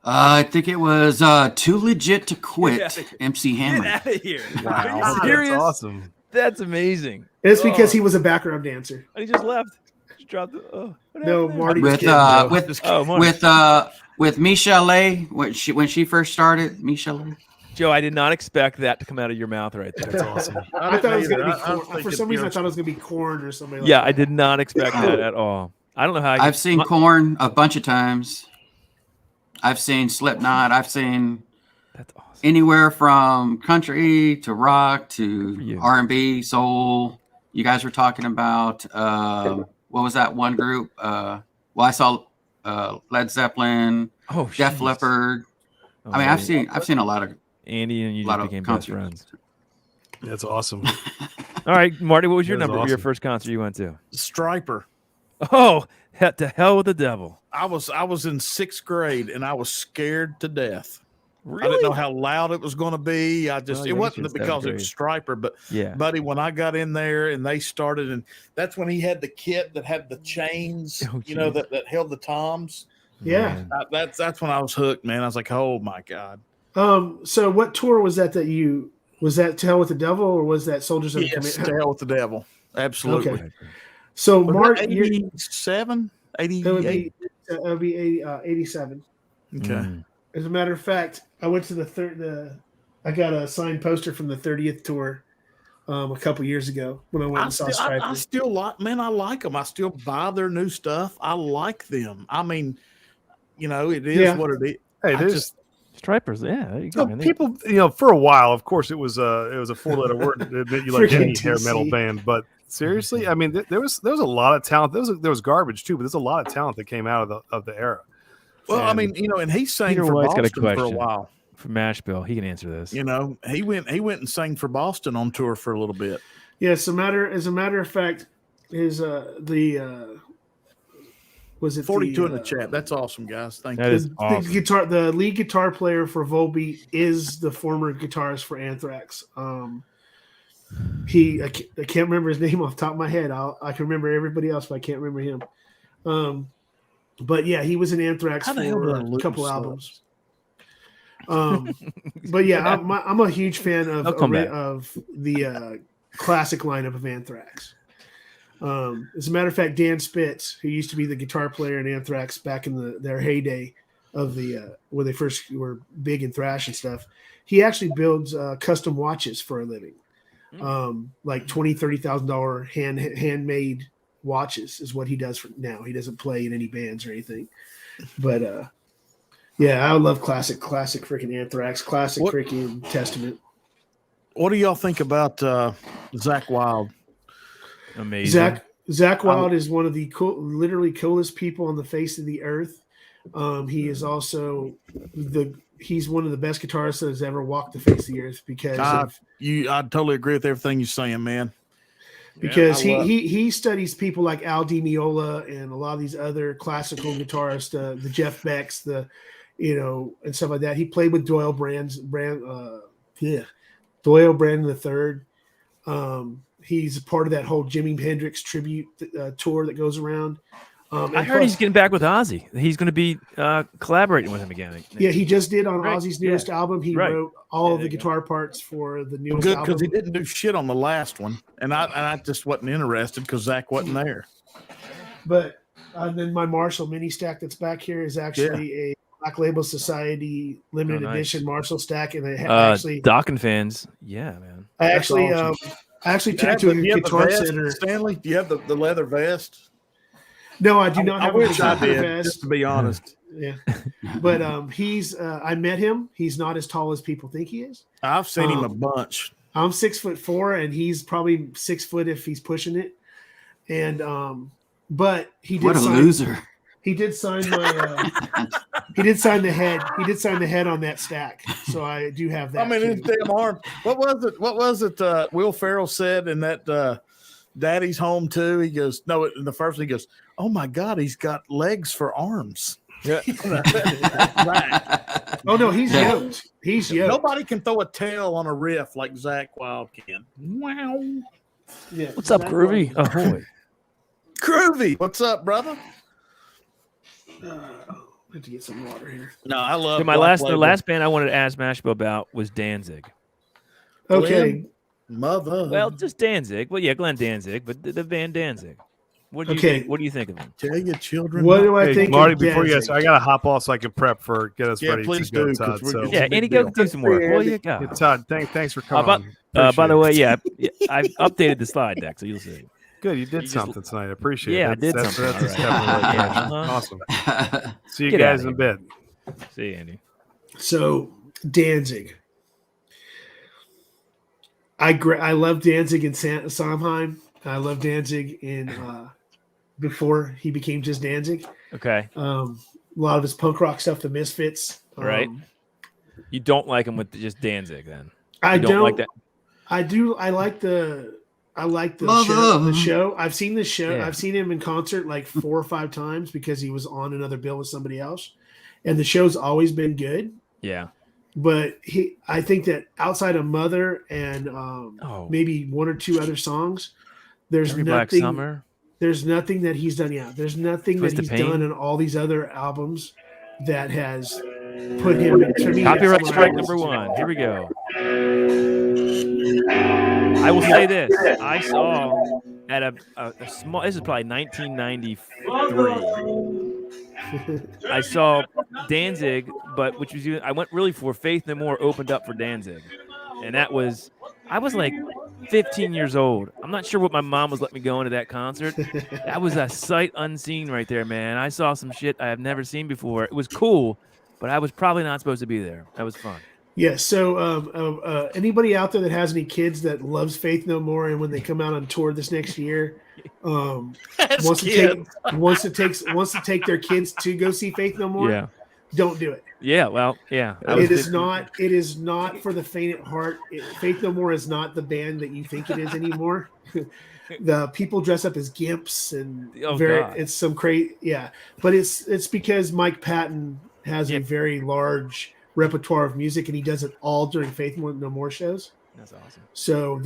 Speaker 6: I think it was Too Legit to Quit, MC Hammer.
Speaker 5: Get out of here!
Speaker 3: Wow,
Speaker 5: Are you
Speaker 3: that's
Speaker 5: serious?
Speaker 3: awesome.
Speaker 5: That's amazing.
Speaker 4: It's because he was a background dancer.
Speaker 5: And he just left. Just dropped the. Oh, what
Speaker 4: No,
Speaker 5: happened there?
Speaker 4: Marty.
Speaker 6: With Michelle when she first started, Michelle.
Speaker 5: Joe, I did not expect that to come out of your mouth right there.
Speaker 3: That's awesome.
Speaker 4: I thought it was going to be corn. For some reason, I thought it was going to be corn or something.
Speaker 5: Yeah, I did not expect that at all. I don't know how
Speaker 6: I've seen Korn a bunch of times. I've seen Slipknot. I've seen
Speaker 5: That's awesome.
Speaker 6: anywhere from country to rock
Speaker 5: for
Speaker 6: to
Speaker 5: you.
Speaker 6: R&B, soul. You guys were talking about what was that one group? I saw Led Zeppelin,
Speaker 5: Oh,
Speaker 6: Def
Speaker 5: jeez.
Speaker 6: Leppard.
Speaker 5: Oh,
Speaker 6: I mean, I've seen a lot of
Speaker 5: Andy and you
Speaker 6: lot
Speaker 5: just
Speaker 6: of
Speaker 5: became best
Speaker 6: concerts.
Speaker 5: friends.
Speaker 3: That's awesome.
Speaker 5: All right, Marty, what was your
Speaker 3: That is
Speaker 5: number? Your
Speaker 3: awesome.
Speaker 5: first concert you went to?
Speaker 1: Striper.
Speaker 5: Oh, to hell with the devil!
Speaker 1: I was in 6th grade and I was scared to death.
Speaker 5: Really?
Speaker 1: I didn't know how loud it was going to be. I just
Speaker 5: Oh,
Speaker 1: it
Speaker 5: yeah,
Speaker 1: wasn't
Speaker 5: it's
Speaker 1: because it
Speaker 5: seventh
Speaker 1: was Striper, but
Speaker 5: Yeah.
Speaker 1: buddy, when I got in there and they started, and that's when he had the kit that had the chains,
Speaker 5: Oh,
Speaker 1: you know,
Speaker 5: geez.
Speaker 1: that held the toms.
Speaker 4: Yeah.
Speaker 5: Man.
Speaker 1: That's when I was hooked, man. I was like, oh my god.
Speaker 4: So what tour was that was that To Hell with the Devil, or was that Soldiers of the
Speaker 1: Yes,
Speaker 4: Command?
Speaker 1: to hell with the devil. Absolutely.
Speaker 4: Okay. So
Speaker 1: Was
Speaker 4: Mark,
Speaker 1: that 87, 88.
Speaker 4: it would be 87.
Speaker 1: Okay.
Speaker 5: Mm.
Speaker 4: As a matter of fact, I went to I got a signed poster from the 30th tour a couple years ago when I went and saw Striper.
Speaker 1: I still like, man, I like them. I still buy their new stuff. I like them. I mean, you know, it is what it is.
Speaker 3: Hey,
Speaker 1: I
Speaker 3: there's
Speaker 1: just-
Speaker 5: Stripers, yeah. There you go,
Speaker 3: so
Speaker 5: man.
Speaker 3: people, for a while, of course, it was a 4-letter word to admit you like any
Speaker 4: Freaking
Speaker 3: hair metal
Speaker 4: TC.
Speaker 3: band. But seriously, I mean, there was a lot of talent. There was garbage too, but there's a lot of talent that came out of the era.
Speaker 1: Well, I
Speaker 3: And-
Speaker 1: mean, and he sang
Speaker 5: Peter
Speaker 1: for
Speaker 5: White's got a
Speaker 1: Boston for a
Speaker 5: question.
Speaker 1: while.
Speaker 5: From Mashville, he can answer this.
Speaker 1: He went and sang for Boston on tour for a little bit.
Speaker 4: Yeah, as a matter of fact, was it
Speaker 1: 42 in the chat. That's awesome, guys. Thank
Speaker 5: That
Speaker 1: you.
Speaker 5: is awesome.
Speaker 4: The lead guitar player for Volbeat is the former guitarist for Anthrax. I can't remember his name off the top of my head. I can remember everybody else, but I can't remember him. But yeah, he was in Anthrax
Speaker 1: How the hell did I
Speaker 4: for a
Speaker 1: lose
Speaker 4: couple
Speaker 1: subs?
Speaker 4: albums. But yeah, I'm a huge fan
Speaker 5: I'll come back.
Speaker 4: of the classic lineup of Anthrax. As a matter of fact, Dan Spitz, who used to be the guitar player in Anthrax back in their heyday of when they first were big in thrash and stuff, he actually builds custom watches for a living, like $20,000-$30,000 handmade watches is what he does for now. He doesn't play in any bands or anything, but yeah, I love classic freaking Anthrax, classic
Speaker 1: What-
Speaker 4: freaking Testament.
Speaker 1: What do y'all think about Zakk Wylde?
Speaker 5: Amazing.
Speaker 4: Zach Wylde is one of the literally coolest people on the face of the earth. He is also he's one of the best guitarists that has ever walked the face of the earth because
Speaker 1: I totally agree with everything you're saying, man.
Speaker 4: Because he studies people like Al Di Meola and a lot of these other classical guitarists, the Jeff Becks, and stuff like that. He played with Doyle Brandon III. He's a part of that whole Jimi Hendrix tribute tour that goes around.
Speaker 5: I heard he's getting back with Ozzy. He's going to be collaborating with him again.
Speaker 4: Yeah, he just did on Ozzy's newest album. He wrote all of the guitar parts for the newest album.
Speaker 1: Good, because he didn't do shit on the last one, and I just wasn't interested because Zach wasn't there.
Speaker 4: But then my Marshall mini stack that's back here is actually a Black Label Society limited edition Marshall stack, and it actually
Speaker 5: Dockin fans, man.
Speaker 4: I actually took it to a Guitar Center.
Speaker 1: Stanley, do you have the leather vest?
Speaker 4: No, I do not have a guitar
Speaker 1: vest.
Speaker 4: Just
Speaker 1: to be honest.
Speaker 4: Yeah, but he's I met him. He's not as tall as people think he is.
Speaker 1: I've seen him a bunch.
Speaker 4: I'm 6'4", and he's probably 6 foot if he's pushing it. And but he did.
Speaker 6: What a loser!
Speaker 4: He did sign my. He did sign the head. He did sign the head on that stack. So I do have that.
Speaker 1: I mean, his damn arm. What was it? Will Ferrell said in that. Daddy's home too. He goes, no, in the first one, he goes, oh my God, he's got legs for arms. Yeah.
Speaker 4: Right. Oh no, he's yoked. He's yoked.
Speaker 1: Nobody can throw a tail on a riff like Zach Wild can. Wow.
Speaker 4: Yeah.
Speaker 5: What's up, Groovy? Ahoy.
Speaker 1: Groovy. What's up, brother?
Speaker 4: I have to get some water here.
Speaker 1: No, I love
Speaker 5: the last band I wanted to ask Mashable about was Danzig.
Speaker 4: Okay.
Speaker 1: Mother.
Speaker 5: Well, just Danzig. Well, yeah, Glenn Danzig, but the band Danzig. What do you think? What do you think of him?
Speaker 1: Tell your children.
Speaker 4: What do I think,
Speaker 3: Marty? Before you guys, I gotta hop off so I can get us ready
Speaker 1: please
Speaker 3: to go,
Speaker 1: do,
Speaker 3: Todd. So.
Speaker 5: Yeah, Andy, go do some work. Well, you got.
Speaker 3: Yeah, Todd, thanks for coming.
Speaker 5: By the way, I updated the slide deck, so you'll see.
Speaker 3: Good, you did something tonight. I appreciate it.
Speaker 5: Yeah, I did something.
Speaker 3: That's definitely awesome. See you guys in a bit.
Speaker 5: See you, Andy.
Speaker 4: So Danzig. I love Danzig in Sondheim. I love Danzig in before he became just Danzig.
Speaker 5: Okay.
Speaker 4: A lot of his punk rock stuff, the Misfits.
Speaker 5: Right. You don't like him with just Danzig, then?
Speaker 4: I don't
Speaker 5: like that.
Speaker 4: I do. I like the show. I've seen the show. Yeah. I've seen him in concert like 4 or 5 times because he was on another bill with somebody else, and the show's always been good.
Speaker 5: Yeah.
Speaker 4: But I think that outside of Mother and maybe 1 or 2 other songs, there's
Speaker 5: Every
Speaker 4: nothing.
Speaker 5: Black Summer.
Speaker 4: There's nothing that he's done. Yeah, there's nothing
Speaker 5: Twist
Speaker 4: that he's
Speaker 5: of Pain.
Speaker 4: done in all these other albums that has put him to me.
Speaker 5: Copyright strike number 1. Here we go. I will say this: I saw at a small. This is probably 1993. I saw Danzig, but I went really for Faith No More opened up for Danzig, and I was like 15 years old. I'm not sure what my mom was letting me go into that concert. That was a sight unseen right there, man. I saw some shit I have never seen before. It was cool, but I was probably not supposed to be there. That was fun.
Speaker 4: Yeah. So anybody out there that has any kids that loves Faith No More, and when they come out on tour this next year, wants to take their kids to go see Faith No More, don't do it.
Speaker 5: Yeah, well, yeah.
Speaker 4: It is not for the faint at heart. Faith No More is not the band that you think it is anymore. The people dress up as gimps and it's some crazy. Yeah, but it's because Mike Patton has a very large repertoire of music, and he does it all during Faith No More shows.
Speaker 5: That's awesome.
Speaker 4: So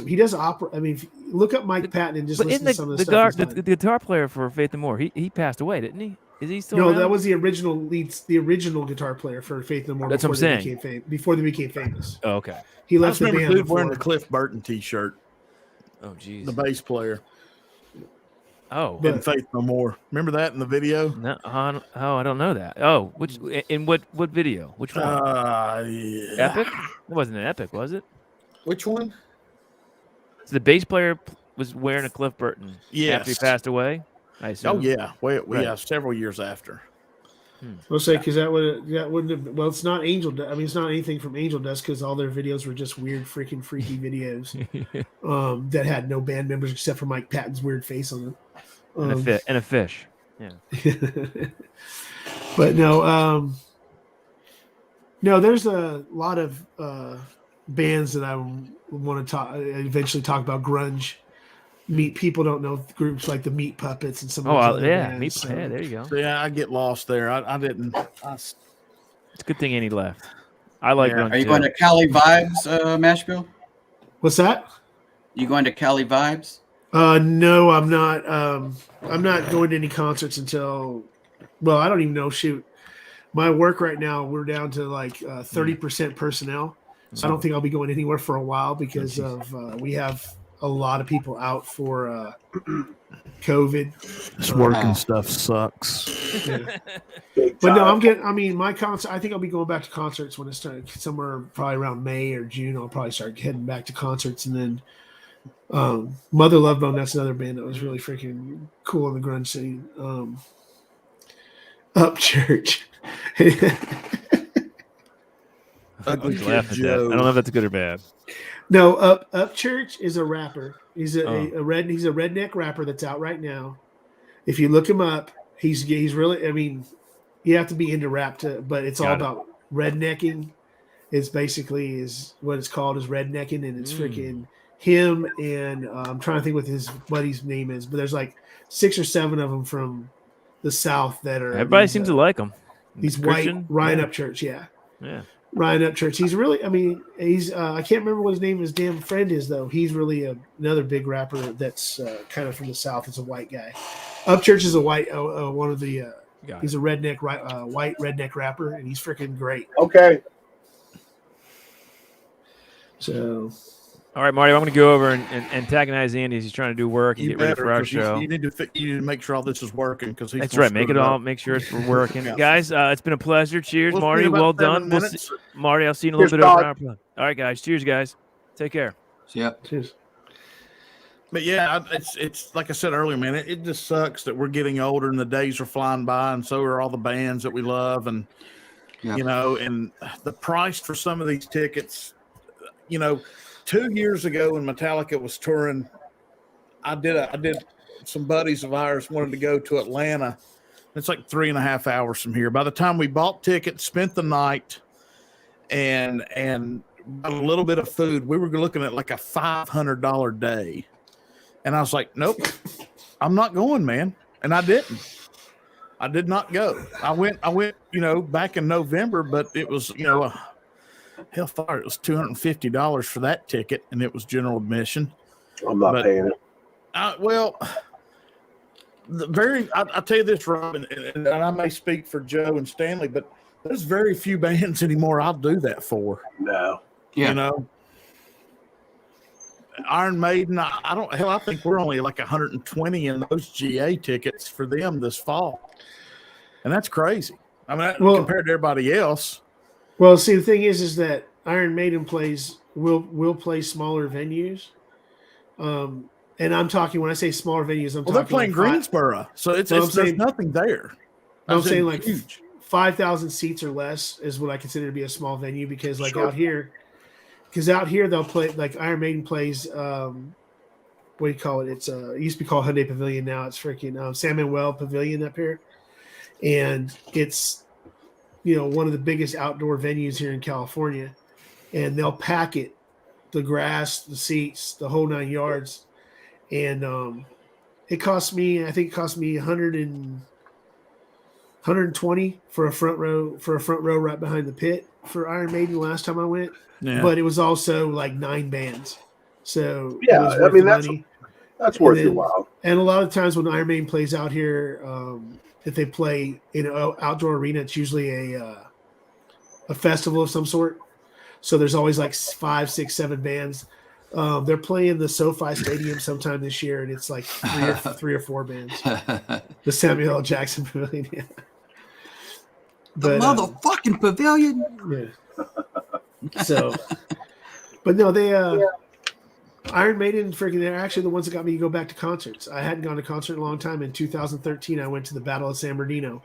Speaker 4: he does opera. I mean, look up Mike Patton and just listen to some of the stuff.
Speaker 5: The guitar player for Faith No More, he passed away, didn't he? Is he still?
Speaker 4: No,
Speaker 5: around?
Speaker 4: that was the original guitar player for Faith No More.
Speaker 5: That's what I'm saying.
Speaker 4: Before they became famous.
Speaker 5: Oh, okay.
Speaker 4: He left the band.
Speaker 1: Dude wearing the Cliff Burton T-shirt.
Speaker 5: Oh, geez.
Speaker 1: The bass player.
Speaker 5: Oh,
Speaker 1: in Faith No More. Remember that in the video?
Speaker 5: No, I don't know that. Oh, in what video? Which one? Epic? It wasn't an Epic, was it?
Speaker 1: Which one?
Speaker 5: So the bass player was wearing a Cliff Burton after he passed away. I assume.
Speaker 1: Oh yeah, yeah, several years after.
Speaker 4: We'll say because that wouldn't have. Well, it's not Angel. I mean, it's not anything from Angel Dust because all their videos were just weird, freaking freaky videos that had no band members except for Mike Patton's weird face on them.
Speaker 5: And a fish. Yeah.
Speaker 4: But no, there's a lot of bands that I want to eventually talk about grunge. People don't know groups like the Meat Puppets and some of those other bands.
Speaker 5: Meat.
Speaker 4: So.
Speaker 5: Yeah, there you go.
Speaker 1: So, yeah, I get lost there. I didn't.
Speaker 5: It's a good thing Andy left. I like grunge.
Speaker 6: Are you going to Cali Vibes, Mashbill?
Speaker 4: What's that?
Speaker 6: You going to Cali Vibes?
Speaker 4: No, I'm not. I'm not going to any concerts until. Well, I don't even know. Shoot, my work right now, we're down to like 30% personnel. So I don't think I'll be going anywhere for a while because of we have a lot of people out for COVID.
Speaker 1: This working stuff sucks.
Speaker 4: Yeah. But no, my concert, I think I'll be going back to concerts when it starts somewhere probably around May or June. I'll probably start heading back to concerts. And then Mother Love Bone, that's another band that was really freaking cool in the grunge scene. Up Church.
Speaker 1: Ugly
Speaker 5: Laugh at that. I don't know if that's good or bad.
Speaker 4: No, Up Church is a rapper. He's a redneck rapper that's out right now. If you look him up, he's really. I mean, you have to be into rap but it's all about rednecking. It's basically what it's called is rednecking, and it's freaking him and I'm trying to think what his buddy's name is, but there's like 6 or 7 of them from the South that are.
Speaker 5: Everybody seems to like him.
Speaker 4: He's
Speaker 5: Christian?
Speaker 4: white. Ryan Upchurch, yeah. Ryan Upchurch. He's really. I mean, he's. I can't remember what his name. His damn friend is though. He's really another big rapper that's kind of from the South. It's a white guy. Upchurch is a white. One of the. He's a redneck, white redneck rapper, and he's freaking great.
Speaker 2: Okay.
Speaker 4: So.
Speaker 5: All right, Marty, I'm going to go over and antagonize Andy as he's trying to do work and get ready for our show.
Speaker 1: You need to make sure all this is working because
Speaker 5: that's right. Make sure it's working, guys. It's been a pleasure. Cheers, Marty. Well done, Marty. I'll see you in a little bit over an hour. All right, guys. Cheers, guys. Take care.
Speaker 6: See ya.
Speaker 4: Cheers.
Speaker 1: But yeah, it's like I said earlier, man. It just sucks that we're getting older and the days are flying by, and so are all the bands that we love, and you know, and the price for some of these tickets, you know. 2 years ago when Metallica was touring, I did some buddies of ours wanted to go to Atlanta. It's like 3.5 hours from here. By the time we bought tickets, spent the night, and got a little bit of food, we were looking at like a $500 day. And I was like, nope, I'm not going, man. And I didn't. I did not go. I went, you know, back in November, but it was, you know, hellfire. It was $250 for that ticket, and it was general admission.
Speaker 2: I'm not paying it.
Speaker 1: Well, I'll tell you this, Rob, and I may speak for Joe and Stanley, but there's very few bands anymore I'll do that for.
Speaker 2: No.
Speaker 6: Yeah.
Speaker 1: You know, Iron Maiden, I think we're only like 120 in those GA tickets for them this fall. And that's crazy. I mean, compared to everybody else.
Speaker 4: Well, see, the thing is that Iron Maiden will play smaller venues. And I'm talking, when I say smaller venues,
Speaker 1: they're playing like Greensboro, so there's nothing there.
Speaker 4: I'm saying like huge. 5,000 seats or less is what I consider to be a small venue because out here they'll play like Iron Maiden plays. What do you call it? It used to be called Hyundai Pavilion. Now it's freaking San Manuel Pavilion up here, and it's, you know, one of the biggest outdoor venues here in California, and they'll pack it, the grass, the seats, the whole 9 yards. And I think it cost me 120 for a front row right behind the pit for Iron Maiden last time I went. Yeah. But it was also like 9 bands. So
Speaker 2: yeah, I mean that's worth your while.
Speaker 4: And a lot of times when Iron Maiden plays out here, if they play in an outdoor arena, it's usually a festival of some sort. So there's always like 5, 6, 7 bands. They're playing the SoFi Stadium sometime this year, and it's like 3 or 4 bands. The Samuel L. Jackson Pavilion. Yeah.
Speaker 6: The motherfucking pavilion.
Speaker 4: Yeah. So, but no, they Iron Maiden, they're actually the ones that got me to go back to concerts. I hadn't gone to a concert in a long time. In 2013, I went to the Battle of San Bernardino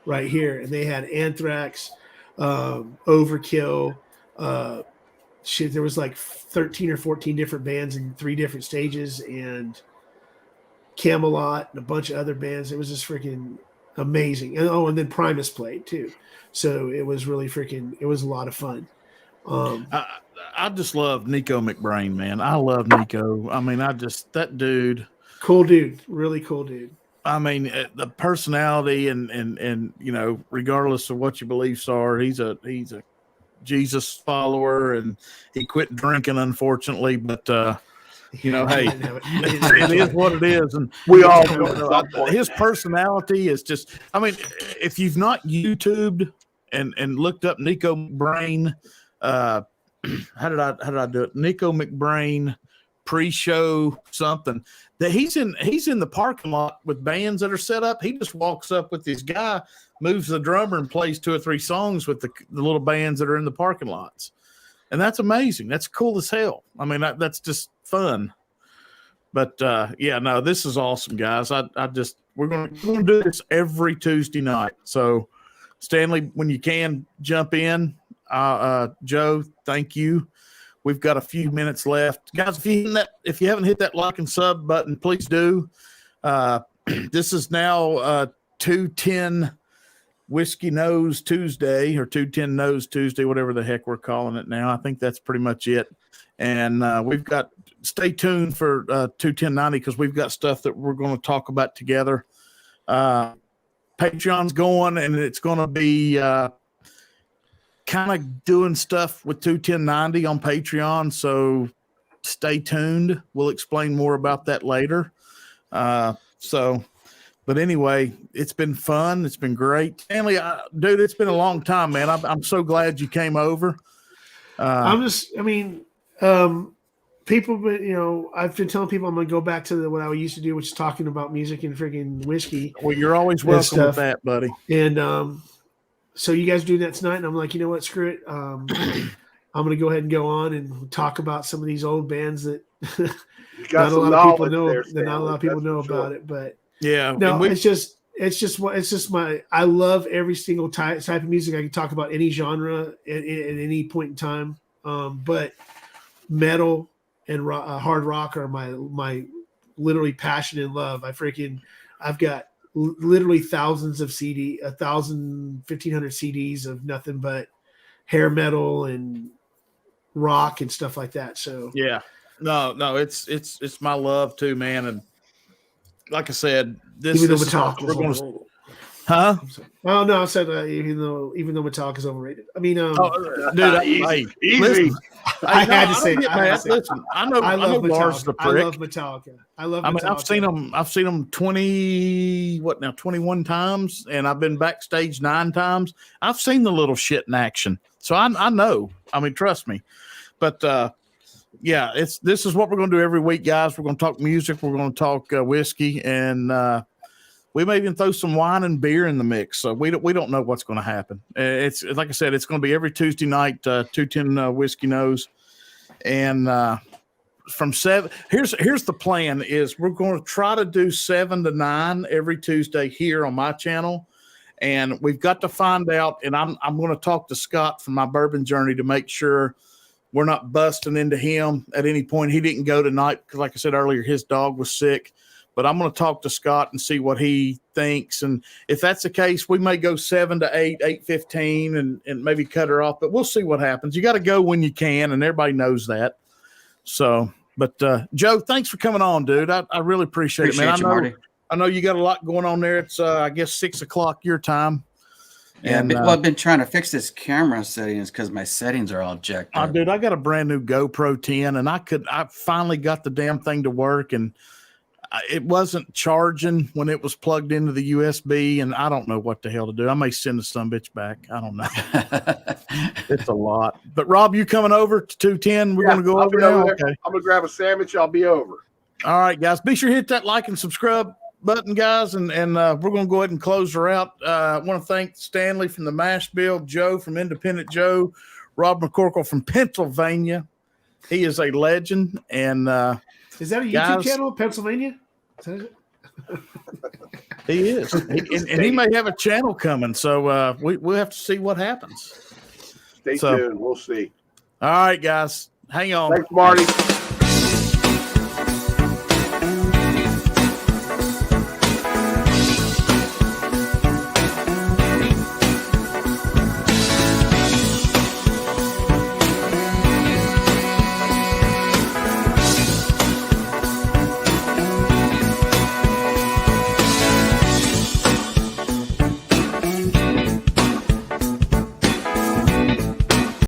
Speaker 4: right here, and they had Anthrax, Overkill, there was like 13 or 14 different bands in 3 different stages, and Camelot and a bunch of other bands. It was just freaking amazing. And then Primus played too. So it was really it was a lot of fun.
Speaker 1: I just love Nico McBrain, man. I love Nico. I mean, that dude.
Speaker 4: Cool dude. Really cool dude.
Speaker 1: I mean, the personality and you know, regardless of what your beliefs are, he's a Jesus follower, and he quit drinking, unfortunately. But you know, hey, it is what it is, and
Speaker 2: We all
Speaker 1: his personality is just. I mean, if you've not YouTubed and looked up Nico McBrain, how did I do it? Nico McBrain pre-show something that he's in the parking lot with bands that are set up. He just walks up with this guy, moves the drummer, and plays 2 or 3 songs with the little bands that are in the parking lots. And that's amazing. That's cool as hell. I mean, that's just fun. But yeah, no, this is awesome, guys. We're going to do this every Tuesday night. So Stanley, when you can, jump in. Joe, thank you. We've got a few minutes left, guys. If you haven't hit that like and sub button, please do. This is now 210 Whiskey Nose Tuesday, or 210 Nose Tuesday, whatever the heck we're calling it now. I think that's pretty much it. And stay tuned for 21090, because we've got stuff that we're going to talk about together. Patreon's going, and it's going to be kind of doing stuff with 21090 on Patreon. So stay tuned. We'll explain more about that later. But anyway, it's been fun. It's been great. Stanley, dude, it's been a long time, man. I'm so glad you came over.
Speaker 4: People, but you know, I've been telling people I'm going to go back to what I used to do, which is talking about music and freaking whiskey.
Speaker 1: Well, you're always welcome with that, buddy.
Speaker 4: And so you guys do that tonight, and I'm like, you know what, screw it. I'm going to go ahead and go on and talk about some of these old bands that not a lot of people know. Not a lot of people know about it, but
Speaker 1: yeah,
Speaker 4: no, it's just I love every single type of music. I can talk about any genre at any point in time, but metal and hard rock are my literally passion and love. I've got literally thousands of 1,500 CDs of nothing but hair metal and rock and stuff like that. So
Speaker 1: yeah, no, it's my love too, man. And like I said, we're going to. Huh?
Speaker 4: Oh no! I said even though Metallica is overrated. I mean,
Speaker 1: dude,
Speaker 2: easy.
Speaker 1: Listen,
Speaker 4: I had to say.
Speaker 1: Listen, I know Lars the prick.
Speaker 4: I love Metallica. I
Speaker 1: mean, I've seen them 21 times, and I've been backstage 9 times. I've seen the little shit in action, so I know. I mean, trust me. But yeah, this is what we're going to do every week, guys. We're going to talk music. We're going to talk whiskey, and we may even throw some wine and beer in the mix. So we don't know what's going to happen. It's like I said, it's going to be every Tuesday night, 210 Whiskey Nose. And from 7, here's the plan is we're going to try to do 7 to 9 every Tuesday here on my channel. And we've got to find out, and I'm going to talk to Scott from my bourbon journey to make sure we're not busting into him at any point. He didn't go tonight because, like I said earlier, his dog was sick. But I'm going to talk to Scott and see what he thinks. And if that's the case, we may go 7 to 8, 8:15, and maybe cut her off. But we'll see what happens. You got to go when you can, and everybody knows that. So, but Joe, thanks for coming on, dude. I really appreciate it, man.
Speaker 6: Marty.
Speaker 1: I know you got a lot going on there. It's I guess 6 o'clock your time.
Speaker 6: Yeah, and I've been trying to fix this camera settings because my settings are all jacked up.
Speaker 1: Dude, I got a brand new GoPro 10, and I finally got the damn thing to work, and it wasn't charging when it was plugged into the USB, and I don't know what the hell to do. I may send the sumbitch back. I don't know. It's a lot. But Rob, you coming over to 210? We're going to go over now. Okay.
Speaker 2: I'm going to grab a sandwich. I'll be over.
Speaker 1: All right, guys. Be sure to hit that like and subscribe button, guys, and we're going to go ahead and close her out. I want to thank Stanley from the Mash Bill, Joe from Independent Joe, Rob McCorkle from Pennsylvania. He is a legend, and
Speaker 4: is that a YouTube channel, Pennsylvania?
Speaker 1: He is, and he may have a channel coming. So we'll have to see what happens.
Speaker 2: Stay tuned. We'll see.
Speaker 1: All right, guys, hang on.
Speaker 2: Thanks, Marty.